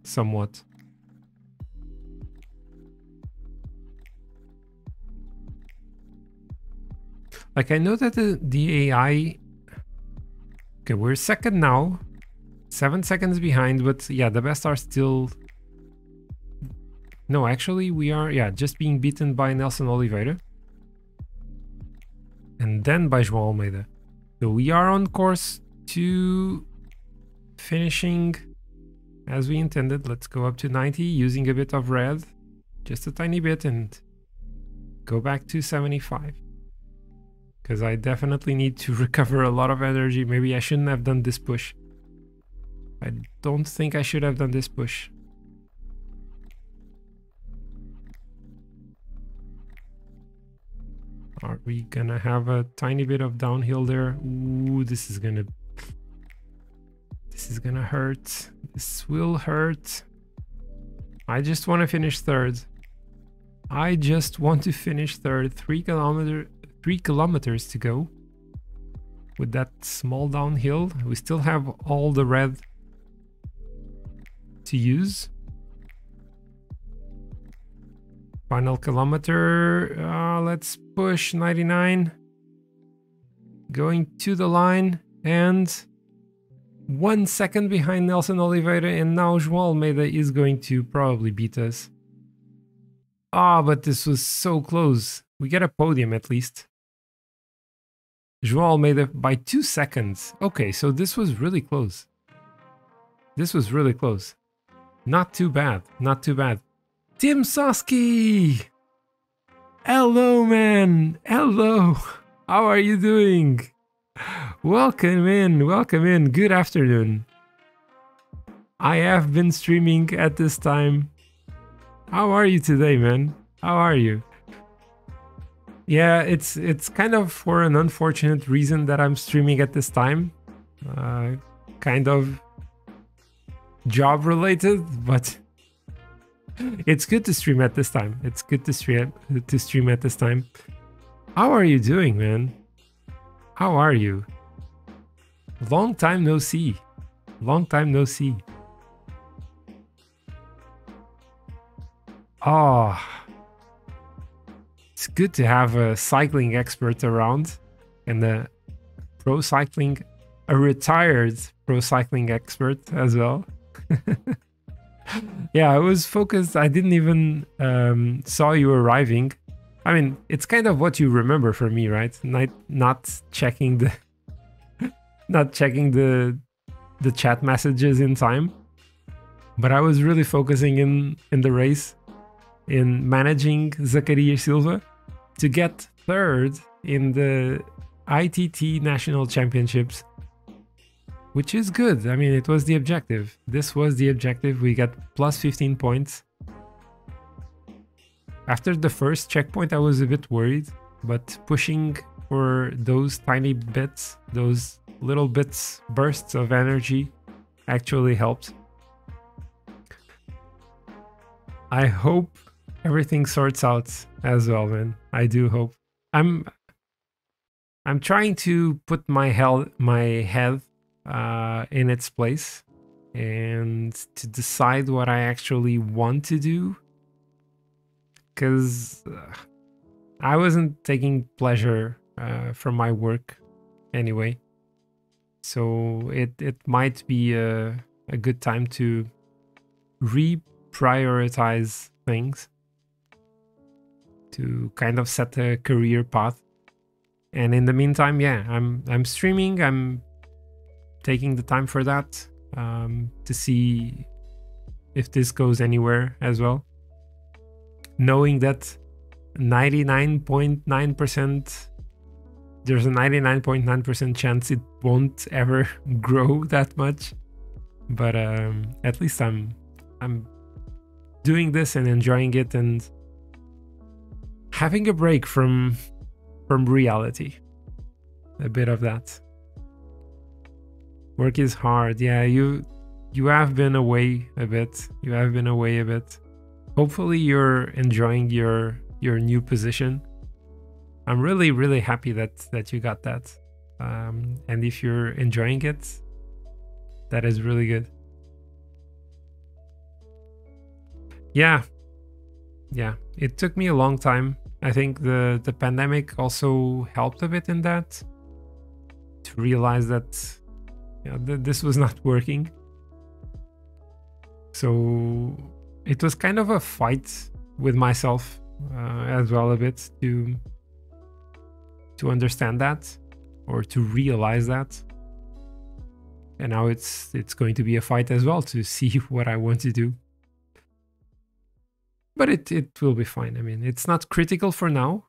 [SPEAKER 1] somewhat. Like, I know that the AI... Okay, we're second now. 7 seconds behind, but yeah, the best are still... No, actually, we are, yeah, just being beaten by Nelson Oliveira. And then by João Almeida. So we are on course to finishing as we intended. Let's go up to 90 using a bit of red. Just a tiny bit, and go back to 75. because I definitely need to recover a lot of energy. Maybe I shouldn't have done this push. I don't think I should have done this push. Are we gonna have a tiny bit of downhill there? Ooh, this is gonna hurt. This will hurt. I just want to finish third. I just want to finish third. 3 kilometers to go. With that small downhill, we still have all the red to use. Final kilometer, let's push 99. Going to the line and 1 second behind Nelson Oliveira, and now João Almeida is going to probably beat us. Ah, but this was so close. We get a podium at least. João Almeida by 2 seconds. Okay, so this was really close. This was really close. Not too bad, not too bad. Tim Soski! Hello, man! Hello! How are you doing? Welcome in, welcome in. Good afternoon. I have been streaming at this time. How are you today, man? How are you? Yeah, it's kind of for an unfortunate reason that I'm streaming at this time. Kind of job related, but it's good to stream at this time. It's good to stream at this time. How are you doing, man? How are you? Long time no see. Long time no see. Oh, it's good to have a cycling expert around and a retired pro cycling expert as well. Yeah, I was focused. I didn't even saw you arriving. I mean, it's kind of what you remember from me, right? Not checking the the chat messages in time. But I was really focusing in the race, in managing Zachary Silva to get third in the ITT National Championships, which is good. I mean, it was the objective. This was the objective. We got plus 15 points. After the first checkpoint, I was a bit worried, but pushing for those tiny bits, those little bits, bursts of energy actually helped. I hope everything sorts out as well, man. I do hope. I'm trying to put my head in its place and to decide what I actually want to do, because I wasn't taking pleasure from my work anyway. So it might be a good time to reprioritize things, to kind of set a career path. And in the meantime, yeah, I'm streaming. I'm taking the time for that to see if this goes anywhere as well. Knowing that 99.9%, there's a 99.9% chance it won't ever grow that much. But at least I'm doing this and enjoying it and having a break from reality. A bit of that. Work is hard. Yeah, you have been away a bit. You have been away a bit. Hopefully you're enjoying your new position. I'm really happy that you got that. And if you're enjoying it, that is really good. Yeah, it took me a long time. I think the pandemic also helped a bit in that, to realize that this was not working. So it was kind of a fight with myself as well a bit to understand that, or to realize that. And now it's going to be a fight as well to see what I want to do. But it will be fine. I mean, it's not critical for now.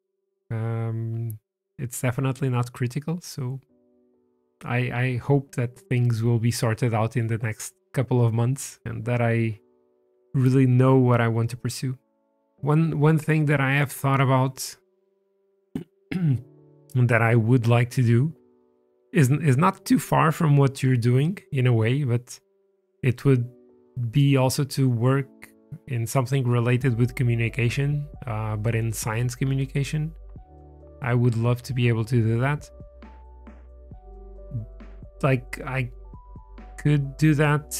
[SPEAKER 1] it's definitely not critical. So I hope that things will be sorted out in the next couple of months and that I really know what I want to pursue. One thing that I have thought about that I would like to do is not too far from what you're doing in a way, but it would be also to work in something related with communication, but in science communication. I would love to be able to do that. Like, I could do that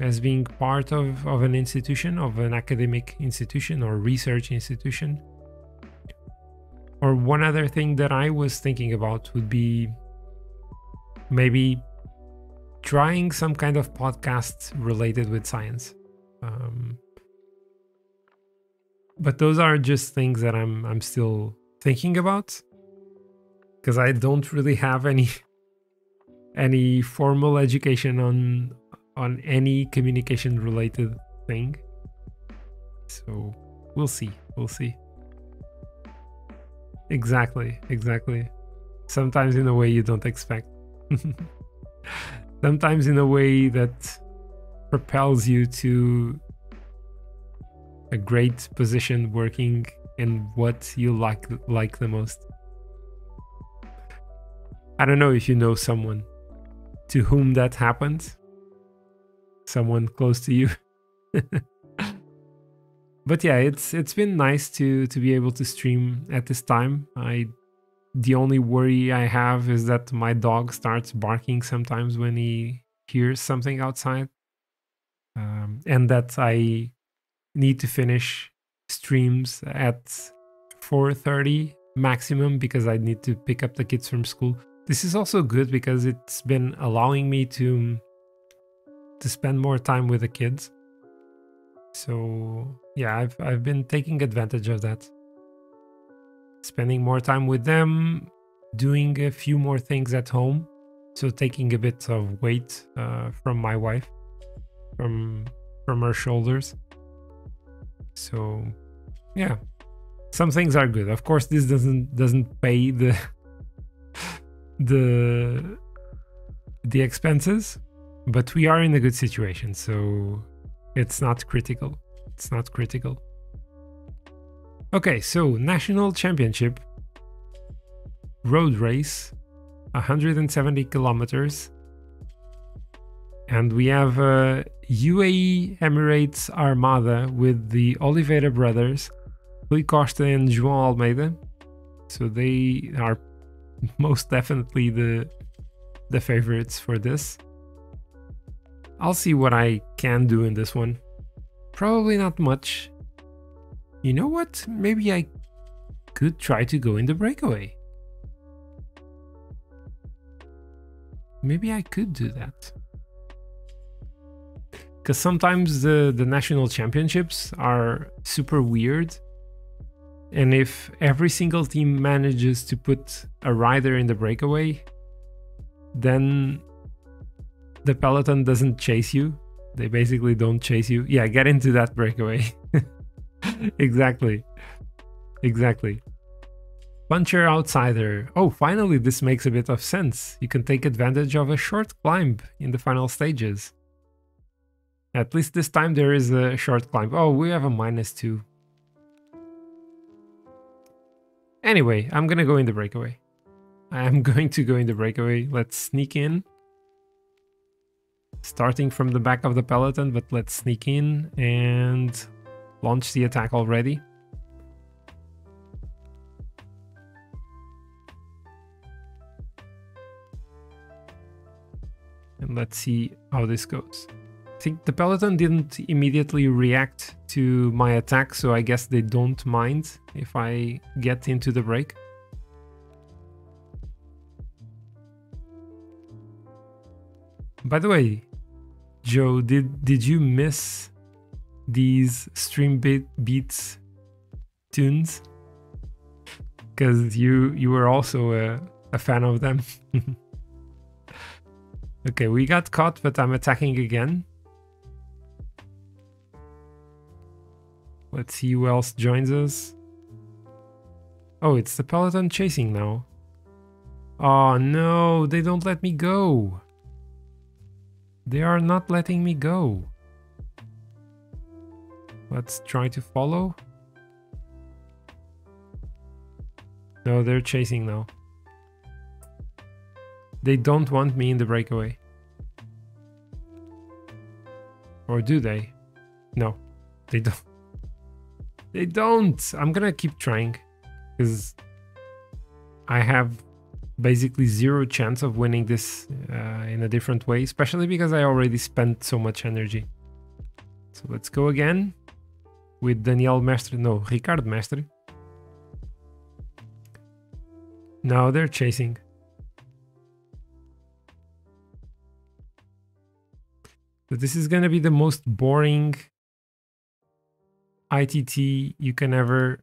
[SPEAKER 1] as being part of an institution, of an academic institution or research institution. Or one other thing that I was thinking about would be maybe trying some kind of podcast related with science. But those are just things that I'm still thinking about, because I don't really have any formal education on any communication related thing. So we'll see. Exactly. Sometimes in a way you don't expect. Sometimes in a way that propels you to a great position working in what you like the most. I don't know if you know someone to whom that happened, someone close to you. But yeah, it's been nice to be able to stream at this time. The only worry I have is that my dog starts barking sometimes when he hears something outside, and that I need to finish streams at 4:30 maximum because I need to pick up the kids from school. This is also good because it's been allowing me to spend more time with the kids. So yeah, I've been taking advantage of that. Spending more time with them, doing a few more things at home. So taking a bit of weight from my wife, from her shoulders. So yeah, some things are good. Of course, this doesn't pay the expenses, but we are in a good situation, so it's not critical. Okay, so national championship road race, 170 kilometers, and we have UAE Emirates Armada with the Oliveira brothers, Rui Costa and João Almeida. So they are most definitely the favorites for this. I'll see what I can do in this one. Probably not much. You know what? Maybe I could try to go in the breakaway. Maybe I could do that. Because sometimes the national championships are super weird. And if every single team manages to put a rider in the breakaway, then the peloton doesn't chase you. They basically don't chase you. Yeah, get into that breakaway. Exactly. Puncher outsider. Oh, finally, this makes a bit of sense. You can take advantage of a short climb in the final stages. At least this time there is a short climb. Oh, we have a -2. Anyway, I'm gonna go in the breakaway. I'm going to go in the breakaway. Let's sneak in. Starting from the back of the peloton, but let's sneak in and launch the attack already. And let's see how this goes. I think the peloton didn't immediately react to my attack, so I guess they don't mind if I get into the break. By the way, Joe, did you miss these Stream Beats tunes? Because you were also a fan of them. Okay, we got caught, but I'm attacking again. Let's see who else joins us. Oh, it's the peloton chasing now. Oh no, they don't let me go. They are not letting me go. Let's try to follow. No, they're chasing now. They don't want me in the breakaway. Or do they? No, they don't. They don't! I'm gonna keep trying. Because I have basically zero chance of winning this in a different way. Especially because I already spent so much energy. So let's go again. With Daniel Mestre. No, Ricardo Mestre. No, they're chasing. So this is gonna be the most boring ITT you can ever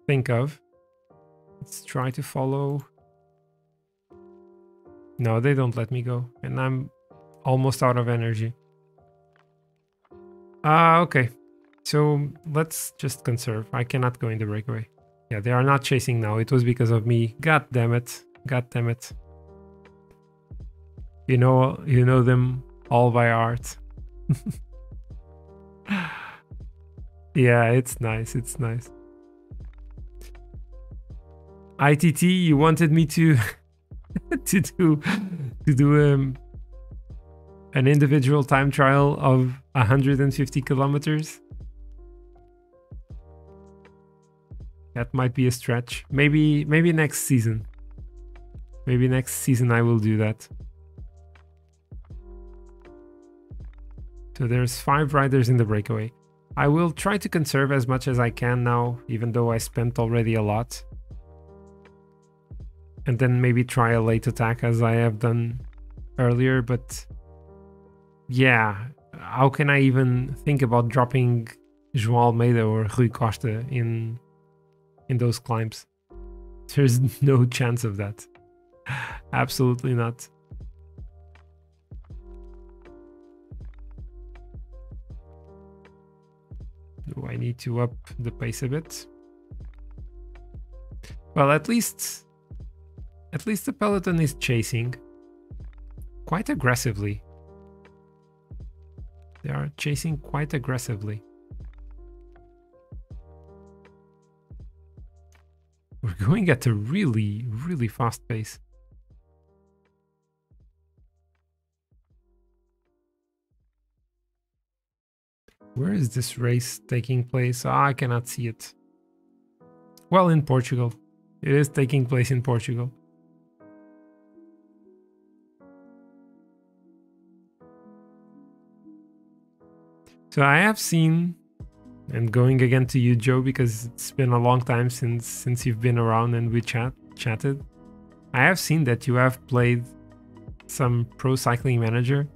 [SPEAKER 1] think of. Let's try to follow. No, they don't let me go. And I'm almost out of energy. Okay. So let's just conserve. I cannot go in the breakaway. Yeah, they are not chasing now. It was because of me. God damn it. God damn it. You know them all by heart. Yeah, it's nice. It's nice. ITT, you wanted me to to do an individual time trial of 150 kilometers. That might be a stretch. Maybe next season. Maybe next season I will do that. So there's 5 riders in the breakaway. I will try to conserve as much as I can now, even though I spent already a lot. And then maybe try a late attack as I have done earlier, but yeah, how can I even think about dropping João Almeida or Rui Costa in those climbs? There's no chance of that. Absolutely not. Do I need to up the pace a bit? Well, at least the peloton is chasing quite aggressively. They are chasing quite aggressively. We're going at a really, really fast pace. Where is this race taking place? I cannot see it. Well, in Portugal. It is taking place in Portugal. So I have seen, and going again to you, Joe, because it's been a long time since you've been around and we chatted. I have seen that you have played some Pro Cycling Manager.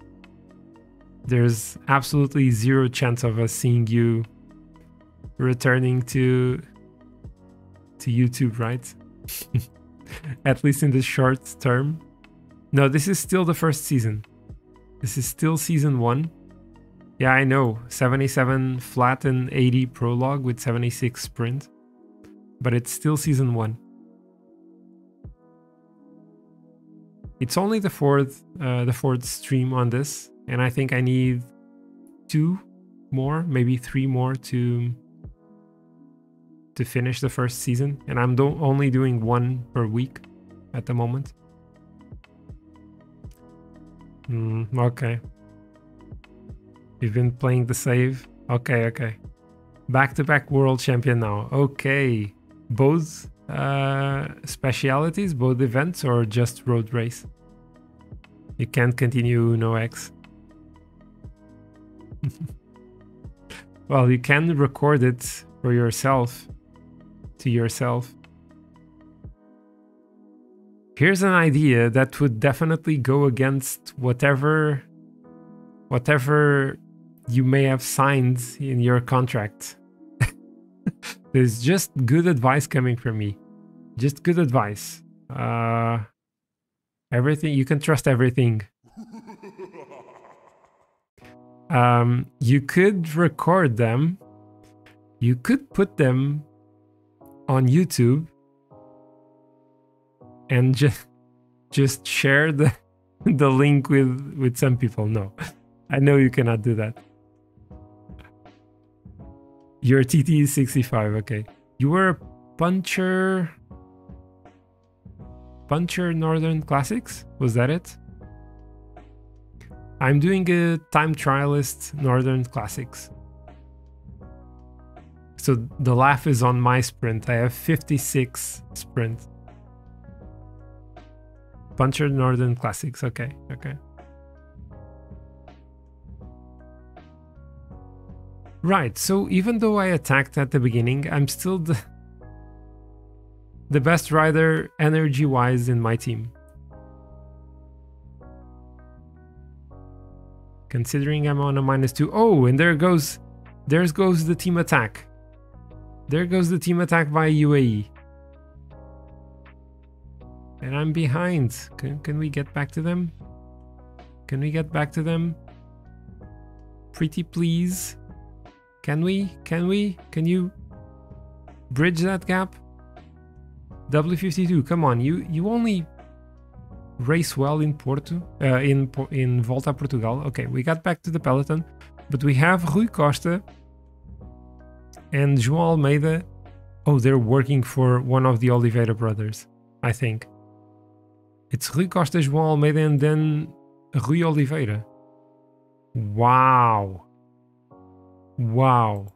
[SPEAKER 1] There's absolutely zero chance of us seeing you returning to YouTube, right? At least in the short term. No, this is still the first season. This is still season 1. Yeah, I know. 77 flat and 80 prologue with 76 sprint. But it's still season 1. It's only the fourth stream on this, and I think I need 2 more, maybe 3 more to finish the first season, and I'm only doing 1 per week at the moment. Okay. You've been playing the save. Okay. Back-to-back world champion now. Okay. Both specialities, both events, or just road race? You can't continue no X. Well, you can record it for yourself, to yourself. Here's an idea that would definitely go against whatever you may have signed in your contract. There's just good advice coming from me. Just good advice. Everything, you can trust everything. You could record them. You could put them on YouTube and just share the link with some people. No, I know you cannot do that. Your TT is 65. Okay, you were a puncher Northern Classics, was that it? I'm doing a Time-trialist Northern Classics. So the laugh is on my sprint. I have 56 sprint. Puncher Northern Classics. Okay, okay. Right, so even though I attacked at the beginning, I'm still the best rider energy-wise in my team. Considering I'm on a -2. Oh, and there goes the team attack. There goes the team attack by UAE. And I'm behind. Can we get back to them? Can we get back to them? Pretty please. Can we? Can we? Can you bridge that gap? W52, come on. You only race well in Porto, in Volta Portugal. Okay, we got back to the peloton, but we have Rui Costa and João Almeida. Oh, they're working for one of the Oliveira brothers, I think. It's Rui Costa, João Almeida, and then Rui Oliveira. Wow. Wow.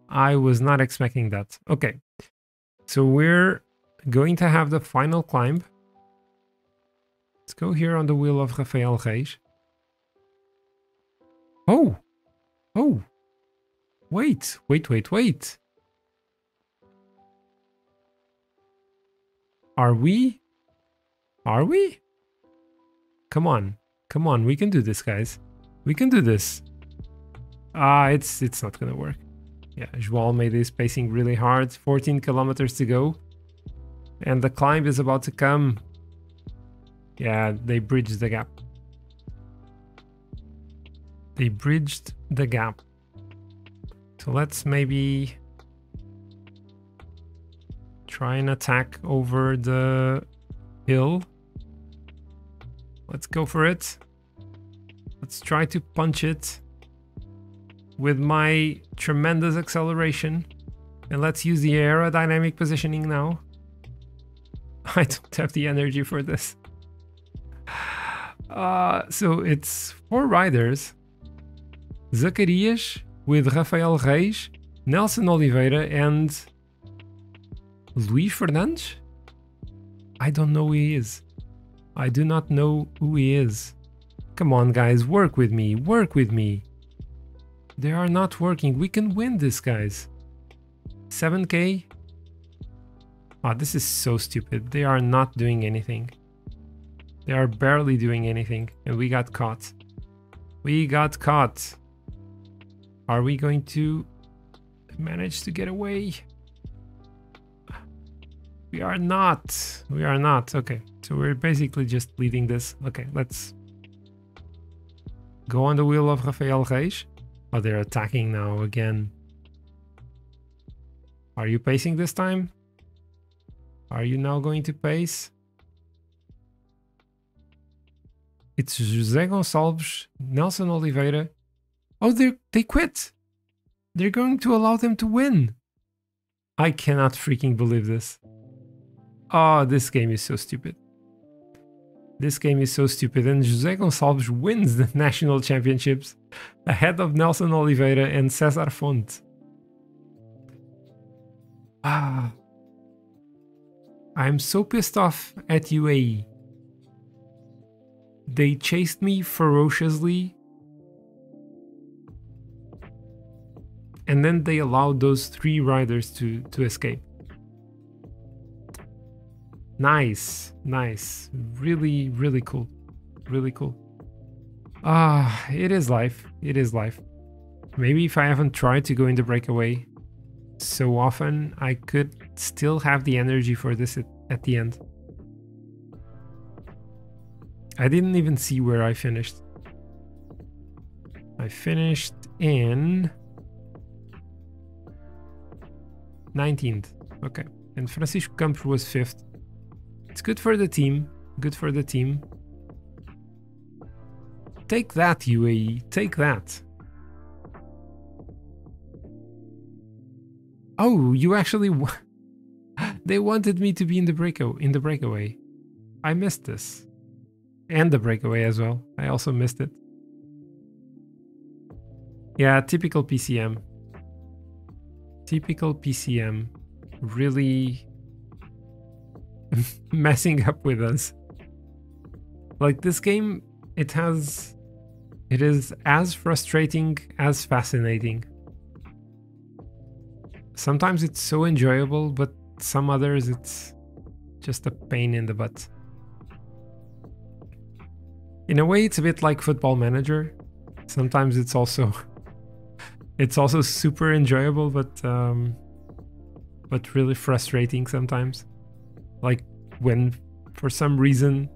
[SPEAKER 1] I was not expecting that. Okay, so we're going to have the final climb. Let's go here on the wheel of Rafael Reis. Oh! Oh! Wait, wait, wait, wait. Are we? Are we? Come on. Come on, we can do this, guys. We can do this. It's not gonna work. Yeah, João Almeida is pacing really hard. 14 kilometers to go. And the climb is about to come. Yeah, they bridged the gap. They bridged the gap. So let's maybe try and attack over the hill. Let's go for it. Let's try to punch it with my tremendous acceleration. And let's use the aerodynamic positioning now. I don't have the energy for this. So it's 4 riders. Zacarias with Rafael Reis, Nelson Oliveira, and Luís Fernandes? I don't know who he is. I do not know who he is. Come on, guys, work with me, work with me. They are not working. We can win this, guys. 7K? Oh, this is so stupid. They are not doing anything. They are barely doing anything, and we got caught. We got caught. Are we going to manage to get away? We are not. We are not. Okay, so we're basically just leading this. Okay, let's go on the wheel of Rafael Reis. Oh, they're attacking now again. Are you pacing this time? Are you now going to pace? It's José Gonçalves, Nelson Oliveira. Oh, they quit. They're going to allow them to win. I cannot freaking believe this. Oh, this game is so stupid. This game is so stupid. And José Gonçalves wins the national championships ahead of Nelson Oliveira and César Fonte. I'm so pissed off at UAE. They chased me ferociously. And then they allowed those 3 riders to escape. Nice, nice. Really, really cool. Really cool. It is life. It is life. Maybe if I haven't tried to go into breakaway so often, I could still have the energy for this at the end. I didn't even see where I finished. I finished in 19th. Okay. And Francisco Campos was 5th. It's good for the team. Good for the team. Take that, UAE. Take that. Oh, you actually... They wanted me to be in the breakaway. I missed this. And the breakaway as well. I also missed it. Yeah, typical PCM. Typical PCM. Really messing up with us. Like this game, it is as frustrating as fascinating. Sometimes it's so enjoyable, but some others it's just a pain in the butt. In a way, it's a bit like Football Manager. Sometimes it's also super enjoyable, but really frustrating sometimes. Like when for some reason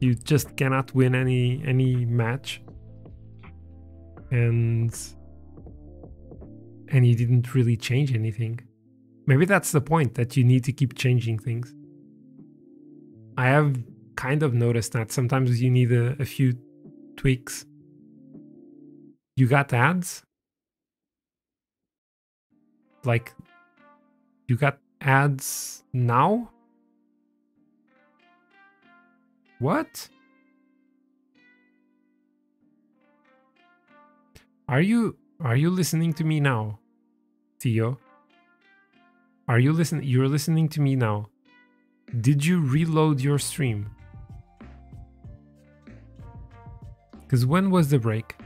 [SPEAKER 1] you just cannot win any match, and you didn't really change anything. Maybe that's the point, that you need to keep changing things. I have kind of noticed that sometimes you need a few tweaks. You got ads? Like, you got ads now? What? Are you listening to me now, Theo? Are you listening? You're listening to me now. Did you reload your stream? Because when was the break?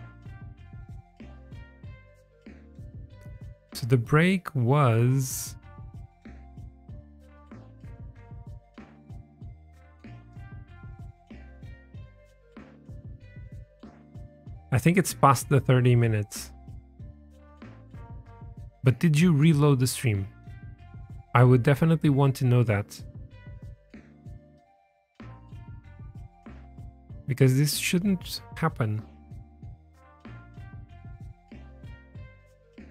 [SPEAKER 1] So the break was... I think it's past the 30 minutes. But did you reload the stream? I would definitely want to know that. Because this shouldn't happen.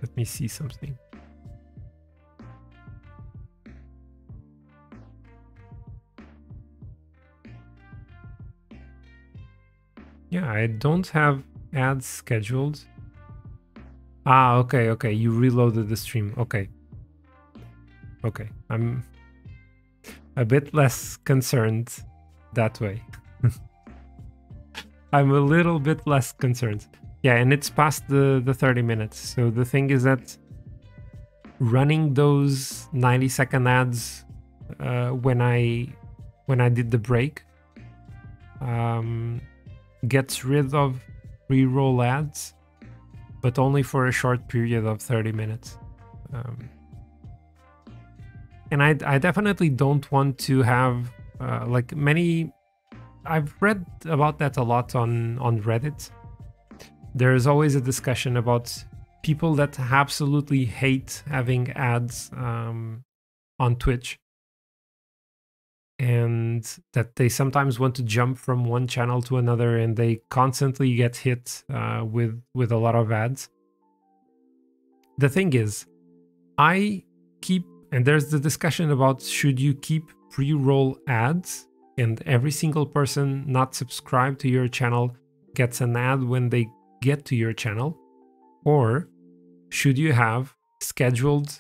[SPEAKER 1] Let me see something. Yeah, I don't have ads scheduled. Ah, okay. You reloaded the stream. Okay. I'm a bit less concerned that way. I'm a little bit less concerned. Yeah, and it's past the 30 minutes. So the thing is that running those 90-second ads when I did the break gets rid of pre-roll ads, but only for a short period of 30 minutes. And I definitely don't want to have like many... I've read about that a lot on Reddit. There's always a discussion about people that absolutely hate having ads on Twitch, and that they sometimes want to jump from one channel to another, and they constantly get hit with a lot of ads. The thing is, I keep, and there's the discussion about should you keep pre-roll ads and every single person not subscribed to your channel gets an ad when they get to your channel, or should you have scheduled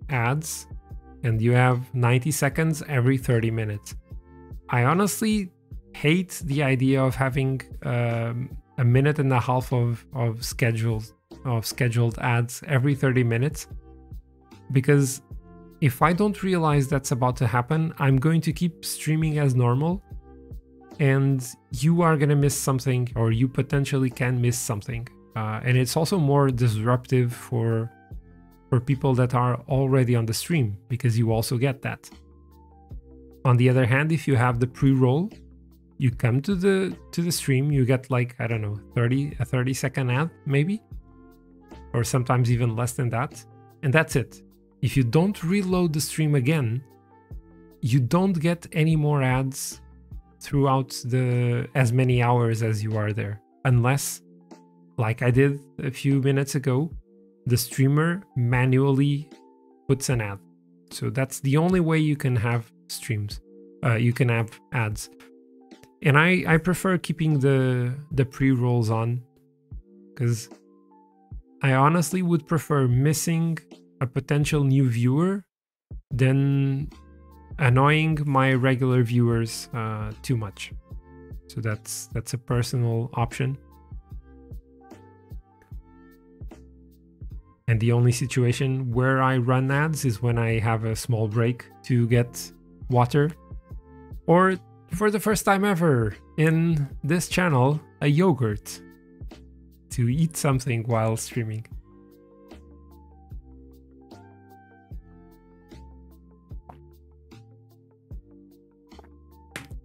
[SPEAKER 1] ads and you have 90 seconds every 30 minutes. I honestly hate the idea of having a minute and a half of scheduled ads every 30 minutes, because if I don't realize that's about to happen, I'm going to keep streaming as normal, and you are going to miss something, or you potentially can miss something. And it's also more disruptive for people that are already on the stream, because you also get that. On the other hand, if you have the pre-roll, you come to the stream, you get like, I don't know, a 30-second ad maybe, or sometimes even less than that, and that's it. If you don't reload the stream again, you don't get any more ads throughout as many hours as you are there, unless, like I did a few minutes ago, the streamer manually puts an ad. So that's the only way you can have streams. You can have ads. And I prefer keeping the pre-rolls on, because I honestly would prefer missing a potential new viewer than annoying my regular viewers too much. So that's a personal option. And the only situation where I run ads is when I have a small break to get water, or for the first time ever in this channel, a yogurt to eat something while streaming.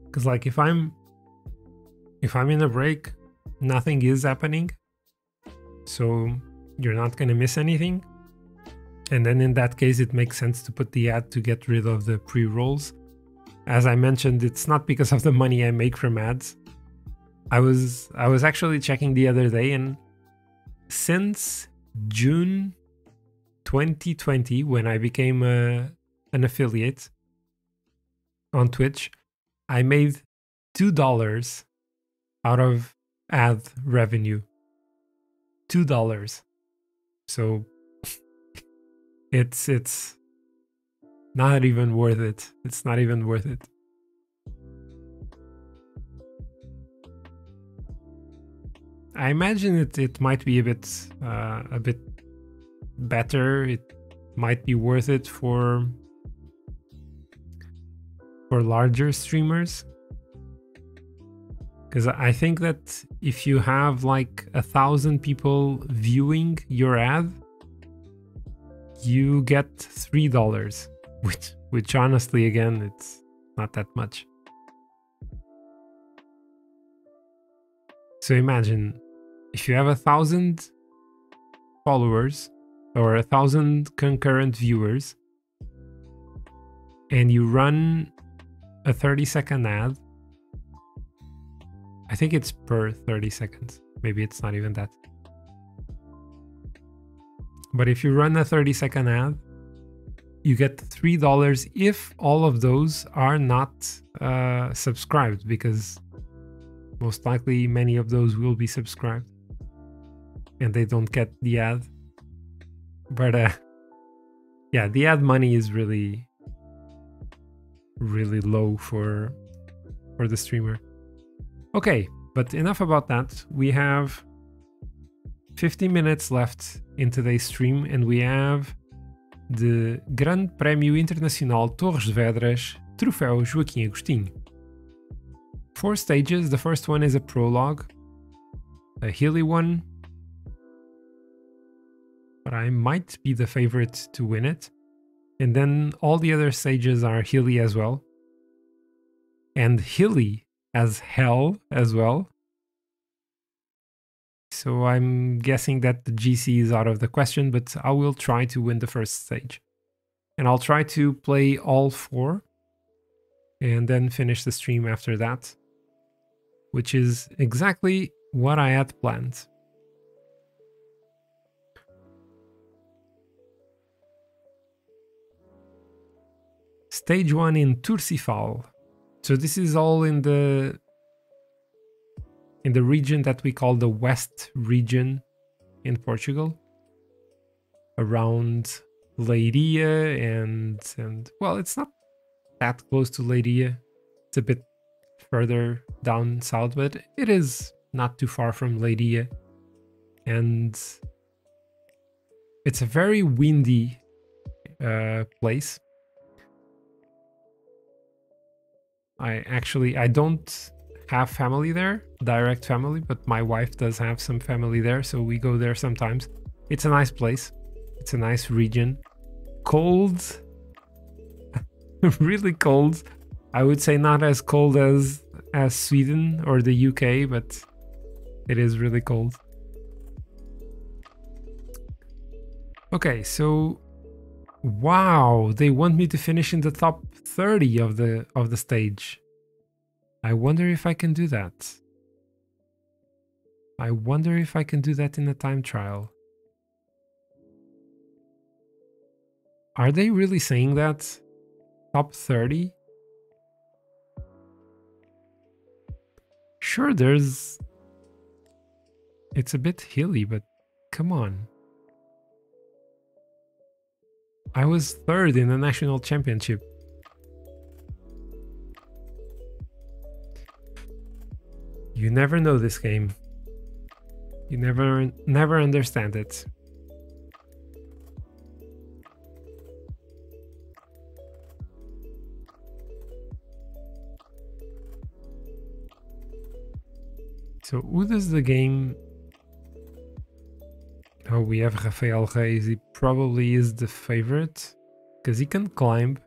[SPEAKER 1] Because like if I'm in a break, nothing is happening, so you're not gonna miss anything. And then in that case, it makes sense to put the ad to get rid of the pre-rolls. As I mentioned, it's not because of the money I make from ads. I was actually checking the other day, and since June 2020, when I became an affiliate on Twitch, I made $2 out of ad revenue. $2. So it's not even worth it. It's not even worth it. I imagine it might be a bit better. It might be worth it for larger streamers. Because I think that if you have like 1,000 people viewing your ad, you get $3, which honestly, again, it's not that much. So imagine if you have 1,000 followers or 1,000 concurrent viewers, and you run a 30-second ad. I think it's per 30 seconds. Maybe it's not even that. But if you run a 30-second ad, you get $3 if all of those are not subscribed, because most likely many of those will be subscribed and they don't get the ad. But yeah, the ad money is really low for the streamer. Okay, but enough about that. We have 50 minutes left in today's stream, and we have the Grande Prémio Internacional Torres Vedras, Troféu Joaquim Agostinho. 4 stages. The first one is a prologue, a hilly one, but I might be the favorite to win it. And then all the other stages are hilly as well, and hilly as hell as well. So I'm guessing that the GC is out of the question, but I will try to win the first stage. And I'll try to play all 4 and then finish the stream after that, which is exactly what I had planned. Stage 1 in Tursifal. So this is all in the region that we call the West region in Portugal, around Leiria and well, it's not that close to Leiria. It's a bit further down south, but it is not too far from Leiria, and it's a very windy place. I don't have family there, direct family, but my wife does have some family there, so we go there sometimes. It's a nice place. It's a nice region. Cold, really cold. I would say not as cold as Sweden or the UK, but it is really cold. Okay, so wow, they want me to finish in the top 30 of the stage. I wonder if I can do that. I wonder if I can do that in a time trial. Are they really saying that? Top 30? Sure, there's... It's a bit hilly, but come on. I was third in the national championship. You never know this game. You never understand it. So who does the game... Oh, we have Rafael Reis. He probably is the favorite because he can climb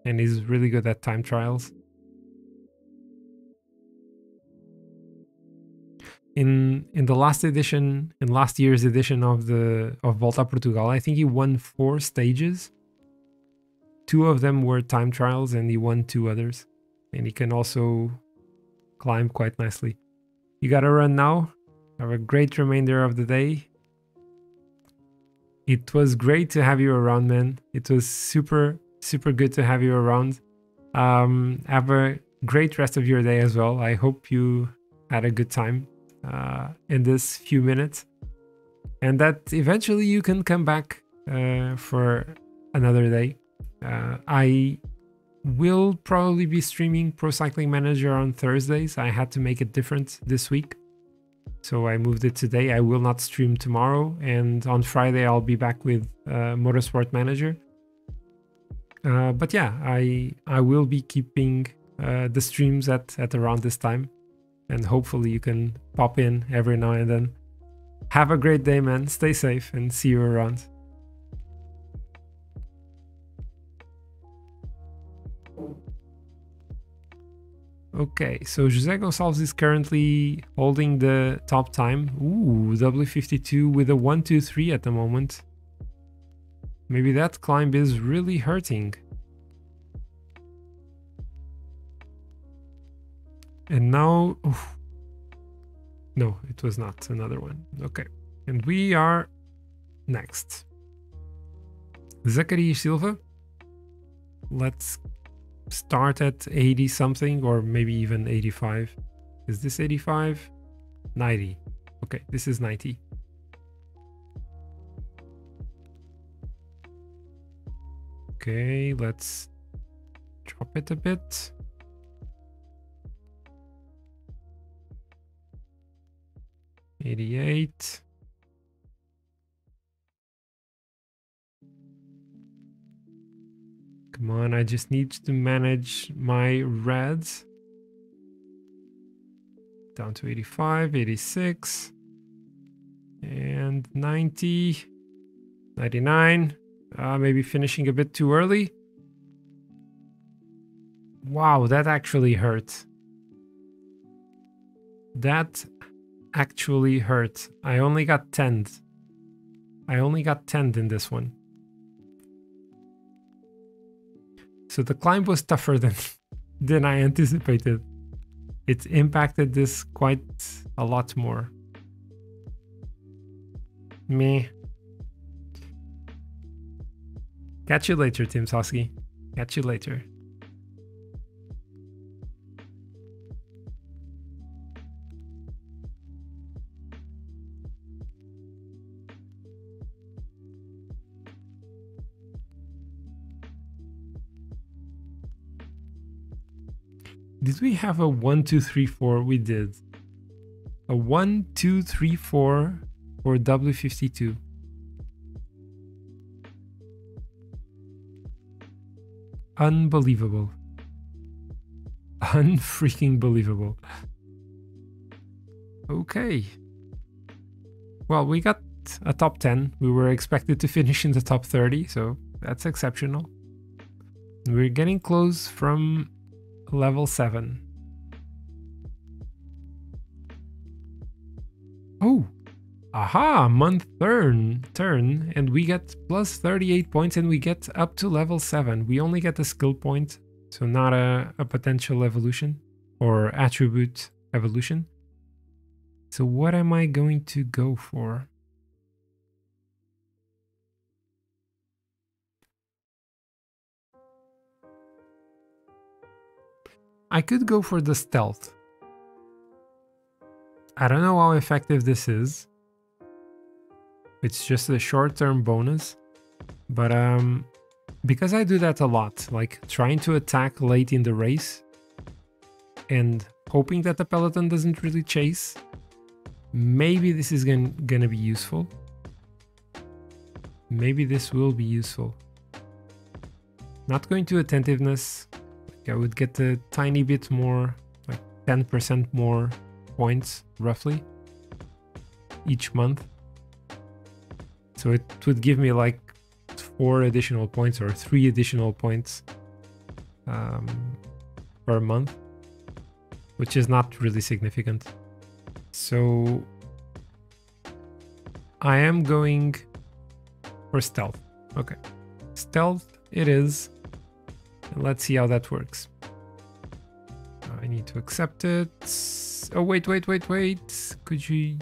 [SPEAKER 1] and he's really good at time trials. In the last edition, in last year's edition of Volta Portugal, I think he won 4 stages. 2 of them were time trials and he won 2 others. And he can also climb quite nicely. You gotta run now. Have a great remainder of the day. It was great to have you around, man. It was super good to have you around. Have a great rest of your day as well. I hope you had a good time in this few minutes, and that eventually you can come back for another day. I will probably be streaming Pro Cycling Manager on Thursdays. I had to make it different this week, so I moved it today. I will not stream tomorrow, and on Friday I'll be back with Motorsport Manager. But yeah, I will be keeping the streams at around this time, and hopefully you can pop in every now and then. Have a great day, man. Stay safe and see you around. Okay, so José Gonçalves is currently holding the top time. Ooh, W52 with a 1-2-3 at the moment. Maybe that climb is really hurting. And now... Oof. No, it was not another one. Okay, and we are next. Zachary Silva. Let's start at 80 something, or maybe even 85. Is this 85? 90. Okay, this is 90. Okay, let's drop it a bit. $88. Come on, I just need to manage my reds. Down to 85, 86, and 90, 99. Maybe finishing a bit too early. Wow, that actually hurt. That actually hurt. I only got 10th. I only got 10th in this one. So the climb was tougher than I anticipated. It impacted this quite a lot more. Meh. Catch you later, Tim Sosky. Catch you later. Did we have a 1, 2, 3, 4? We did. A 1, 2, 3, 4 for W52. Unbelievable. Unfreaking believable. Okay. Well, we got a top 10. We were expected to finish in the top 30, so that's exceptional. We're getting close from level 7. Oh, aha, month turn, and we get plus 38 points and we get up to level 7. We only get a skill point, so not a potential evolution or attribute evolution. So what am I going to go for? I could go for the stealth. I don't know how effective this is. It's just a short-term bonus. But because I do that a lot, like trying to attack late in the race and hoping that the peloton doesn't really chase, maybe this is gonna be useful. Maybe this will be useful. Not going to attentiveness. Like I would get a tiny bit more, like 10% more points roughly each month. So it would give me like 4 additional points or 3 additional points per month, which is not really significant. So I am going for stealth. Okay, stealth it is. And let's see how that works. I need to accept it. Oh, wait. Could you...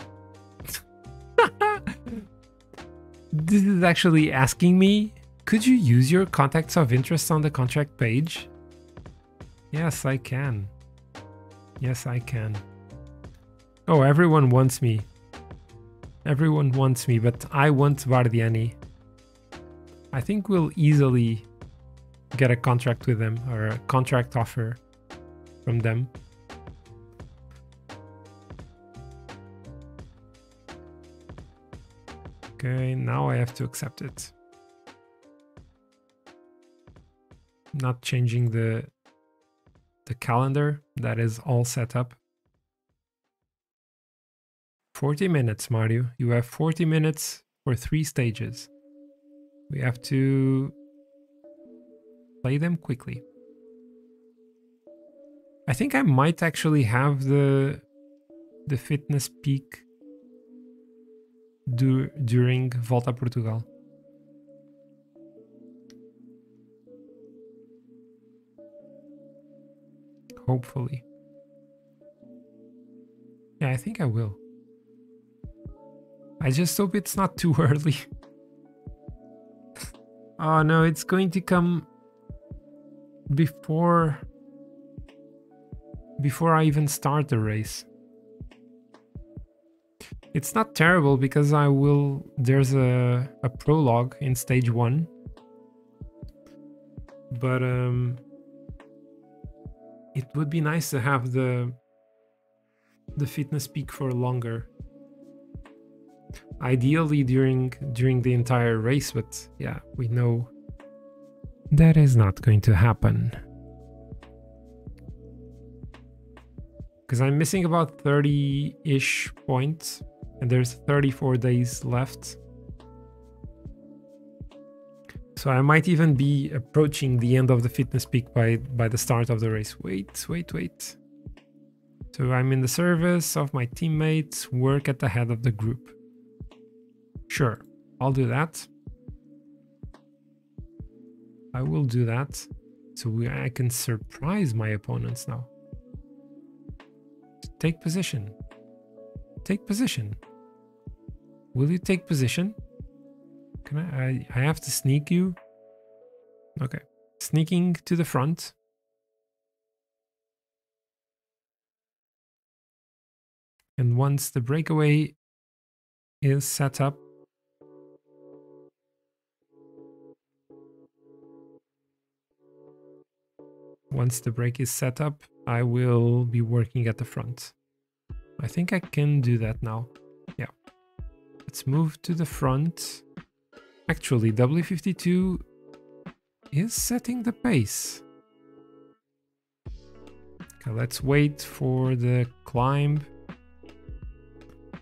[SPEAKER 1] This is actually asking me, could you use your contacts of interest on the contract page? Yes, I can. Yes, I can. Oh, everyone wants me. Everyone wants me, but I want Bardiani. I think we'll easily get a contract with them, or a contract offer from them. Okay, now I have to accept it. Not changing the calendar, that is all set up. 40 minutes, Mario. You have 40 minutes for 3 stages. We have to play them quickly. I think I might actually have the fitness peak during Volta Portugal. Hopefully. Yeah, I think I will. I just hope it's not too early. Oh no, it's going to come before I even start the race. It's not terrible because there's a prologue in stage 1. But it would be nice to have the fitness peak for longer. Ideally during the entire race, but yeah, we know that is not going to happen. Because I'm missing about 30-ish points, and there's 34 days left. So I might even be approaching the end of the fitness peak by the start of the race. Wait. So I'm in the service of my teammates, work at the head of the group. Sure, I'll do that. I will do that. So I can surprise my opponents now. Take position. Take position. Will you take position? Can I have to sneak you? Okay. Sneaking to the front. And once the breakaway is set up, I will be working at the front. I think I can do that now. Yeah. Let's move to the front. Actually, W52 is setting the pace. Okay, let's wait for the climb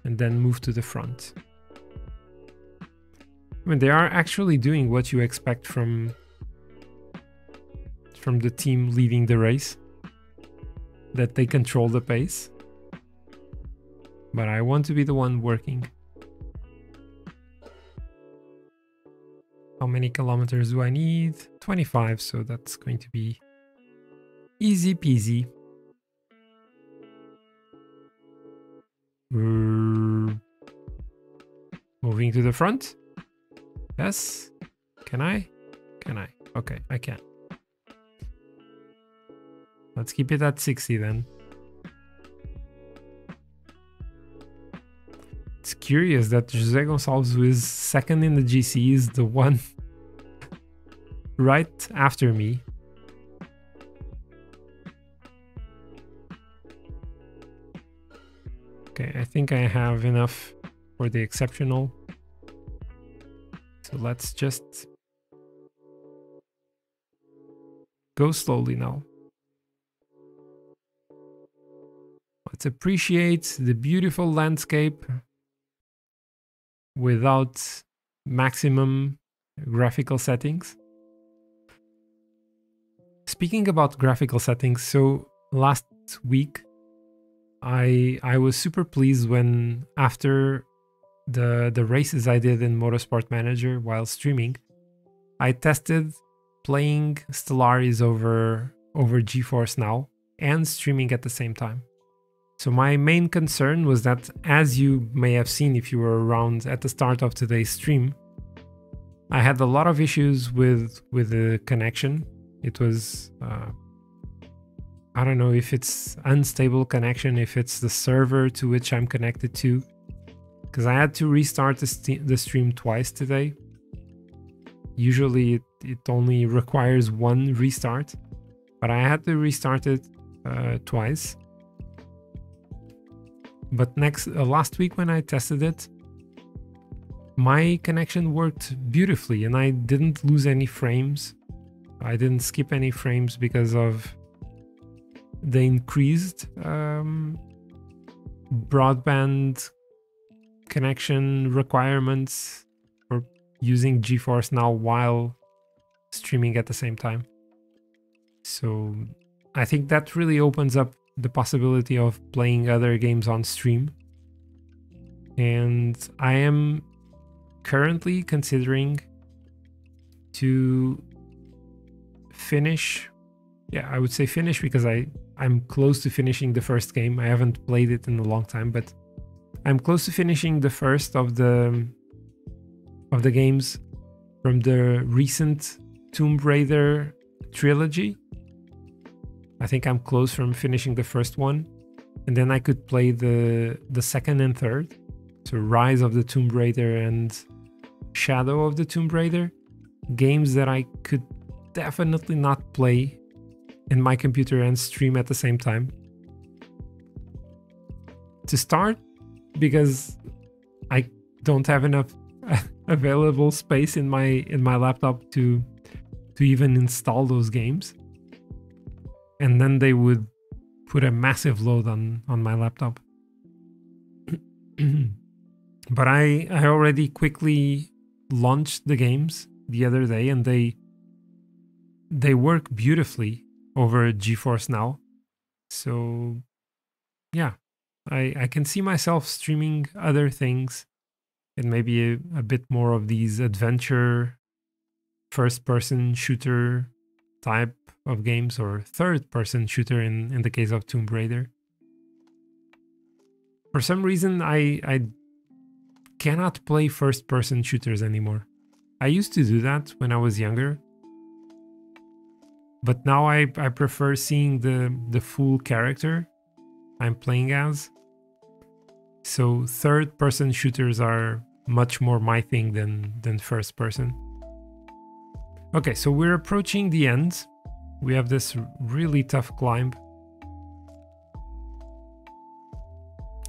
[SPEAKER 1] and then move to the front. I mean, they are actually doing what you expect from the team leading the race, that they control the pace. But I want to be the one working. How many kilometers do I need? 25, so that's going to be easy peasy. Moving to the front. Yes. Can I? Okay, I can. Let's keep it at 60 then. It's curious that José Gonçalves, who is second in the GC, is the one right after me. Okay, I think I have enough for the exceptional. So let's just go slowly now. Let's appreciate the beautiful landscape without maximum graphical settings. Speaking about graphical settings, so last week I was super pleased when, after the races I did in Motorsport Manager while streaming, I tested playing Stellaris over GeForce Now and streaming at the same time. So my main concern was that, as you may have seen if you were around at the start of today's stream, I had a lot of issues with the connection. It was I don't know if it's unstable connection, if it's the server to which I'm connected to, because I had to restart the stream twice today. Usually it only requires one restart, but I had to restart it twice. But last week when I tested it, my connection worked beautifully and I didn't lose any frames. I didn't skip any frames because of the increased broadband connection requirements for using GeForce Now while streaming at the same time. So I think that really opens up the possibility of playing other games on stream. And I am currently considering to finish, I would say finish, because I'm close to finishing the first game. I haven't played it in a long time, but I'm close to finishing the first of the games from the recent Tomb Raider trilogy. I think I'm close from finishing the first one, and then I could play the second and third. So Rise of the Tomb Raider and Shadow of the Tomb Raider, games that I could definitely not play in my computer and stream at the same time. To start, because I don't have enough available space in my laptop to even install those games, and then they would put a massive load on my laptop. But I already quickly launched the games the other day, and they work beautifully over GeForce Now. So yeah, I can see myself streaming other things, and maybe a bit more of these adventure first-person shooter type of games, or third-person shooter in the case of Tomb Raider. For some reason, I cannot play first-person shooters anymore. I used to do that when I was younger, but now I prefer seeing the full character I'm playing as. So third-person shooters are much more my thing than first-person. Okay, so we're approaching the end. We have this really tough climb.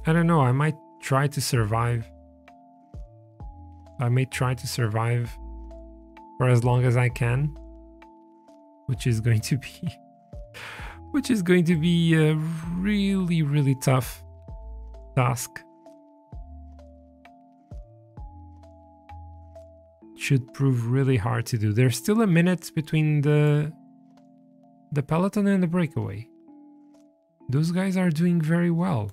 [SPEAKER 1] I don't know, I might try to survive. I may try to survive for as long as I can, which is going to be a really, really tough task. Should prove really hard to do. There's still a minute between the peloton and the breakaway. Those guys are doing very well.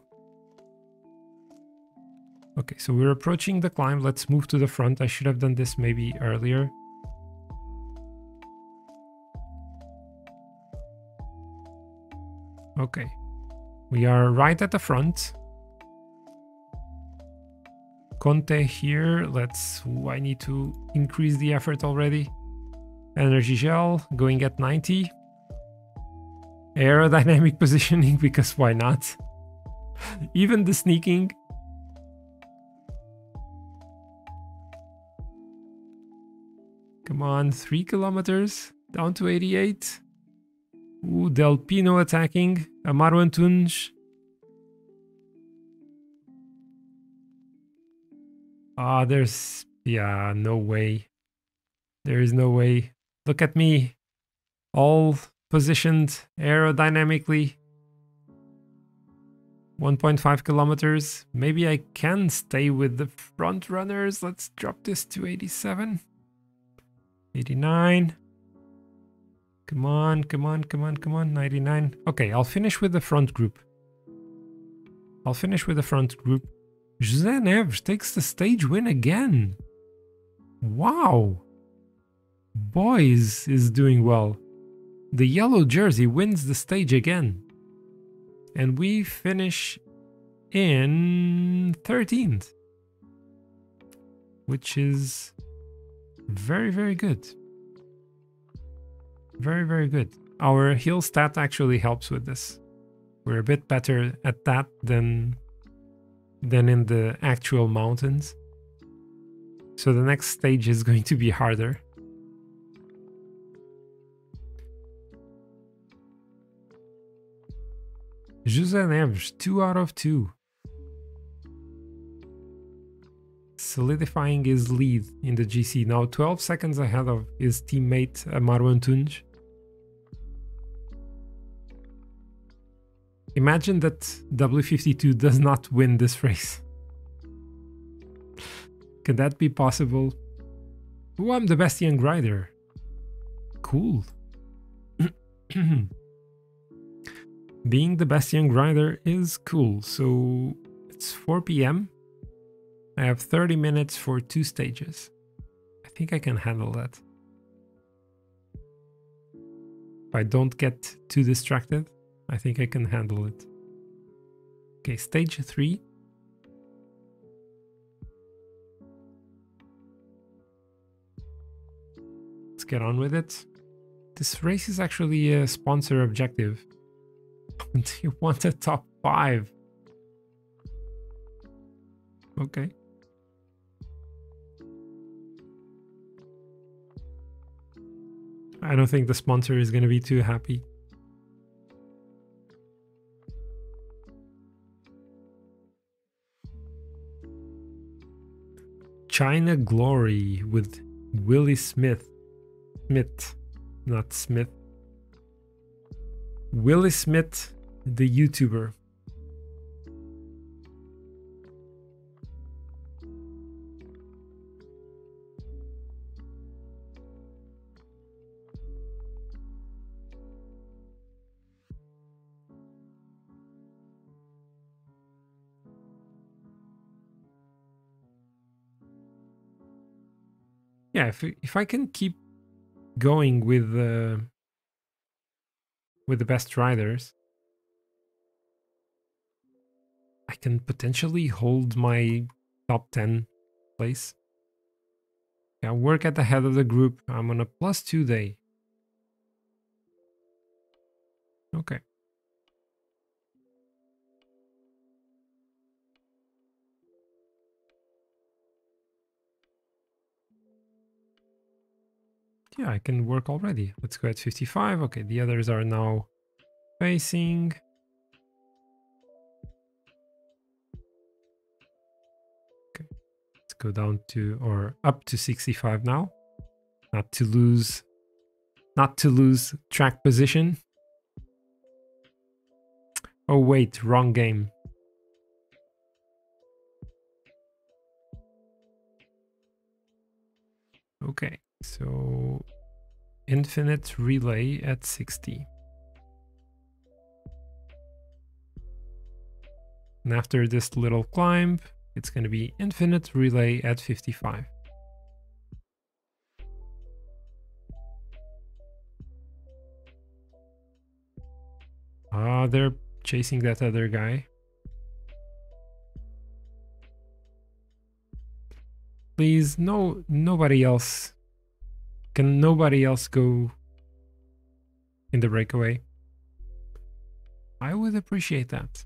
[SPEAKER 1] Okay, so we're approaching the climb. Let's move to the front. I should have done this maybe earlier. Okay, we are right at the front. Conte here. I need to increase the effort already. Energy gel going at 90. Aerodynamic positioning, because why not? Even the sneaking. Come on, 3 kilometers down to 88. Ooh, Del Pino attacking. Amaro Antunes. Ah, there's... yeah, no way. There is no way. Look at me. All positioned aerodynamically. 1.5 kilometers. Maybe I can stay with the front runners. Let's drop this to 87. 89. Come on, come on, come on, come on. 99. Okay, I'll finish with the front group. José Neves takes the stage win again. Wow. Boys is doing well. The yellow jersey wins the stage again. And we finish in 13th. Which is very, very good. Very, very good. Our hill stat actually helps with this. We're a bit better at that than in the actual mountains. So the next stage is going to be harder. José Neves, 2 out of 2. Solidifying his lead in the GC. Now 12 seconds ahead of his teammate Amaro Antunes. Imagine that W52 does not win this race. Can that be possible? Oh, I'm the best young rider. Cool. Being the best young rider is cool. So it's 4 p.m. I have 30 minutes for 2 stages. I think I can handle that. If I don't get too distracted, I think I can handle it. Okay, stage 3. Let's get on with it. This race is actually a sponsor objective. Do you want a top 5? Okay. I don't think the sponsor is going to be too happy. China Glory with Willie Smith. Not Smith. Willie Smith, the YouTuber. Yeah, if I can keep going with the best riders, I can potentially hold my top 10 place. Yeah, work at the head of the group. I'm on a +2 day. Okay. Yeah, I can work already. Let's go at 55. Okay, the others are now facing. Okay, let's go down to, or up to 65 now. Not to lose track position. Oh wait, wrong game. Okay, so infinite relay at 60. And after this little climb, it's going to be infinite relay at 55. Ah, they're chasing that other guy. Please, no, nobody else. Can nobody else go in the breakaway? I would appreciate that.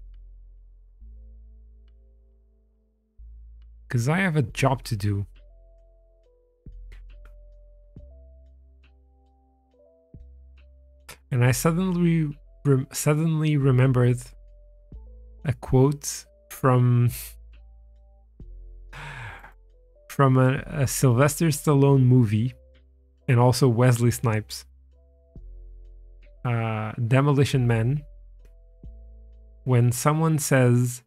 [SPEAKER 1] Because I have a job to do. And I suddenly remembered a quote from a Sylvester Stallone movie, and also Wesley Snipes, Demolition Man, when someone says,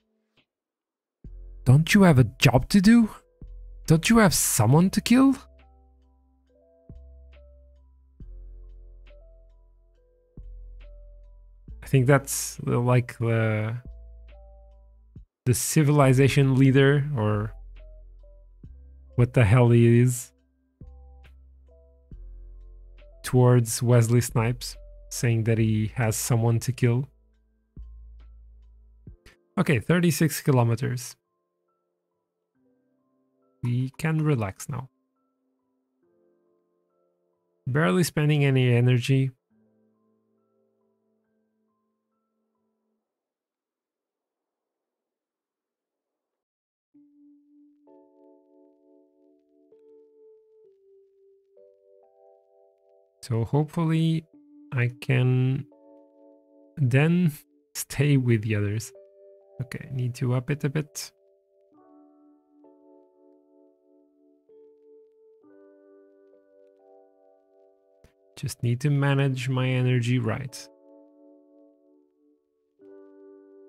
[SPEAKER 1] "Don't you have a job to do? Don't you have someone to kill?" I think that's like the civilization leader, or what the hell he is, towards Wesley Snipes, saying that he has someone to kill. Okay, 36 kilometers. We can relax now. Barely spending any energy. So hopefully I can then stay with the others. Okay, need to up it a bit. Just need to manage my energy right.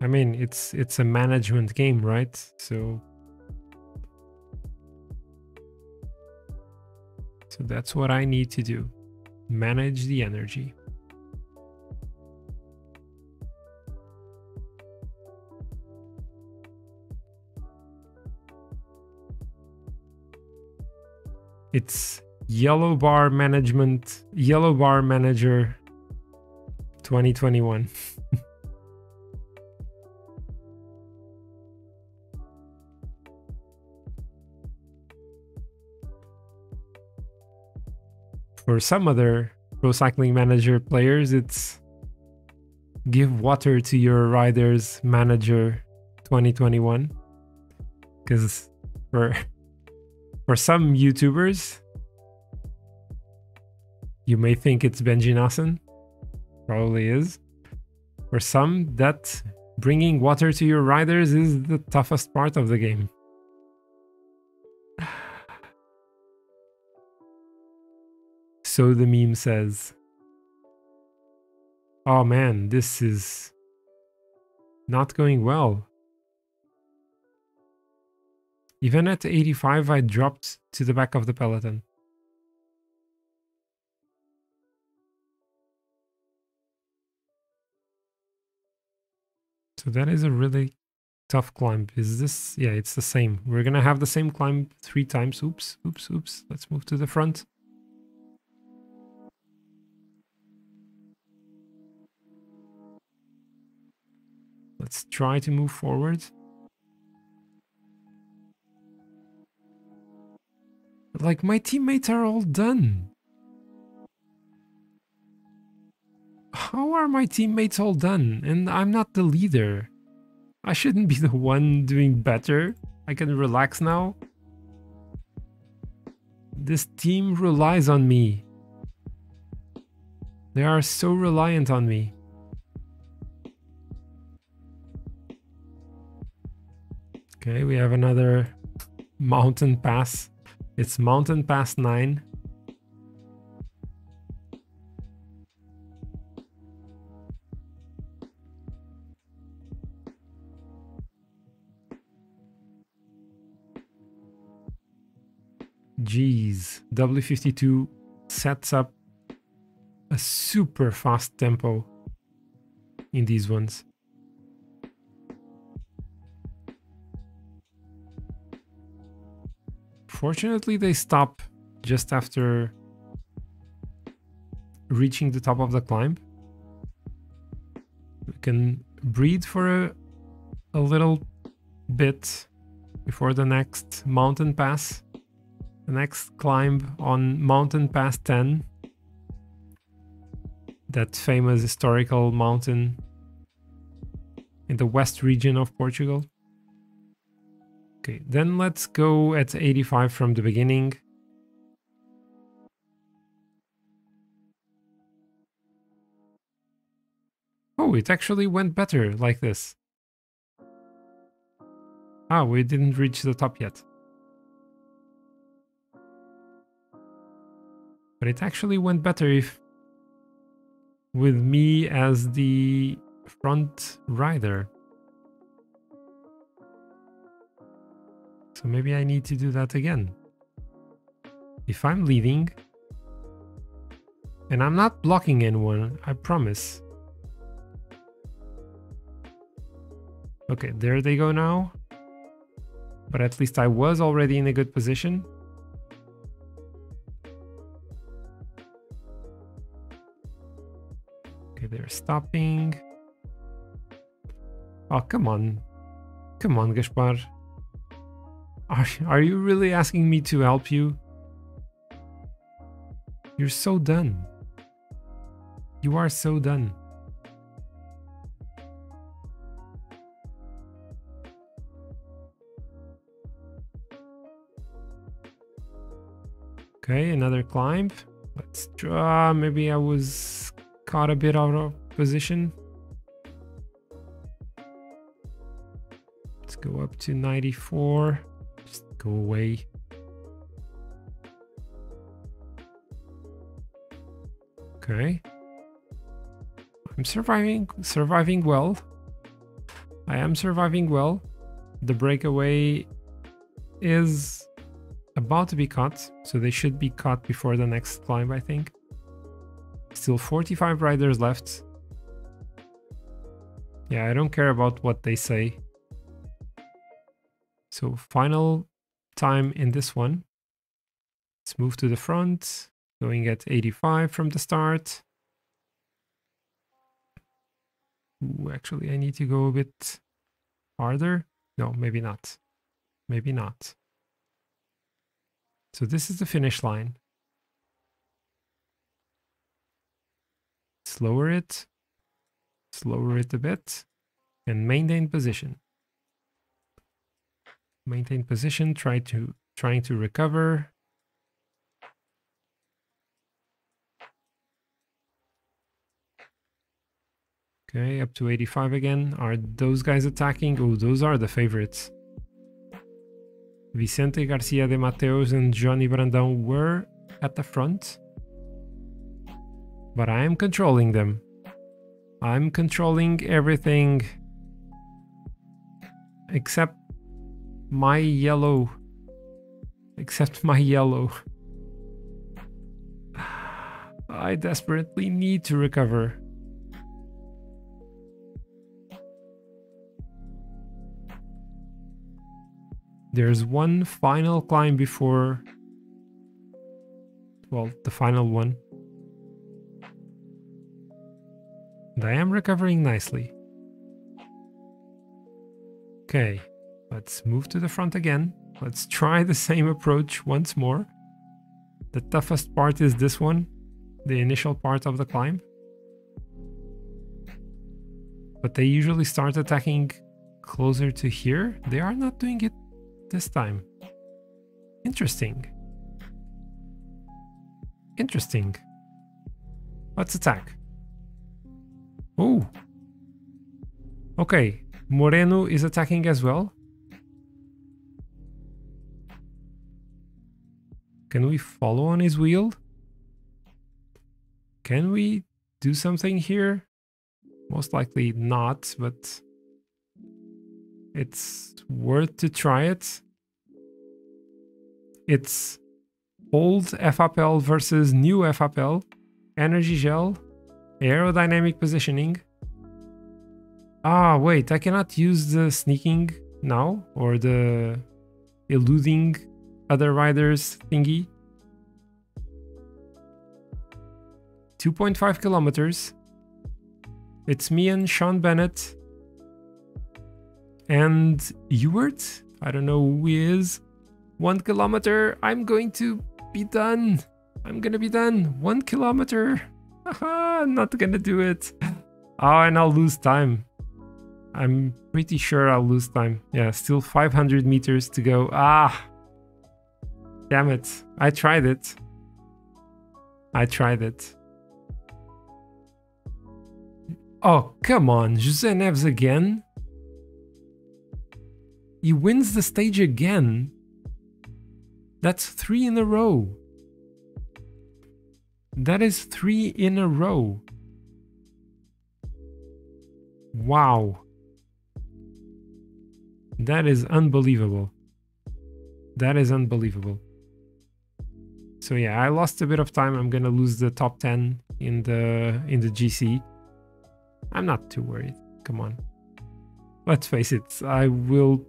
[SPEAKER 1] I mean, it's a management game, right? So that's what I need to do. Manage the energy. It's Yellow Bar Manager 2021. For some other Pro Cycling Manager players, it's Give Water to Your Riders Manager 2021. Because for some YouTubers, you may think it's Benji Nassen. Probably is. For some, that bringing water to your riders is the toughest part of the game. So the meme says. Oh man, this is not going well. Even at 85, I dropped to the back of the peloton. So that is a really tough climb. Is this? Yeah, it's the same. We're gonna have the same climb 3 times. Oops, oops, oops. Let's move to the front. Let's try to move forward. Like, my teammates are all done. How are my teammates all done? And I'm not the leader. I shouldn't be the one doing better. I can relax now. This team relies on me. They are so reliant on me. Okay, we have another mountain pass. It's Mountain Pass 9. Jeez, W52 sets up a super fast tempo in these ones. Fortunately, they stop just after reaching the top of the climb. We can breathe for a little bit before the next mountain pass. The next climb on Mountain Pass 10. That famous historical mountain in the west region of Portugal. Okay, then let's go at 85 from the beginning. Oh, it actually went better like this. Ah, we didn't reach the top yet. But it actually went better if with me as the front rider. So maybe I need to do that again. If I'm leading, and I'm not blocking anyone, I promise. Okay, there they go now. But at least I was already in a good position. Okay, they're stopping. Oh, come on. Come on, Gaspar. Are you really asking me to help you? You're so done. You are so done. Okay, another climb. Let's try. Maybe I was caught a bit out of position. Let's go up to 94. Just go away. Okay. I'm surviving well. I am surviving well. The breakaway is about to be caught, so they should be caught before the next climb, I think. Still 45 riders left. Yeah, I don't care about what they say. So final time in this one. Let's move to the front, going at 85 from the start. Ooh, actually, I need to go a bit farther. No, maybe not. Maybe not. So this is the finish line. Slower it a bit, and maintain position. Maintain position, trying to recover. Okay, up to 85 again. Are those guys attacking? Oh, those are the favorites. Vicente Garcia de Mateos and Johnny Brandão were at the front. But I am controlling them. I'm controlling everything except my yellow. Except my yellow. I desperately need to recover. There's one final climb before, well, the final one. And I am recovering nicely. Okay, let's move to the front again. Let's try the same approach once more. The toughest part is this one, the initial part of the climb. But they usually start attacking closer to here. They are not doing it this time. Interesting. Interesting. Let's attack. Oh. Okay. Moreno is attacking as well. Can we follow on his wheel? Can we do something here? Most likely not, but it's worth to try it. It's old FAPL versus new FAPL. Energy gel. Aerodynamic positioning. Ah, wait, I cannot use the sneaking now, or the eluding other riders thingy. 2.5 kilometers. It's me and Sean Bennett. And Ewart? I don't know who he is. 1 kilometer. I'm going to be done. I'm gonna be done. 1 kilometer. I'm not gonna do it. Oh, and I'll lose time. I'm pretty sure I'll lose time. Yeah, still 500 meters to go. Ah! Damn it. I tried it. I tried it. Oh, come on. José Neves again? He wins the stage again. That's 3 in a row. That is 3 in a row. Wow. That is unbelievable. That is unbelievable. So yeah, I lost a bit of time. I'm gonna lose the top 10 in the GC. I'm not too worried. Come on. Let's face it, I will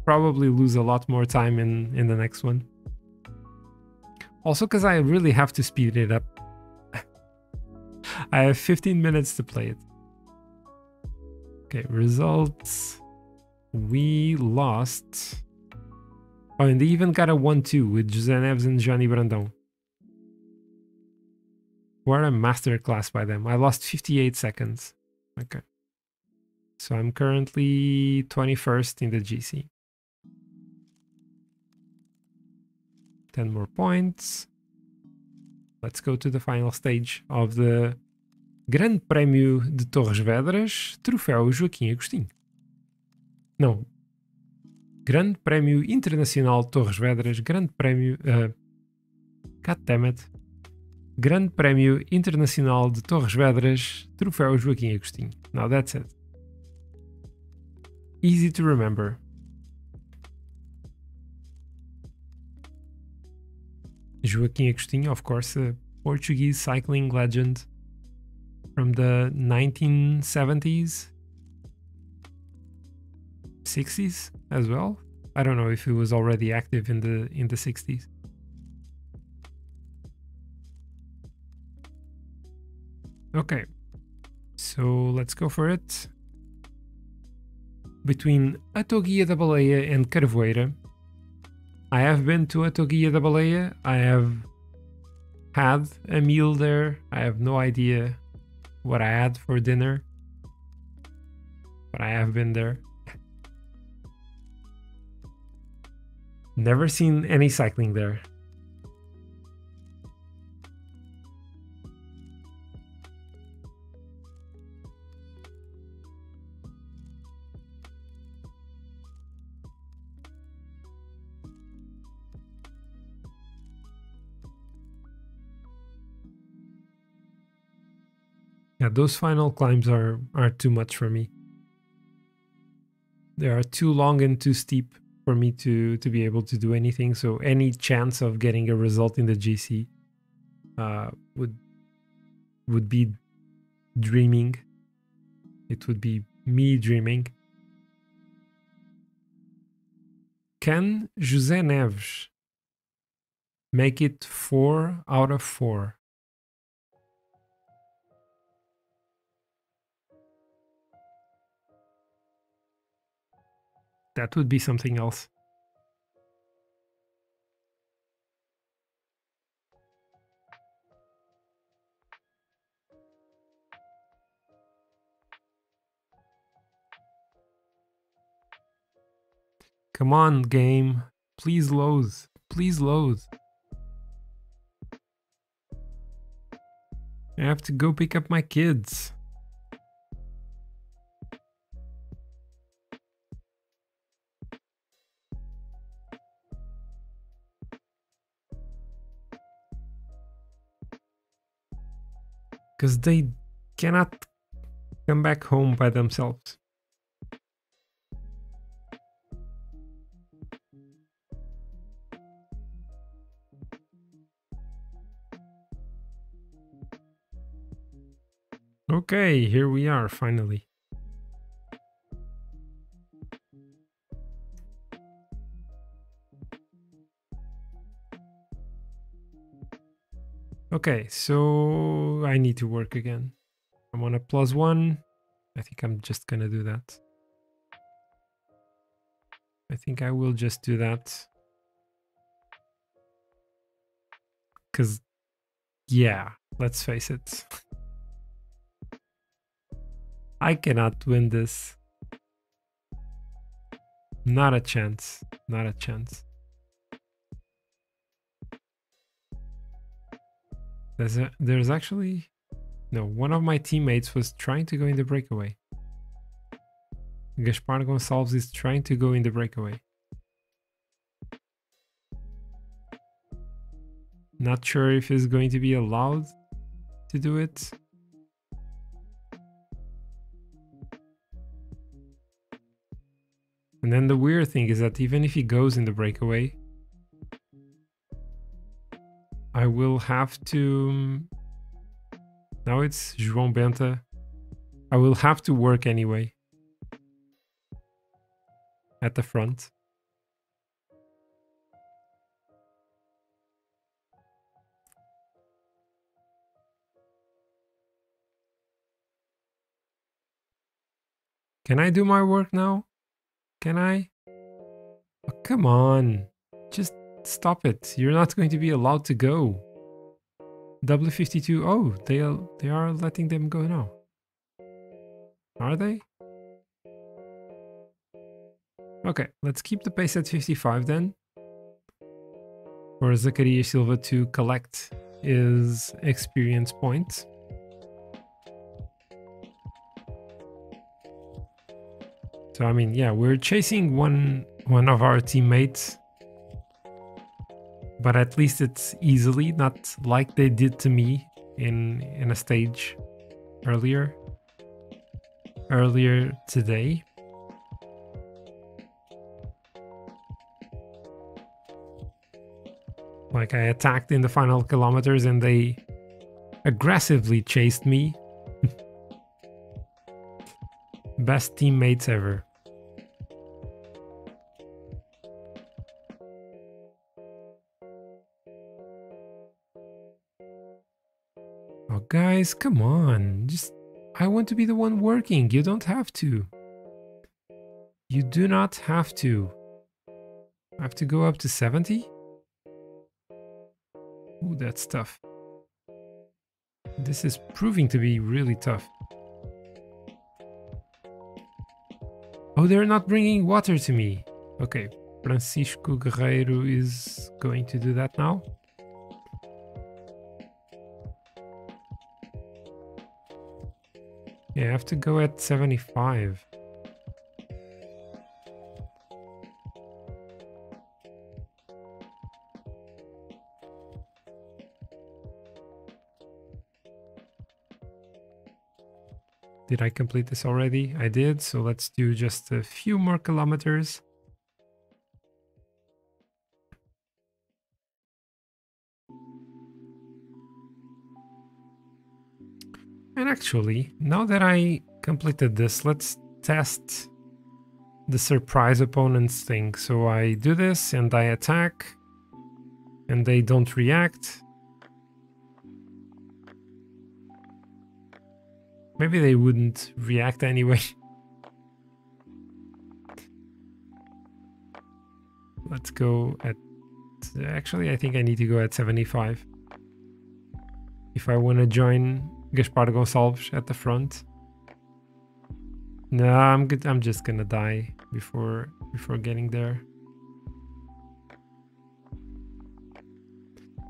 [SPEAKER 1] probably lose a lot more time in the next one. Also because I really have to speed it up. I have 15 minutes to play it. Okay, results. We lost. Oh, and they even got a 1-2 with José Neves and Johnny Brandão. What a masterclass by them. I lost 58 seconds. Okay. So I'm currently 21st in the GC. 10 more points. Let's go to the final stage of the Grande Prémio de Torres Vedras, Troféu Joaquim Agostinho. Não. Grande Prémio Internacional Torres Vedras, Grande Prémio... God damn it. Grande Prémio Internacional de Torres Vedras, Troféu Joaquim Agostinho. Now that's it. Easy to remember. Joaquim Agostinho, of course, a Portuguese cycling legend from the 1970s, 60s as well. I don't know if he was already active in the 60s. Okay, so let's go for it. Between Atoguia da Baleia and Carvoeira, I have been to Atoguia da Baleia. I have had a meal there. I have no idea what I had for dinner, but I have been there. Never seen any cycling there. Yeah, those final climbs are too much for me. They are too long and too steep for me to be able to do anything. So any chance of getting a result in the GC would be dreaming. It would be me dreaming. Can José Neves make it 4 out of 4? That would be something else. Come on, game. Please load. Please load. I have to go pick up my kids. Because they cannot come back home by themselves. Okay, here we are finally. Okay, so I need to work again. I'm on a +1. I think I'm just gonna do that. I think I will just do that. Because, yeah, let's face it. I cannot win this. Not a chance. Not a chance. There's actually... No, one of my teammates was trying to go in the breakaway. Gaspar Gonçalves is trying to go in the breakaway. Not sure if he's going to be allowed to do it. And then the weird thing is that even if he goes in the breakaway, I will have to... Now it's João Benta. I will have to work anyway. At the front. Can I do my work now? Can I? Oh, come on. Just stop it. You're not going to be allowed to go. W52. Oh, they are letting them go now. Are they? Okay, let's keep the pace at 55 then. For Zachary Silva to collect his experience points. So I mean, yeah, we're chasing one of our teammates, but at least it's easily, not like they did to me in a stage earlier today. Like I attacked in the final kilometers and they aggressively chased me. Best teammates ever. Oh guys, come on. I want to be the one working. You don't have to. You do not have to. I have to go up to 70? Ooh, that's tough. This is proving to be really tough. Oh, they're not bringing water to me. Okay, Francisco Guerreiro is going to do that now. Yeah, I have to go at 75. Did I complete this already? I did, so let's do just a few more kilometers. And actually, now that I completed this, let's test the surprise opponents thing. So I do this and I attack and they don't react. Maybe they wouldn't react anyway. Let's go at... Actually, I think I need to go at 75. If I want to join Gaspar Gonçalves at the front. No, I'm good. I'm just gonna die before getting there.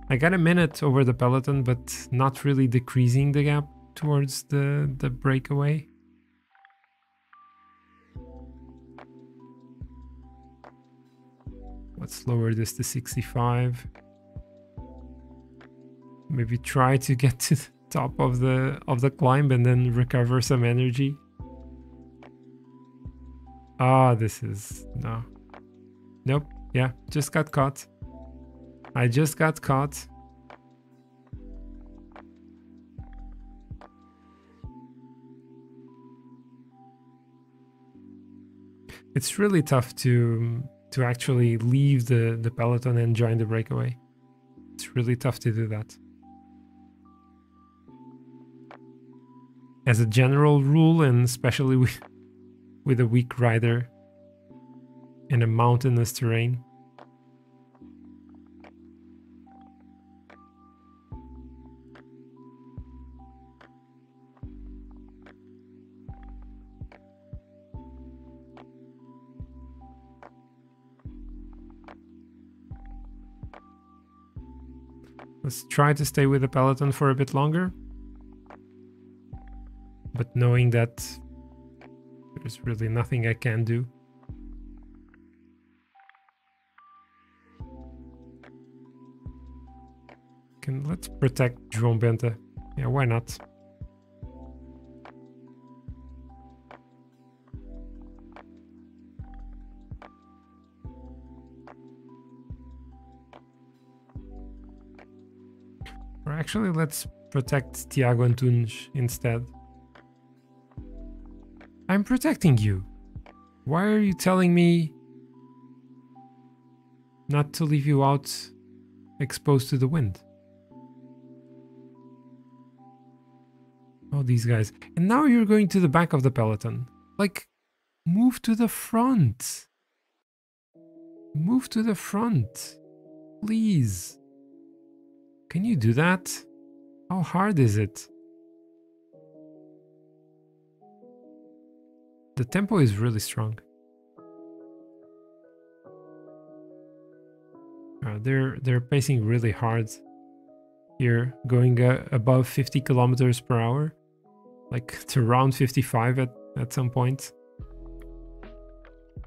[SPEAKER 1] I got a minute over the peloton, but not really decreasing the gap towards the breakaway. Let's lower this to 65. Maybe try to get to the top of the climb and then recover some energy. Ah, this is... no. Nope. Yeah, just got caught. I just got caught. It's really tough to actually leave the peloton and join the breakaway. It's really tough to do that. As a general rule, and especially with a weak rider in a mountainous terrain. Let's try to stay with the peloton for a bit longer. But knowing that there's really nothing I can do. Let's protect João Benta. Yeah, why not? Or actually, let's protect Tiago Antunes instead. I'm protecting you. Why are you telling me not to leave you out exposed to the wind? Oh, these guys. And now you're going to the back of the peloton. Like, move to the front. Move to the front. Please. Can you do that? How hard is it? The tempo is really strong. They're pacing really hard here, going above 50 kilometers per hour, like to around 55 at some point.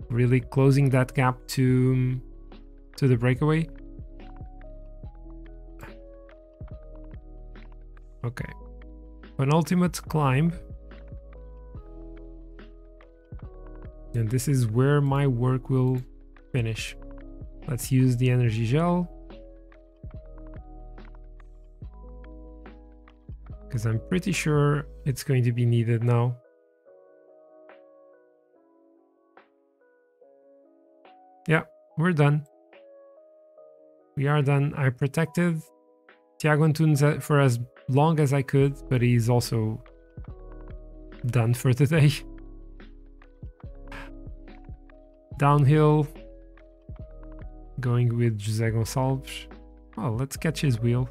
[SPEAKER 1] Really closing that gap to the breakaway. Okay, penultimate climb. And this is where my work will finish. Let's use the energy gel. Because I'm pretty sure it's going to be needed now. Yeah, we're done. We are done. I protected Tiago Antunes for as long as I could, but he's also done for today. Downhill, going with José Gonçalves. Oh, let's catch his wheel.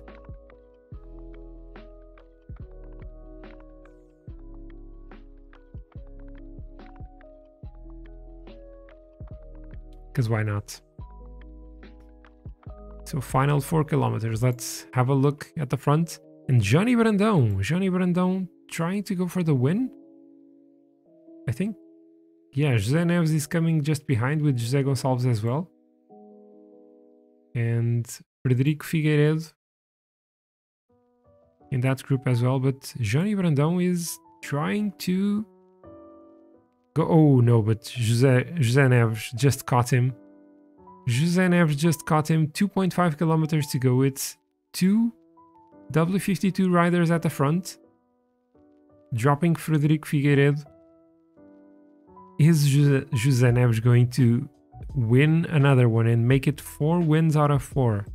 [SPEAKER 1] Because why not? So final 4 kilometers. Let's have a look at the front. And Johnny Brandão trying to go for the win, I think. Yeah, José Neves is coming just behind with José Gonçalves as well. And Frederico Figueiredo in that group as well. But Johnny Brandão is trying to go. Oh no, but José Neves just caught him. José Neves just caught him. 2.5 kilometers to go. It's 2 W52 riders at the front, dropping Frederico Figueiredo. Is José Neves going to win another one and make it 4 wins out of 4?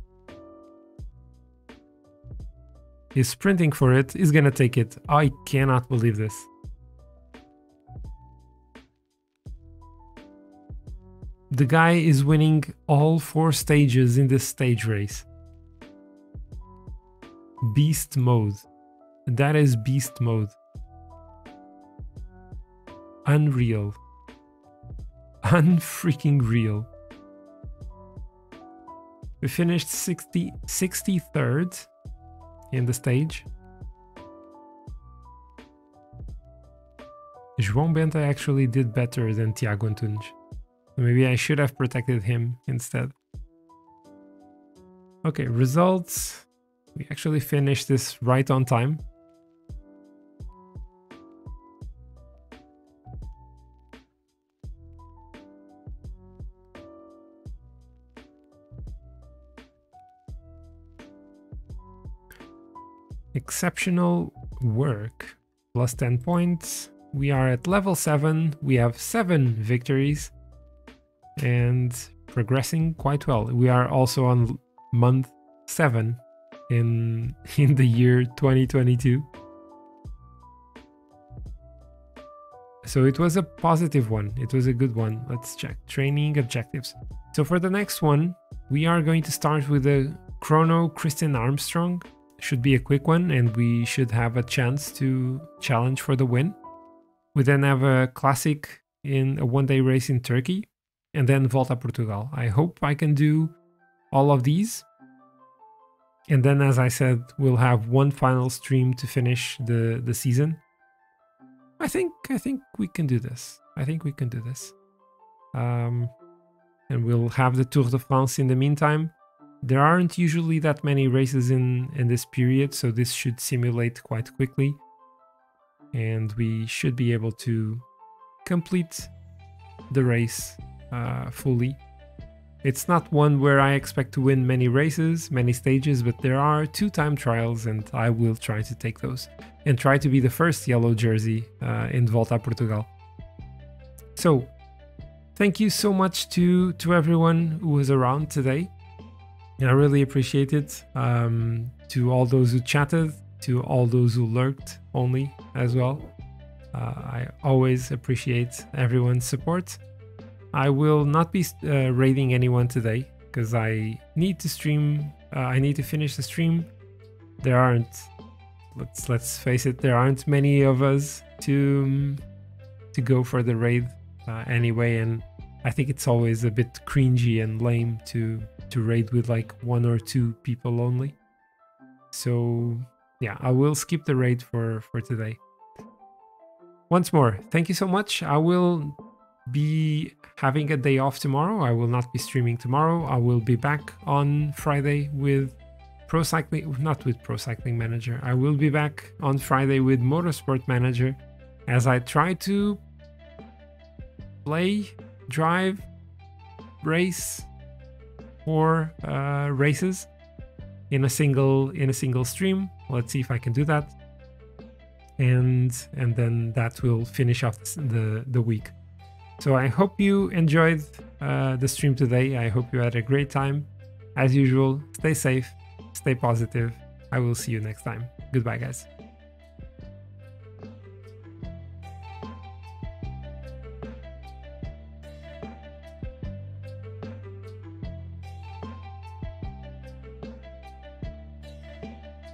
[SPEAKER 1] He's sprinting for it. He's gonna take it. I cannot believe this. The guy is winning all 4 stages in this stage race. Beast mode. That is beast mode. Unreal. Unfreaking real. We finished 63rd in the stage. João Benta actually did better than Tiago Antunes. Maybe I should have protected him instead. Okay, results. We actually finished this right on time. Exceptional work, plus 10 points. We are at level 7. We have 7 victories and progressing quite well. We are also on month 7 in the year 2022. So it was a positive one. It was a good one. Let's check training objectives. So for the next one, we are going to start with a chrono Christian Armstrong. Should be a quick one, and we should have a chance to challenge for the win. We then have a classic in a one-day race in Turkey, and then Volta Portugal. I hope I can do all of these. And then, as I said, we'll have one final stream to finish the season. I think we can do this. I think we can do this. And we'll have the Tour de France in the meantime. There aren't usually that many races in this period, so this should simulate quite quickly. And we should be able to complete the race fully. It's not one where I expect to win many races, many stages, but there are 2 time trials and I will try to take those and try to be the first yellow jersey in Volta a Portugal. So, thank you so much to everyone who was around today. I really appreciate it. To all those who chatted, to all those who lurked only as well. I always appreciate everyone's support. I will not be raiding anyone today because I need to stream. I need to finish the stream. There aren't, let's face it, there aren't many of us to go for the raid anyway, and I think it's always a bit cringy and lame to raid with like 1 or 2 people only. So yeah, I will skip the raid for today. Once more, thank you so much. I will be having a day off tomorrow. I will not be streaming tomorrow. I will be back on Friday with Pro Cycling, not with Pro Cycling Manager. I will be back on Friday with Motorsport Manager as I try to play, drive, race, or races in a single stream. Let's see if I can do that, and then that will finish off the week. So I hope you enjoyed the stream today. I hope you had a great time. As usual, stay safe, stay positive. I will see you next time. Goodbye, guys.